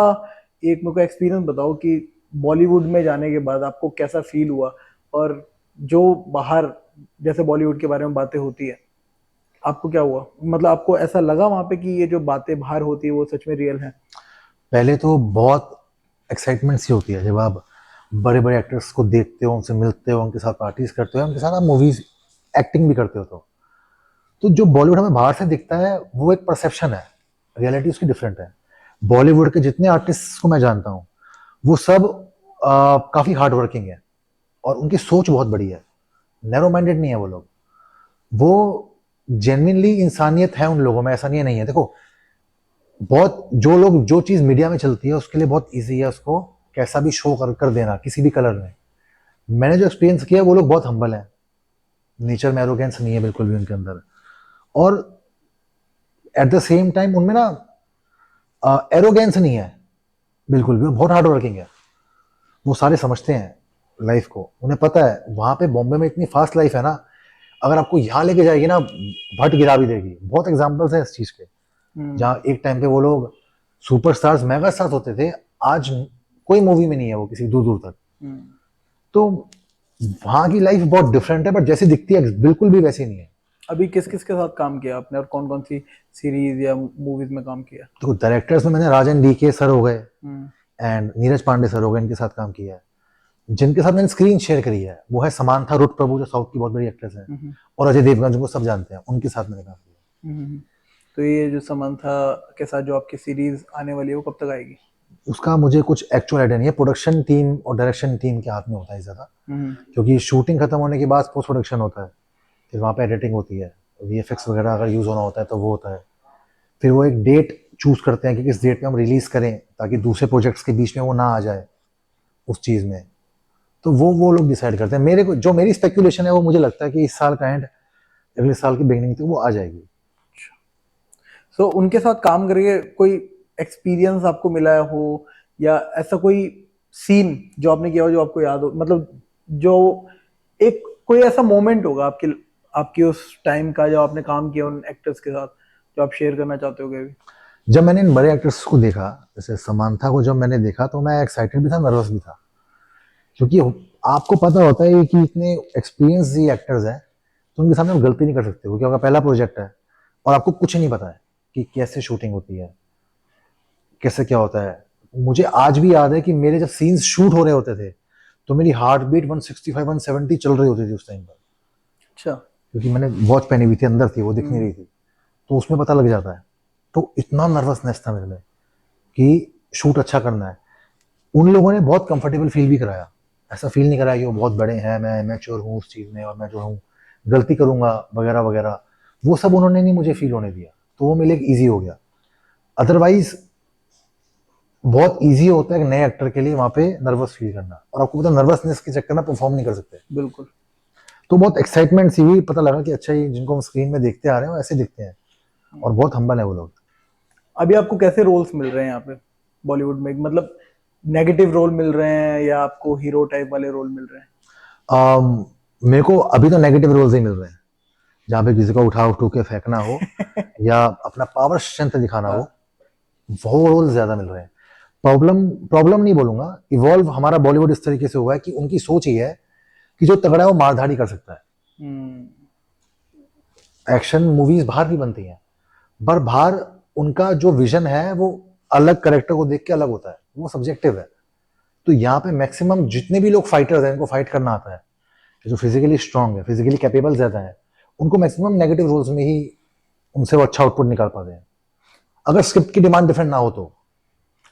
एक मेरे को एक्सपीरियंस बताओ कि बॉलीवुड में जाने के बाद आपको कैसा फील हुआ, और जो बाहर जैसे बॉलीवुड के बारे में बातें होती है, आपको क्या हुआ? मतलब आपको ऐसा लगा वहां पे कि ये जो बातें बाहर होती है वो सच में रियल है? पहले तो बहुत एक्साइटमेंट सी होती है जब आप बड़े बड़े एक्टर्स को देखते हो, उनसे मिलते हो, उनके साथ पार्टीज करते हो, उनके साथ आप मूवीज एक्टिंग भी करते हो। तो जो बॉलीवुड हमें बाहर से दिखता है वो एक परसेप्शन है, रियलिटी उसकी डिफरेंट है। बॉलीवुड के जितने आर्टिस्ट को मैं जानता हूँ वो सब काफी हार्ड वर्किंग है, और उनकी सोच बहुत बड़ी है। नैरो माइंडेड नहीं है वो लोग। वो जेन्युइनली इंसानियत है उन लोगों में, ऐसा नहीं है। देखो, बहुत जो लोग जो चीज मीडिया में चलती है उसके लिए बहुत इजी है उसको कैसा भी शो कर देना किसी भी कलर में। मैंने जो एक्सपीरियंस किया वो लोग बहुत हम्बल हैं, नेचर में एरोगेंस नहीं है बिल्कुल भी उनके अंदर। और एट द सेम टाइम उनमें ना एरोगेंस नहीं है बिल्कुल भी, वो बहुत हार्ड वर्किंग है। वो सारे समझते हैं लाइफ को, उन्हें पता है वहां पे बॉम्बे में इतनी फास्ट लाइफ है ना, अगर आपको यहाँ लेके जाएगी ना भट गिरा भी देगी। बहुत एग्जाम्पल्स हैं इस चीज के, जहाँ एक टाइम पे वो लोग सुपरस्टार्स मेगा स्टार्स होते थे, आज कोई मूवी में नहीं है वो किसी दूर दूर तक। तो वहां की लाइफ बहुत डिफरेंट है, बट जैसी दिखती है बिल्कुल भी वैसी नहीं है। अभी किस किस के साथ काम किया आपने, और कौन कौन सी सीरीज या मूवीज में काम किया? तो डायरेक्टर्स में मैंने राजन डी के सर हो गए हम्म, एंड नीरज पांडे सर हो गए, इनके साथ काम किया है। जिनके साथ मैंने स्क्रीन शेयर करी है वो है समांथा रुट प्रभु, जो साउथ की बहुत बड़ी एक्ट्रेस है, और अजय देवगन, जिनको सब जानते हैं, उनके साथ मैंने काम किया। तो ये जो समंथा के साथ जो आपकी सीरीज आने वाली है वो कब तक आएगी? उसका मुझे कुछ एक्चुअल आइडिया नहीं है, प्रोडक्शन टीम और डायरेक्शन टीम के हाथ में होता है ज़्यादा, क्योंकि शूटिंग खत्म होने के बाद पोस्ट प्रोडक्शन होता है, फिर वहाँ पे एडिटिंग होती है, वीएफएक्स वगैरह अगर यूज़ होना होता है तो वो होता है। फिर वो एक डेट चूज करते हैं कि किस डेट पे हम रिलीज करें, ताकि दूसरे प्रोजेक्ट्स के बीच में वो ना आ जाए उस चीज़ में। तो वो लोग डिसाइड करते हैं। मेरे को जो मेरी स्पेकुलेशन है वो मुझे लगता है कि इस साल का एंड अगले साल की बिगनिंग तक वो आ जाएगी। सो उनके साथ काम करके कोई एक्सपीरियंस आपको मिला हो, या ऐसा कोई सीन जो आपने किया हो जो आपको याद हो, मतलब जो एक कोई ऐसा मोमेंट होगा आपके आपके उस टाइम का जब आपने काम किया उन एक्टर्स के साथ, जो आप शेयर करना चाहते हो अभी? जब मैंने इन बड़े एक्टर्स को देखा, जैसे समांथा को जब मैंने देखा तो मैं एक्साइटेड भी था, नर्वस भी था, क्योंकि आपको पता होता है कि इतने एक्सपीरियंस ये एक्टर्स हैं, तो उनके सामने आप गलती नहीं कर सकते, क्योंकि आपका पहला प्रोजेक्ट है और आपको कुछ नहीं पता है कि कैसे शूटिंग होती है, कैसे क्या होता है। मुझे आज भी याद है कि मेरे जब सीन्स शूट हो रहे होते थे तो मेरी हार्ट बीट 165 170 चल रही होती थी उस टाइम पर, अच्छा। क्योंकि मैंने वॉच पहनी हुई थी, अंदर थी, वो दिख नहीं रही थी, तो उसमें पता लग जाता है। तो इतना नर्वसनेस था मेरे में कि शूट अच्छा करना है। उन लोगों ने बहुत कंफर्टेबल फील भी कराया, ऐसा फील नहीं कराया कि वो बहुत बड़े हैं, मैं मैच्योर हूँ उस चीज़ में और मैं जो हूँ गलती करूंगा वगैरह वगैरह, वो सब उन्होंने नहीं मुझे फील होने दिया, तो वो मेरे लिए ईजी हो गया। अदरवाइज बहुत ईजी होता है एक नए एक्टर के लिए वहाँ पे नर्वस फील करना, और आपको पता नर्वसनेस के चक्कर में परफॉर्म नहीं कर सकते। बिल्कुल। तो बहुत एक्साइटमेंट सी हुई, पता लगा कि अच्छा ये जिनको हम स्क्रीन में देखते आ रहे हैं वो ऐसे दिखते हैं, और बहुत हम्बल है वो लोग। अभी आपको कैसे रोल्स मिल रहे हैं यहाँ पे बॉलीवुड में, मतलब नेगेटिव रोल मिल रहे हैं या आपको हीरो टाइप वाले रोल मिल रहे हैं? मेरे को अभी तो नेगेटिव रोल्स ही मिल रहे हैं, जहाँ पे किसी को उठा उठू के फेंकना हो या अपना पावर स्ट्रेंथ दिखाना हो, वो रोल ज्यादा मिल रहे हैं। प्रॉब्लम प्रॉब्लम नहीं बोलूंगा, इवॉल्व हमारा बॉलीवुड इस तरीके से हुआ है कि उनकी सोच ये है कि जो तगड़ा है वो मारधाड़ी कर सकता है। एक्शन मूवीज बाहर भी बनती हैं, पर बाहर उनका जो विजन है वो अलग करेक्टर को देख के अलग होता है, वो सब्जेक्टिव है। तो यहाँ पे मैक्सिमम जितने भी लोग फाइटर्स हैं, इनको फाइट करना आता है, जो फिजिकली स्ट्रांग है, फिजिकली कैपेबल ज्यादा है, उनको मैक्सिमम नेगेटिव रोल्स में ही उनसे वो अच्छा आउटपुट निकाल पाते हैं, अगर स्क्रिप्ट की डिमांड डिफरेंट ना हो तो।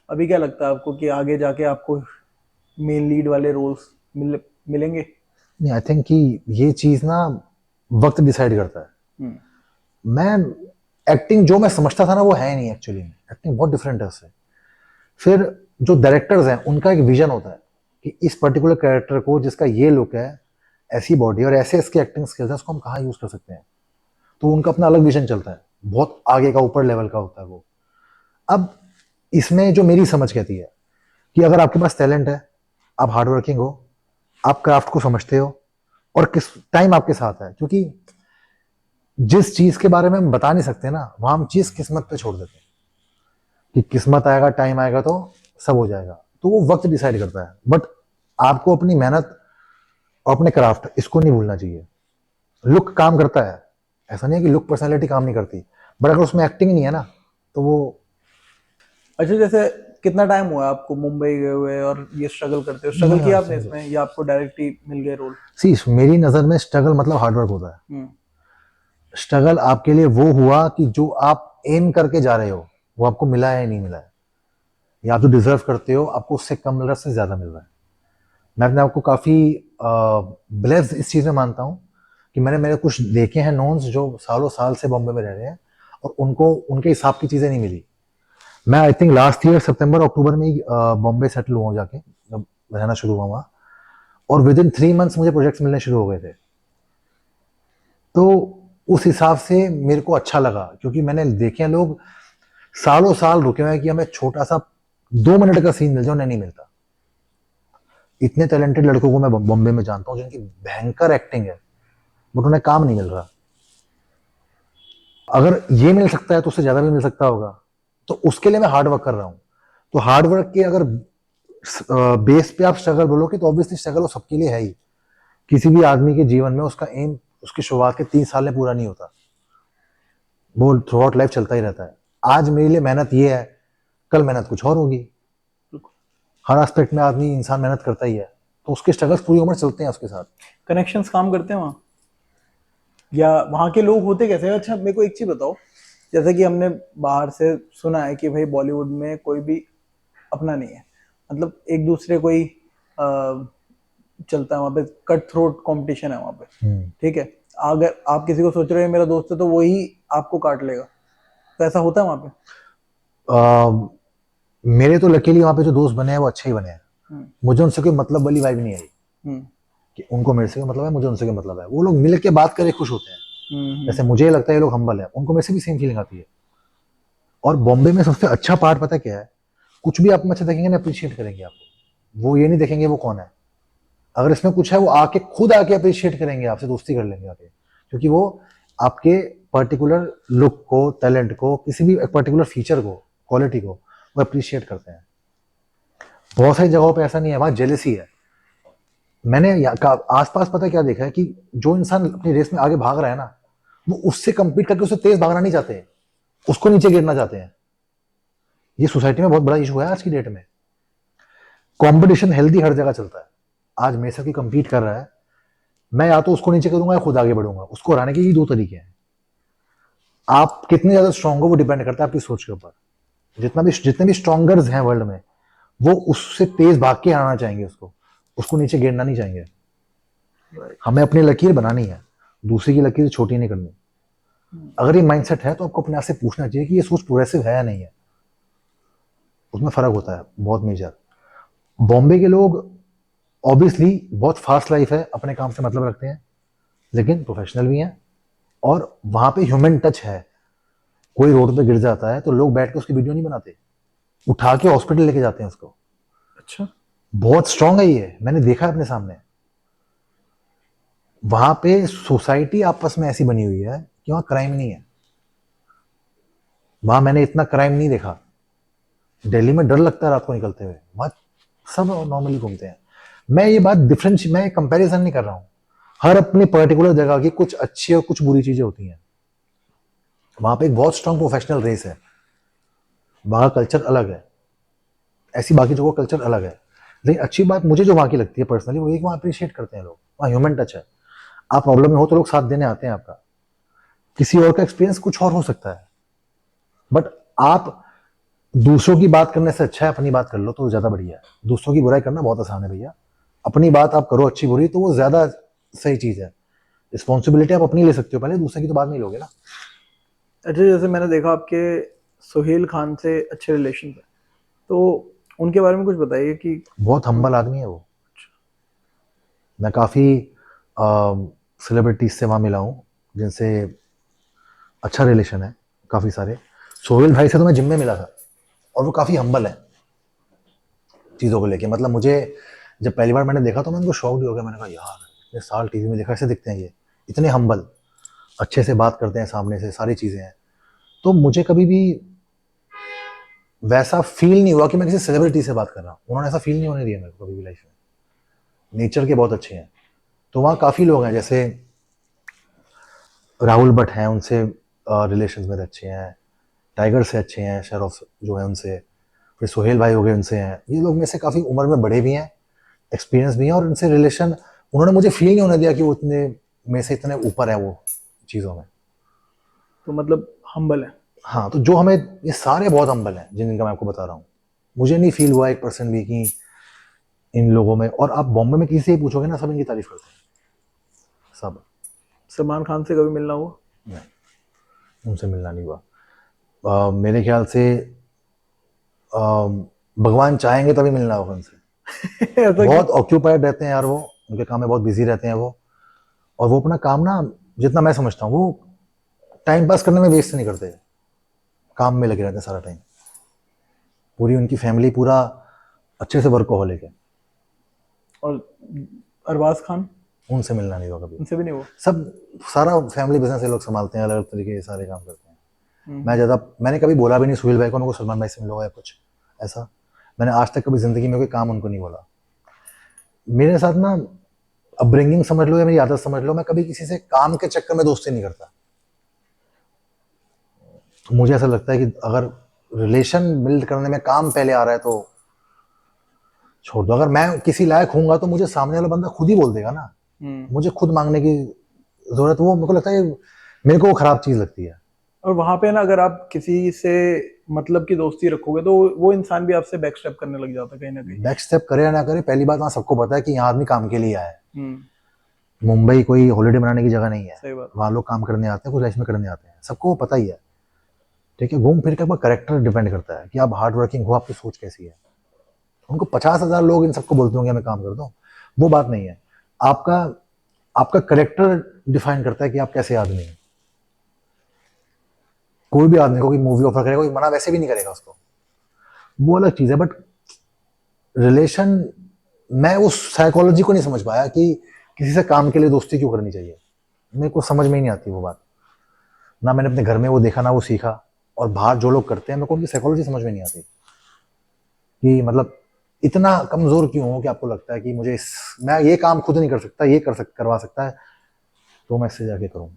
अभी क्या लगता है आपको कि आगे जाके आपको मेन लीड वाले रोल्स मिलेंगे? नहीं, आई थिंक कि ये चीज ना वक्त डिसाइड करता है। मैं एक्टिंग जो मैं समझता था ना वो है नहीं, एक्चुअली एक्टिंग बहुत डिफरेंट है उससे। फिर जो डायरेक्टर्स हैं उनका एक विजन होता है कि इस पर्टिकुलर कैरेक्टर को, जिसका ये लुक है, ऐसी बॉडी और ऐसे इसके एक्टिंग स्किल्स है, उसको हम कहाँ यूज कर सकते हैं। तो उनका अपना अलग विजन चलता है, बहुत आगे का, ऊपर लेवल का होता है वो। अब इसमें जो मेरी समझ कहती है कि अगर आपके पास टैलेंट है, आप हार्ड वर्किंग हो, आप क्राफ्ट को समझते हो, और किस टाइम आपके साथ है, क्योंकि जिस चीज के बारे में हम बता नहीं सकते ना, वहां हम चीज किस्मत पे छोड़ देते हैं कि किस्मत आएगा, टाइम आएगा तो सब हो जाएगा। तो वो वक्त डिसाइड करता है, बट आपको अपनी मेहनत और अपने क्राफ्ट, इसको नहीं भूलना चाहिए। लुक काम करता है, ऐसा नहीं है कि लुक पर्सनैलिटी काम नहीं करती, बट अगर उसमें एक्टिंग नहीं है ना तो वो। अच्छा, जैसे कितना टाइम हुआ आपको मुंबई गए हुए और ये स्ट्रगल करते हो? स्ट्रगल किया आपने इसमें या आपको डायरेक्ट ही मिल गए रोल? सी, मेरी नजर में स्ट्रगल मतलब हार्डवर्क होता है। स्ट्रगल आपके लिए वो हुआ कि जो आप एम करके जा रहे हो वो आपको मिला है या नहीं मिला है, या आप जो डिजर्व करते हो आपको उससे कम मिल रहा है, उससे ज्यादा मिल रहा है। मैं अपने आपको काफी ब्लेस्ड इस चीज में मानता हूँ कि मैंने मेरे कुछ देखे हैं नॉन्स जो सालों साल से बॉम्बे में रह रहे हैं और उनको उनके हिसाब की चीजें नहीं मिली। मैं आई थिंक लास्ट ईयर सितंबर अक्टूबर में ही बॉम्बे सेटल हुआ जाके, जब रहना शुरू हुआ वहाँ, और विद इन 3 मंथ्स मुझे प्रोजेक्ट्स मिलने शुरू हो गए थे। तो उस हिसाब से मेरे को अच्छा लगा, क्योंकि मैंने देखे हैं लोग सालों साल रुके हुए हैं कि हमें छोटा सा 2 मिनट का सीन मिल जाए, उन्हें नहीं मिलता। इतने टैलेंटेड लड़कों को मैं बॉम्बे में जानता हूँ जिनकी भयंकर एक्टिंग है, बट उन्हें काम नहीं मिल रहा। अगर ये मिल सकता है तो उससे ज्यादा भी मिल सकता होगा, तो उसके लिए मैं हार्ड वर्क कर रहा हूँ। तो हार्ड वर्क के अगर बेस पे आप स्ट्रगल बोलोगे तो ऑब्वियसली स्ट्रगल वो सबके लिए है ही। किसी भी आदमी के जीवन में उसका एम उसकी शुरुआत के 3 साल में पूरा नहीं होता, वो थ्रू आउट लाइफ चलता ही रहता है। आज मेरे लिए मेहनत ये है, कल मेहनत कुछ और होगी। हर एस्पेक्ट में आदमी इंसान मेहनत करता ही है, तो उसके स्ट्रगल्स पूरी उम्र चलते हैं उसके साथ। कनेक्शंस काम करते हैं वहाँ, या वहाँ के लोग होते कैसे हैं? अच्छा, मेरे को एक चीज बताओ, जैसे कि हमने बाहर से सुना है कि भाई बॉलीवुड में कोई भी अपना नहीं है, मतलब एक दूसरे कोई चलता है वहाँ पे, कट थ्रोट कंपटीशन है वहाँ पे, ठीक है? अगर आप किसी को सोच रहे हो मेरा दोस्त है तो वही आपको काट लेगा, तो ऐसा होता है वहाँ पे? मेरे तो लकीली वहाँ पे जो दोस्त बने हैं वो अच्छे ही बने हैं। मुझे उनसे कोई मतलब वाली वाइब नहीं आई कि उनको मेरे से मतलब है, मुझे उनसे मतलब है। वो लोग मिल के बात करे खुश होते हैं। जैसे मुझे लगता है ये लोग हम्बल है, उनको मेरे से भी सेम फीलिंग आती है। और बॉम्बे में सबसे अच्छा पार्ट पता क्या है, कुछ भी आप में अच्छा देखेंगे ना, अप्रिशिएट करेंगे आपको। वो ये नहीं देखेंगे वो कौन है, अगर इसमें कुछ है वो आके खुद आके अप्रिशिएट करेंगे, आपसे दोस्ती कर लेंगे आके, क्योंकि वो आपके पर्टिकुलर लुक को, टैलेंट को, किसी भी पर्टिकुलर फीचर को, क्वालिटी को वो अप्रिशिएट करते हैं। बहुत सारी जगहों पे ऐसा नहीं है, वहां जेलसी है। मैंने आसपास पता क्या देखा है कि जो इंसान अपनी रेस में आगे भाग रहा है ना, वो उससे कंपीट करके उससे तेज भागना नहीं चाहते, उसको नीचे गिरना चाहते हैं। ये सोसाइटी में बहुत बड़ा इशू है आज की डेट में। कंपटीशन हेल्दी हर जगह चलता है। आज मेरे साथ कंपीट कर रहा है, मैं या तो उसको नीचे करूंगा या खुद आगे बढ़ूंगा। उसको हराने के ये 2 तरीके हैं। आप कितने ज्यादा स्ट्रांग हो वो डिपेंड करता है आपकी सोच के ऊपर। जितने भी स्ट्रॉन्गर्स हैं वर्ल्ड में, वो उससे तेज भाग के हराना चाहेंगे, उसको नीचे गिरना नहीं चाहेंगे। हमें अपनी लकीर बनानी है, दूसरी की लकीर छोटी नहीं करनी। अगर ये माइंडसेट है तो आपको अपने आप से पूछना चाहिए कि ये सोच प्रोग्रेसिव है या नहीं है। उसमें फर्क होता है बहुत मेजर। बॉम्बे के लोग ऑब्वियसली बहुत फास्ट लाइफ है, अपने काम से मतलब रखते हैं, लेकिन प्रोफेशनल भी हैं, और वहां पे ह्यूमन टच है। कोई रोड पे गिर जाता है तो लोग बैठ के उसकी वीडियो नहीं बनाते, उठा के हॉस्पिटल लेके जाते हैं उसको। अच्छा, बहुत स्ट्रांग है ये, मैंने देखा है अपने सामने। वहां पे सोसाइटी आपस में ऐसी बनी हुई है कि वहां क्राइम नहीं है। वहां मैंने इतना क्राइम नहीं देखा। दिल्ली में डर लगता है रात को निकलते हुए, वहां सब नॉर्मली घूमते हैं। मैं ये बात मैं कंपैरिजन नहीं कर रहा हूं। हर अपनी पर्टिकुलर जगह की कुछ अच्छी और कुछ बुरी चीजें होती हैं। वहां पे एक बहुत स्ट्रांग प्रोफेशनल रेस है, वहां का कल्चर अलग है, ऐसी बाकी जगहों का कल्चर अलग है। लेकिन अच्छी बात मुझे जो वहाँ की लगती है पर्सनली वो एक वहाँ अप्रिशिएट करते हैं लोग, वहाँ ह्यूमन टच है। आप प्रॉब्लम में हो तो लोग साथ देने आते हैं आपका। किसी और का एक्सपीरियंस कुछ और हो सकता है, बट आप दूसरों की बात करने से अच्छा है अपनी बात कर लो तो ज्यादा बढ़िया है। दूसरों की बुराई करना बहुत आसान है भैया, अपनी बात आप करो अच्छी बुरी तो वो ज्यादा सही चीज है। रिस्पॉन्सिबिलिटी आप अपनी ले सकते हो पहले, दूसरे की तो बात नहीं लोगे ना। अच्छा, जैसे मैंने देखा आपके सुहेल खान से अच्छे रिलेशन है, तो उनके बारे में कुछ बताइए कि बहुत हम्बल आदमी है वो। मैं काफी सेलिब्रिटीज से वहां मिला हूँ जिनसे अच्छा रिलेशन है, काफी सारे। सोहेल भाई से तो मैं जिम में मिला था और वो काफी हम्बल है चीज़ों को लेके। मतलब मुझे जब पहली बार मैंने देखा तो मैं उनको शॉक्ड हो गया। मैंने कहा यार इतने साल टीवी में देखा, ऐसे दिखते हैं ये, इतने हम्बल, अच्छे से बात करते हैं सामने से, सारी चीज़ें हैं। तो मुझे कभी भी वैसा फील नहीं हुआ कि मैं किसी सेलिब्रिटी से बात कर रहा हूँ। उन्होंने ऐसा फील नहीं होने दिया मेरे को कभी भी लाइफ में। नेचर के बहुत अच्छे हैं। तो वहाँ काफ़ी लोग हैं, जैसे राहुल भट्ट हैं, उनसे रिलेशन मेरे अच्छे हैं। टाइगर से अच्छे हैं, शेरॉफ जो है उनसे। फिर सोहेल भाई हो गए, उनसे हैं। ये लोग में से काफ़ी उम्र में बड़े भी हैं, एक्सपीरियंस भी है, और उनसे रिलेशन उन्होंने मुझे फील नहीं होने दिया कि वो इतने में से इतने ऊपर है वो चीज़ों में। तो मतलब हम्बल है। हाँ, तो जो हमें ये सारे बहुत हम्बल हैं जिनका मैं आपको बता रहा हूँ। मुझे नहीं फील हुआ 1% भी कि इन लोगों में, और आप बॉम्बे में किसी से ही पूछोगे ना सब इनकी तारीफ करते हैं, सब। सलमान खान से कभी मिलना हुआ? नहीं, उनसे मिलना नहीं हुआ। मेरे ख्याल से अ, भगवान चाहेंगे तभी मिलना होगा उनसे। ऐसा क्यों? बहुत ऑक्यूपाइड रहते हैं यार वो, उनके काम में बहुत बिजी रहते हैं वो। और वो अपना काम ना, जितना मैं समझता हूँ, वो टाइम पास करने में वेस्ट नहीं करते, काम में लगे रहते हैं सारा टाइम। पूरी उनकी फैमिली पूरा अच्छे से वर्कोहॉलिक है। और अरबाज खान, उनसे मिलना नहीं हुआ कभी। उनसे भी नहीं हुआ? सब सारा फैमिली बिजनेस ये लोग संभालते हैं, अलग अलग तरीके के सारे काम करते हैं। मैंने कभी बोला भी नहीं सुहेल भाई को उनको सलमान भाई से मिलो या कुछ ऐसा। मैंने आज तक कभी जिंदगी में कोई काम उनको नहीं बोला। मेरे साथ ना अपब्रिंगिंग समझ लो या मेरी आदत समझ लो, मैं कभी किसी से काम के चक्कर में दोस्ती नहीं करता। मुझे ऐसा लगता है कि अगर रिलेशन बिल्ड करने में काम पहले आ रहा है तो छोड़ दो। अगर मैं किसी लायक हूंगा तो मुझे सामने वाला बंदा खुद ही बोल देगा ना। मुझे खुद मांगने की जरूरत, वो मेरे को लगता है मेरे को वो खराब चीज लगती है। और वहां पे ना अगर आप किसी से मतलब की दोस्ती रखोगे तो वो इंसान भी आपसे बैक स्टेप करने लग जाता है कहीं ना कहीं। बैक स्टेप करे या ना करे, पहली बात वहाँ सबको पता है कि यहाँ आदमी काम के लिए आया है। हम्म। मुंबई कोई हॉलीडे मनाने की जगह नहीं है। सही बात। वहाँ लोग काम करने आते हैं, कुछ लाइफ में करने आते हैं, सबको वो पता ही है। ठीक है, घूम फिर के आपका करेक्टर डिपेंड करता है कि आप हार्ड वर्किंग हो, आपकी सोच कैसी है। उनको 50,000 लोग इन सबको बोलते होंगे मैं काम करता हूँ, वो बात नहीं है। आपका आपका करेक्टर डिफाइन करता है कि आप कैसे आदमी हैं। कोई भी आदमी को कोई मूवी ऑफर करेगा, कोई मना वैसे भी नहीं करेगा उसको, वो अलग चीज है। बट रिलेशन, मैं उस साइकोलॉजी को नहीं समझ पाया कि किसी से काम के लिए दोस्ती क्यों करनी चाहिए। मेरे को समझ में ही नहीं आती वो बात। ना मैंने अपने घर में वो देखा, ना वो सीखा। और बाहर जो लोग करते हैं, मेरे को उनकी साइकोलॉजी समझ में नहीं आती कि मतलब इतना कमजोर क्यों हो कि आपको लगता है कि मैं ये काम खुद नहीं कर सकता, ये करवा सकता है तो मैं इससे जाके करूँ।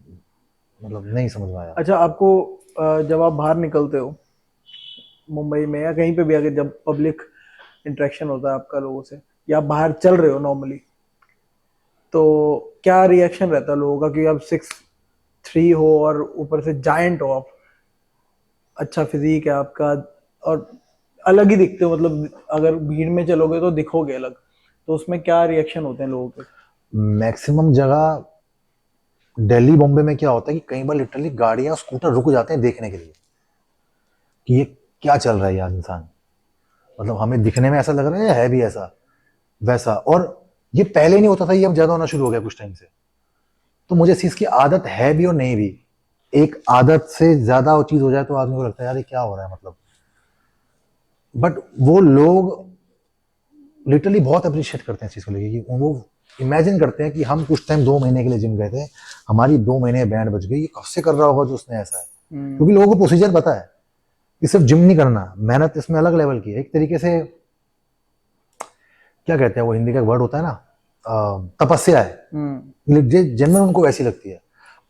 मतलब नहीं समझ में आया। अच्छा, आपको जब आप बाहर निकलते हो मुंबई में या कहीं पे भी, अगर जब पब्लिक इंटरेक्शन होता है आपका लोगों से, या आप बाहर चल रहे हो नॉर्मली, तो क्या रिएक्शन रहता है लोगों का कि आप 6'3" हो और ऊपर से जायंट हो आप, अच्छा फिजिक है आपका और अलग ही दिखते हो, मतलब अगर भीड़ में चलोगे तो दिखोगे अलग, तो उसमें क्या रिएक्शन होते हैं लोगों के? मैक्सिमम जगह दिल्ली बॉम्बे में क्या होता है कि कई बार लिटरली गाड़ियां स्कूटर रुक जाते हैं देखने के लिए कि ये क्या चल रहा है यार इंसान। मतलब हमें दिखने में ऐसा लग रहा है भी ऐसा वैसा। और ये पहले नहीं होता था, ये अब ज्यादा होना शुरू हो गया कुछ टाइम से। तो मुझे इस चीज की आदत है भी और नहीं भी। एक आदत से ज्यादा वो चीज हो जाए तो आदमी को लगता है यार ये क्या हो रहा है मतलब। बट वो लोग लिटरली बहुत अप्रिशिएट करते हैं इस चीज को लेके कि वो इमेजिन करते हैं कि हम कुछ टाइम 2 महीने के लिए जिम गए थे, हमारी 2 महीने बैंड बज गई, ये कब से कर रहा होगा जो उसने ऐसा है। क्योंकि लोगों को प्रोसीजर पता है कि सिर्फ जिम नहीं करना, मेहनत इसमें अलग लेवल की है। एक तरीके से क्या कहते हैं, वो हिंदी का वर्ड होता है ना, तपस्या है। जेन्युइन उनको वैसी लगती है।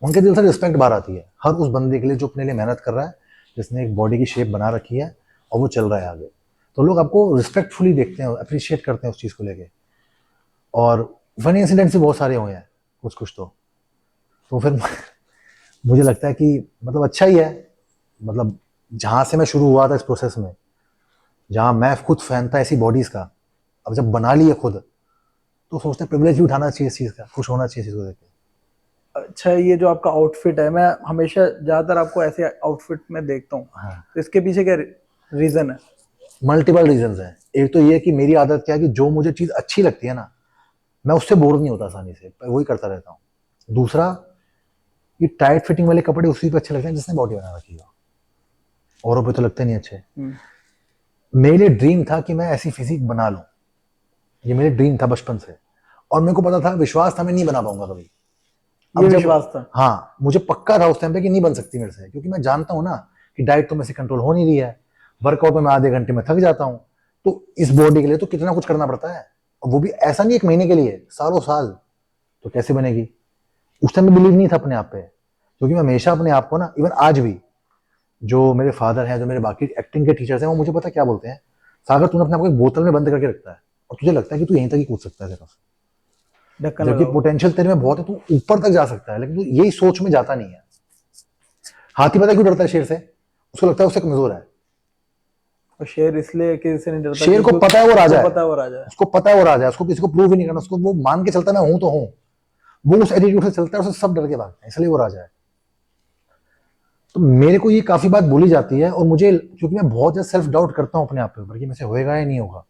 उनके दिल से रिस्पेक्ट बाहर आती है हर उस बंदे के लिए जो अपने लिए मेहनत कर रहा है, जिसने एक बॉडी की शेप बना रखी है और वो चल रहा है आगे। तो लोग आपको रिस्पेक्टफुली देखते हैं, अप्रिशिएट करते हैं उस चीज़ को लेके। और फनी इंसिडेंट्स भी बहुत सारे हुए हैं, कुछ कुछ तो फिर मुझे लगता है कि मतलब अच्छा ही है। मतलब जहाँ से मैं शुरू हुआ था इस प्रोसेस में, जहाँ मैं खुद फैन था ऐसी बॉडीज़ का, अब जब बना ली है खुद, तो सोचते हैं प्रिविलेज भी उठाना चाहिए इस चीज़ का, खुश होना चाहिए इस चीज़ को देख के। अच्छा, ये जो आपका आउटफिट है, मैं हमेशा ज्यादातर आपको ऐसे आउटफिट में देखता हूँ, हाँ, तो इसके पीछे क्या रीजन है? मल्टीपल रीजंस हैं। एक तो ये कि मेरी आदत क्या है कि जो मुझे चीज़ अच्छी लगती है ना, मैं उससे बोर नहीं होता आसानी से, वही करता रहता हूँ। दूसरा, ये टाइट फिटिंग वाले कपड़े उसी पे अच्छे लगते हैं जिसने बॉडी बना रखी हो, औरों पे तो लगते नहीं अच्छे। मेरे लिए ड्रीम था कि मैं ऐसी फिजिक बना लूं, ये मेरे ड्रीम था बचपन से। और मेरे को पता था, विश्वास था मैं नहीं बना पाऊंगा कभी। ये विश्वास था? हाँ, मुझे पक्का था उस टाइम पे कि नहीं बन सकती मेरे से, क्योंकि मैं जानता हूँ ना कि डाइट तो मेरे से कंट्रोल हो नहीं रही है, वर्कआउट में मैं आधे घंटे में थक जाता हूँ। तो इस बॉडी के लिए तो कितना कुछ करना पड़ता है, और वो भी ऐसा नहीं एक महीने के लिए, सालों साल। तो कैसे बनेगी? उस टाइम में बिलीव नहीं था अपने आप पे, क्योंकि मैं हमेशा अपने आप को ना, इवन आज भी, जो मेरे फादर हैं, जो मेरे बाकी एक्टिंग के टीचर्स हैं, वो मुझे पता क्या बोलते हैं, सागर तूने अपने आप को एक बोतल में बंद करके रखता है और तुझे लगता है कि तू यहीं तक ही कूद सकता है सिर्फ, ढक्कन जबकि लगाओ। पोटेंशियल तेरे में बहुत है, तू ऊपर तक जा सकता है, लेकिन तू यही सोच में जाता नहीं है। हाथी पता है क्यों डरता है शेर से? उसको लगता है उससे कमजोर है। और शेर इसलिए कि इससे नहीं डरता शेर को क्योंकि पता है वो राजा उसको है, पता है वो राजा है। उसको पता है वो राजा है, उसको किसी को प्रूव ही नहीं करना, उसको वो मान के चलता है मैं हूं तो हूं। वो उस एटीट्यूड से चलता है, उसे सब डर के भागते हैं, इसलिए वो राजा है। तो मेरे को ये काफी बात बोली जाती है, और मुझे, क्योंकि मैं बहुत ज्यादा सेल्फ डाउट करता हूं अपने आप के ऊपर कि मेरे से होएगा या नहीं होगा।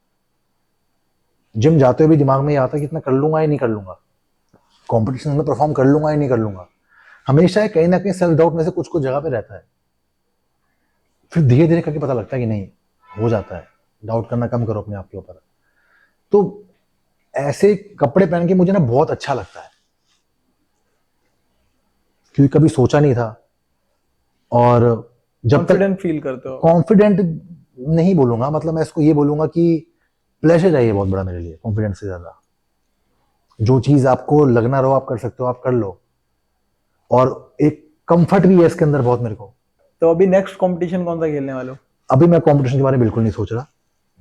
जिम जाते हुए भी दिमाग में ये आता है कि इतना कर लूंगा या नहीं कर लूंगा, कॉम्पिटिशन में परफॉर्म कर लूंगा या नहीं कर लूंगा। हमेशा कहीं ना कहीं सेल्फ डाउट में से कुछ कुछ जगह पे रहता है। फिर धीरे धीरे करके पता लगता है कि नहीं, हो जाता है। डाउट करना कम करो अपने आप के ऊपर। तो ऐसे कपड़े पहन के मुझे ना बहुत अच्छा लगता है, क्योंकि कभी सोचा नहीं था। और जब तक कॉन्फिडेंट फील करते हो? कॉन्फिडेंट नहीं बोलूंगा, मतलब मैं इसको ये बोलूंगा कि प्लेजर है ये बहुत बड़ा मेरे लिए, कॉन्फिडेंस से ज्यादा। जो चीज आपको लगना रहो आप कर सकते हो, आप कर लो। और एक कंफर्ट भी है इसके अंदर बहुत मेरे को। तो अभी नेक्स्ट कंपटीशन कौन सा खेलने वाले हो? अभी मैं कंपटीशन के बारे में बिल्कुल नहीं सोच रहा,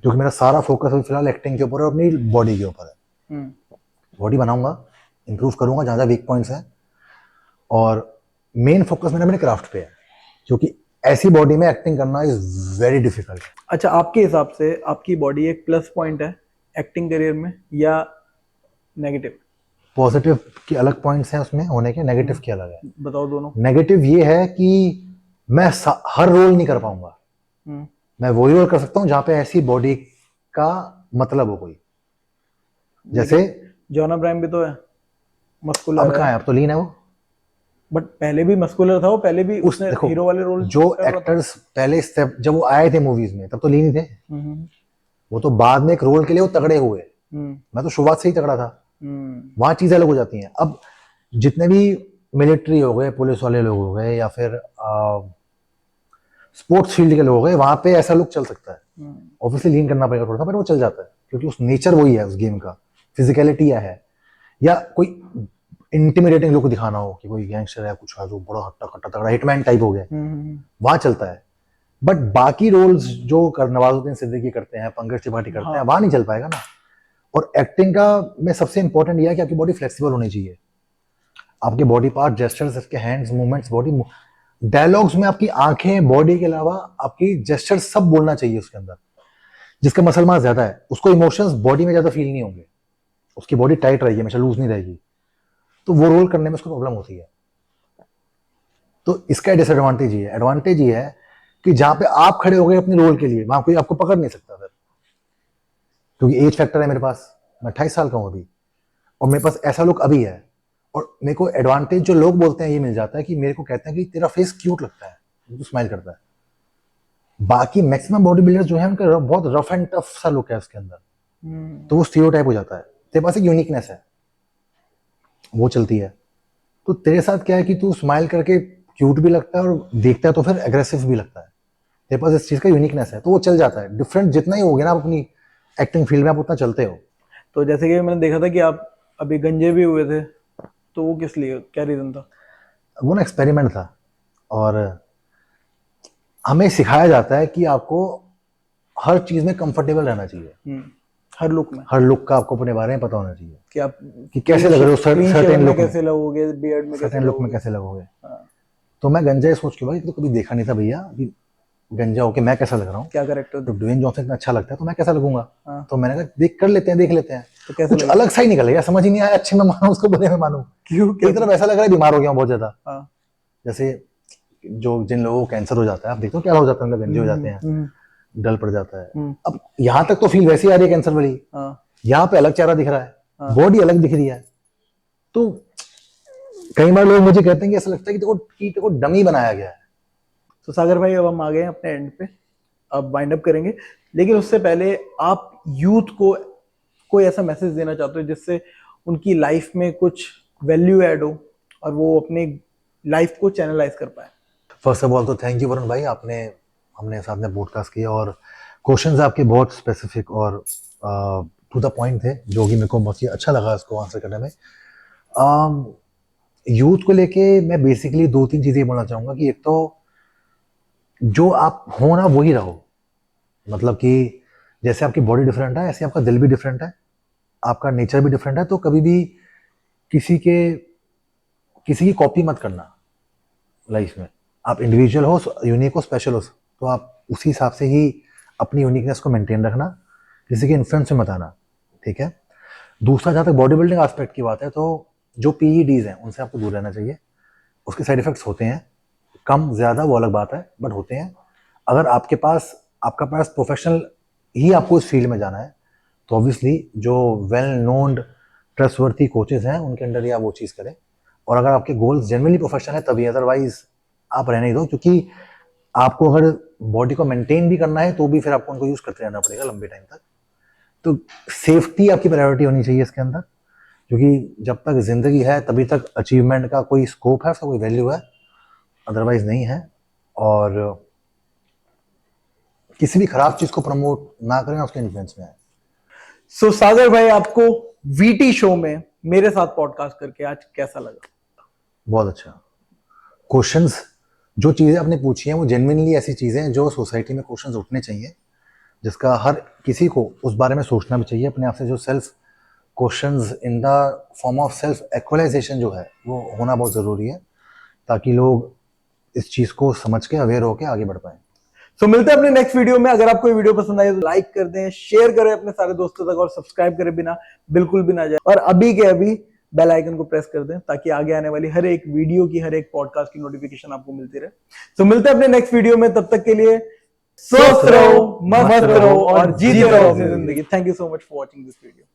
क्योंकि मेरा सारा फोकस अभी फिलहाल एक्टिंग के ऊपर है और अपनी बॉडी के ऊपर है। बॉडी बनाऊंगा, इंप्रूव करूंगा जहाँ जहाँ वीक पॉइंट्स हैं, और मेन फोकस मेरा मेरे क्राफ्ट पे है, क्योंकि ऐसी बॉडी में एक्टिंग करना इज वेरी डिफिकल्ट। अच्छा, आपके हिसाब से आपकी बॉडी एक प्लस पॉइंट है एक्टिंग करियर में या नेगेटिव? पॉजिटिव के अलग पॉइंट्स हैं उसमें होने के, नेगेटिव के अलग है। बताओ दोनों। नेगेटिव ये है कि मैं हर रोल नहीं कर पाऊंगा। मैं वही रोल कर सकता हूँ जहाँ पे ऐसी बॉडी का मतलब हो कोई, जैसे जॉन अब्राहम भी तो है, अब मस्कुलर कहाँ है। है, अब तो लीन है वो। बट पहले भी मस्कुलर था वो, पहले भी उस उसने देखो, हीरो वाले रोल जो कर रहा था। एक्टर्स पहले स्टेप जब वो आए थे मूवीज में, तब तो लीन ही थे। वो तो बाद में एक रोल के लिए वो तगड़े हुए। मैं तो शुरुआत से ही तगड़ा था। वहां चीजें अलग हो जाती हैं। अब जितने भी मिलिट्री हो गए, पुलिस वाले लोग हो गए, या फिर स्पोर्ट्स फील्ड के लोग हो गए, वहां पे ऐसा लुक चल सकता है। ऑब्वियसली लीन करना पड़ेगा थोड़ा सा, पर वो चल जाता है, क्योंकि उस नेचर वही है उस गेम का, फिजिकलिटी है। या कोई इंटिमिडेटिंग लुक दिखाना हो कि कोई गैंगस्टर है, कुछ है जो बड़ा हट्टा कट्टा तगड़ा हिटमैन टाइप हो गया, वहां चलता है। बट बाकी रोल्स जो नवाजुद्दीन सिद्दीकी करते हैं, पंकज त्रिपाठी करते हैं, वहां नहीं चल पाएगा ना। और एक्टिंग का में सबसे इंपॉर्टेंट यह है कि आपकी बॉडी फ्लेक्सिबल होनी चाहिए। आपके बॉडी पार्ट, जेस्चर्स, आपके हैंड्स मूवमेंट्स, बॉडी डायलॉग्स में आपकी आंखें, बॉडी के अलावा आपकी जेस्चर्स सब बोलना चाहिए उसके अंदर। जिसका मसल मास ज्यादा है उसको इमोशंस बॉडी में ज्यादा फील नहीं होंगे, उसकी बॉडी टाइट रहेगी, हमेशा लूज नहीं रहेगी, तो वो रोल करने में उसको प्रॉब्लम होती है। तो इसका डिसएडवांटेज ही है। एडवांटेज ये है कि जहां पे आप खड़े हो गए अपने रोल के लिए, वहां कोई आपको पकड़ नहीं सकता फिर, क्योंकि एज फैक्टर है मेरे पास। मैं 28 साल का हूं अभी, और मेरे पास ऐसा लुक अभी है। और मेरे को एडवांटेज जो लोग बोलते हैं ये मिल जाता है कि मेरे को कहते हैं कि तेरा फेस क्यूट लगता है, तो स्माइल करता है। बाकी मैक्सिमम बॉडी बिल्डर्स जो है उनका बहुत रफ एंड टफ सा लुक है उसके अंदर, तो वो स्टीरियोटाइप हो जाता है। तेरे पास एक यूनिकनेस है, वो चलती है। तो तेरे साथ क्या है कि तू स्माइल करके क्यूट भी लगता है, और देखता है तो फिर एग्रेसिव भी लगता है। तेरे पास इस चीज का यूनिकनेस है, तो वो चल जाता है। डिफरेंट जितना ही हो गया ना आप अपनी एक्टिंग फील्ड में, आप उतना चलते हो। तो जैसे कि मैंने देखा था कि आप अभी गंजे भी हुए थे, तो वो किस लिए, क्या रीजन था? वो ना एक्सपेरिमेंट था, और हमें सिखाया जाता है कि आपको हर चीज में कंफर्टेबल रहना चाहिए। हर लुक में, हर लुक का आपको अपने बारे में पता होना चाहिए कि आप कि कैसे लग रहे हो सर्टेन लुक में, कैसे लगोगे, बियर्ड में सर्टेन लुक में कैसे लगोगे। हाँ। तो मैं गंजा सोच के भाई तो कभी देखा नहीं था भैया कि गंजा होके मैं कैसा लग रहा हूँ, क्या कैरेक्टर तो ड्वेन जॉनसन इतना अच्छा लगता है तो मैं कैसा लगूंगा। हाँ। तो मैंने कहा देख कर लेते हैं, देख लेते हैं। तो कैसे कुछ अलग सा ही निकल गया, समझ ही नहीं आया अच्छे में मानूं उसको बुरे में मानूं। क्यों? एक तरफ ऐसा लग रहा है बीमार हो गया हूँ बहुत ज्यादा। हाँ। जैसे जो जिन लोगों को कैंसर हो जाता है, आप देखते हो क्या हो जाता है, मतलब गंजे हो जाते हैं, डल पड़ जाता है। अब यहाँ तक तो फील वैसी आ रही है कैंसर वाली, यहाँ पे अलग चेहरा दिख रहा है, बॉडी अलग दिख रही है। तो कई बार लोग मुझे कहते हैं कि ऐसा लगता है कि देखो डमी बनाया गया है। तो सागर भाई अब हम आ गए अपने एंड पे, अब वाइंड अप करेंगे, लेकिन उससे पहले आप यूथ को कोई ऐसा मैसेज देना चाहते हो जिससे उनकी लाइफ में कुछ वैल्यू ऐड हो और वो अपनी लाइफ को चैनलाइज कर पाए? फर्स्ट ऑफ ऑल तो थैंक यू वरुण भाई, हमने साथ में पॉडकास्ट किया और क्वेश्चंस आपके बहुत स्पेसिफिक और टू द पॉइंट थे, जो कि मेरे को बहुत ही अच्छा लगा इसको आंसर करने में। यूथ को लेके मैं बेसिकली 2-3 चीजें बोलना चाहूंगा कि एक तो जो आप हो ना वही रहो, मतलब कि जैसे आपकी बॉडी डिफरेंट है ऐसे आपका दिल भी डिफरेंट है, आपका नेचर भी डिफरेंट है। तो कभी भी किसी की कॉपी मत करना लाइफ में। आप इंडिविजुअल हो, यूनिक हो, स्पेशल हो, तो आप उसी हिसाब से ही अपनी यूनिकनेस को मेंटेन रखना, किसी के इन्फ्लुएंस में मत आना, ठीक है। दूसरा, जहाँ तक बॉडी बिल्डिंग एस्पेक्ट की बात है, तो जो पीईडीज हैं उनसे आपको दूर रहना चाहिए। उसके साइड इफेक्ट्स होते हैं, कम ज़्यादा वो अलग बात है, बट होते हैं। अगर आपका पास प्रोफेशनल ही आपको इस फील्ड में जाना है तो ऑब्वियसली जो वेल नोन ट्रस्टवर्थी कोचेस हैं उनके अंडर ही आप वो चीज़ करें। और अगर आपके गोल्स जेन्युइनली प्रोफेशनल है तभी, अदरवाइज आप रहने ही दो, क्योंकि आपको अगर बॉडी को मेंटेन भी करना है तो भी फिर आपको उनको यूज़ करते रहना पड़ेगा लंबे टाइम तक। तो सेफ्टी आपकी प्रायोरिटी होनी चाहिए इसके अंदर, क्योंकि जब तक जिंदगी है तभी तक अचीवमेंट का कोई स्कोप है, उसका कोई वैल्यू है, अदरवाइज नहीं है। और किसी भी खराब चीज को प्रमोट ना करें, उसके इन्फ्लुएंस में है। सो सागर भाई, आपको वीटी शो में मेरे साथ पॉडकास्ट करके आज कैसा लगा? बहुत अच्छा। क्वेश्चंस, जो चीजें आपने पूछी हैं वो जेन्युइनली ऐसी चीजें हैं जो सोसाइटी में क्वेश्चंस उठने चाहिए, जिसका हर किसी को उस बारे में सोचना भी चाहिए अपने आप से। जो self questions in the form of self actualisation जो है वो होना बहुत ज़रूरी है, ताकि लोग इस चीज़ को समझ के अवेयर होकर आगे बढ़ पाए। सो मिलते हैं अपने नेक्स्ट वीडियो में। अगर आपको ये वीडियो पसंद आई तो लाइक कर दें, शेयर करें अपने सारे दोस्तों तक, और सब्सक्राइब करे बिना बिल्कुल भी ना जाए, और अभी के अभी बेल आइकन को प्रेस कर दें ताकि आगे आने वाली हर एक वीडियो की, हर एक पॉडकास्ट की नोटिफिकेशन आपको मिलती रहे। सो मिलते हैं अपने नेक्स्ट वीडियो में, तब तक के लिए स्वस्थ रहो, मस्त रहो और जीते रहो अपनी जिंदगी। Thank you so much for watching this video.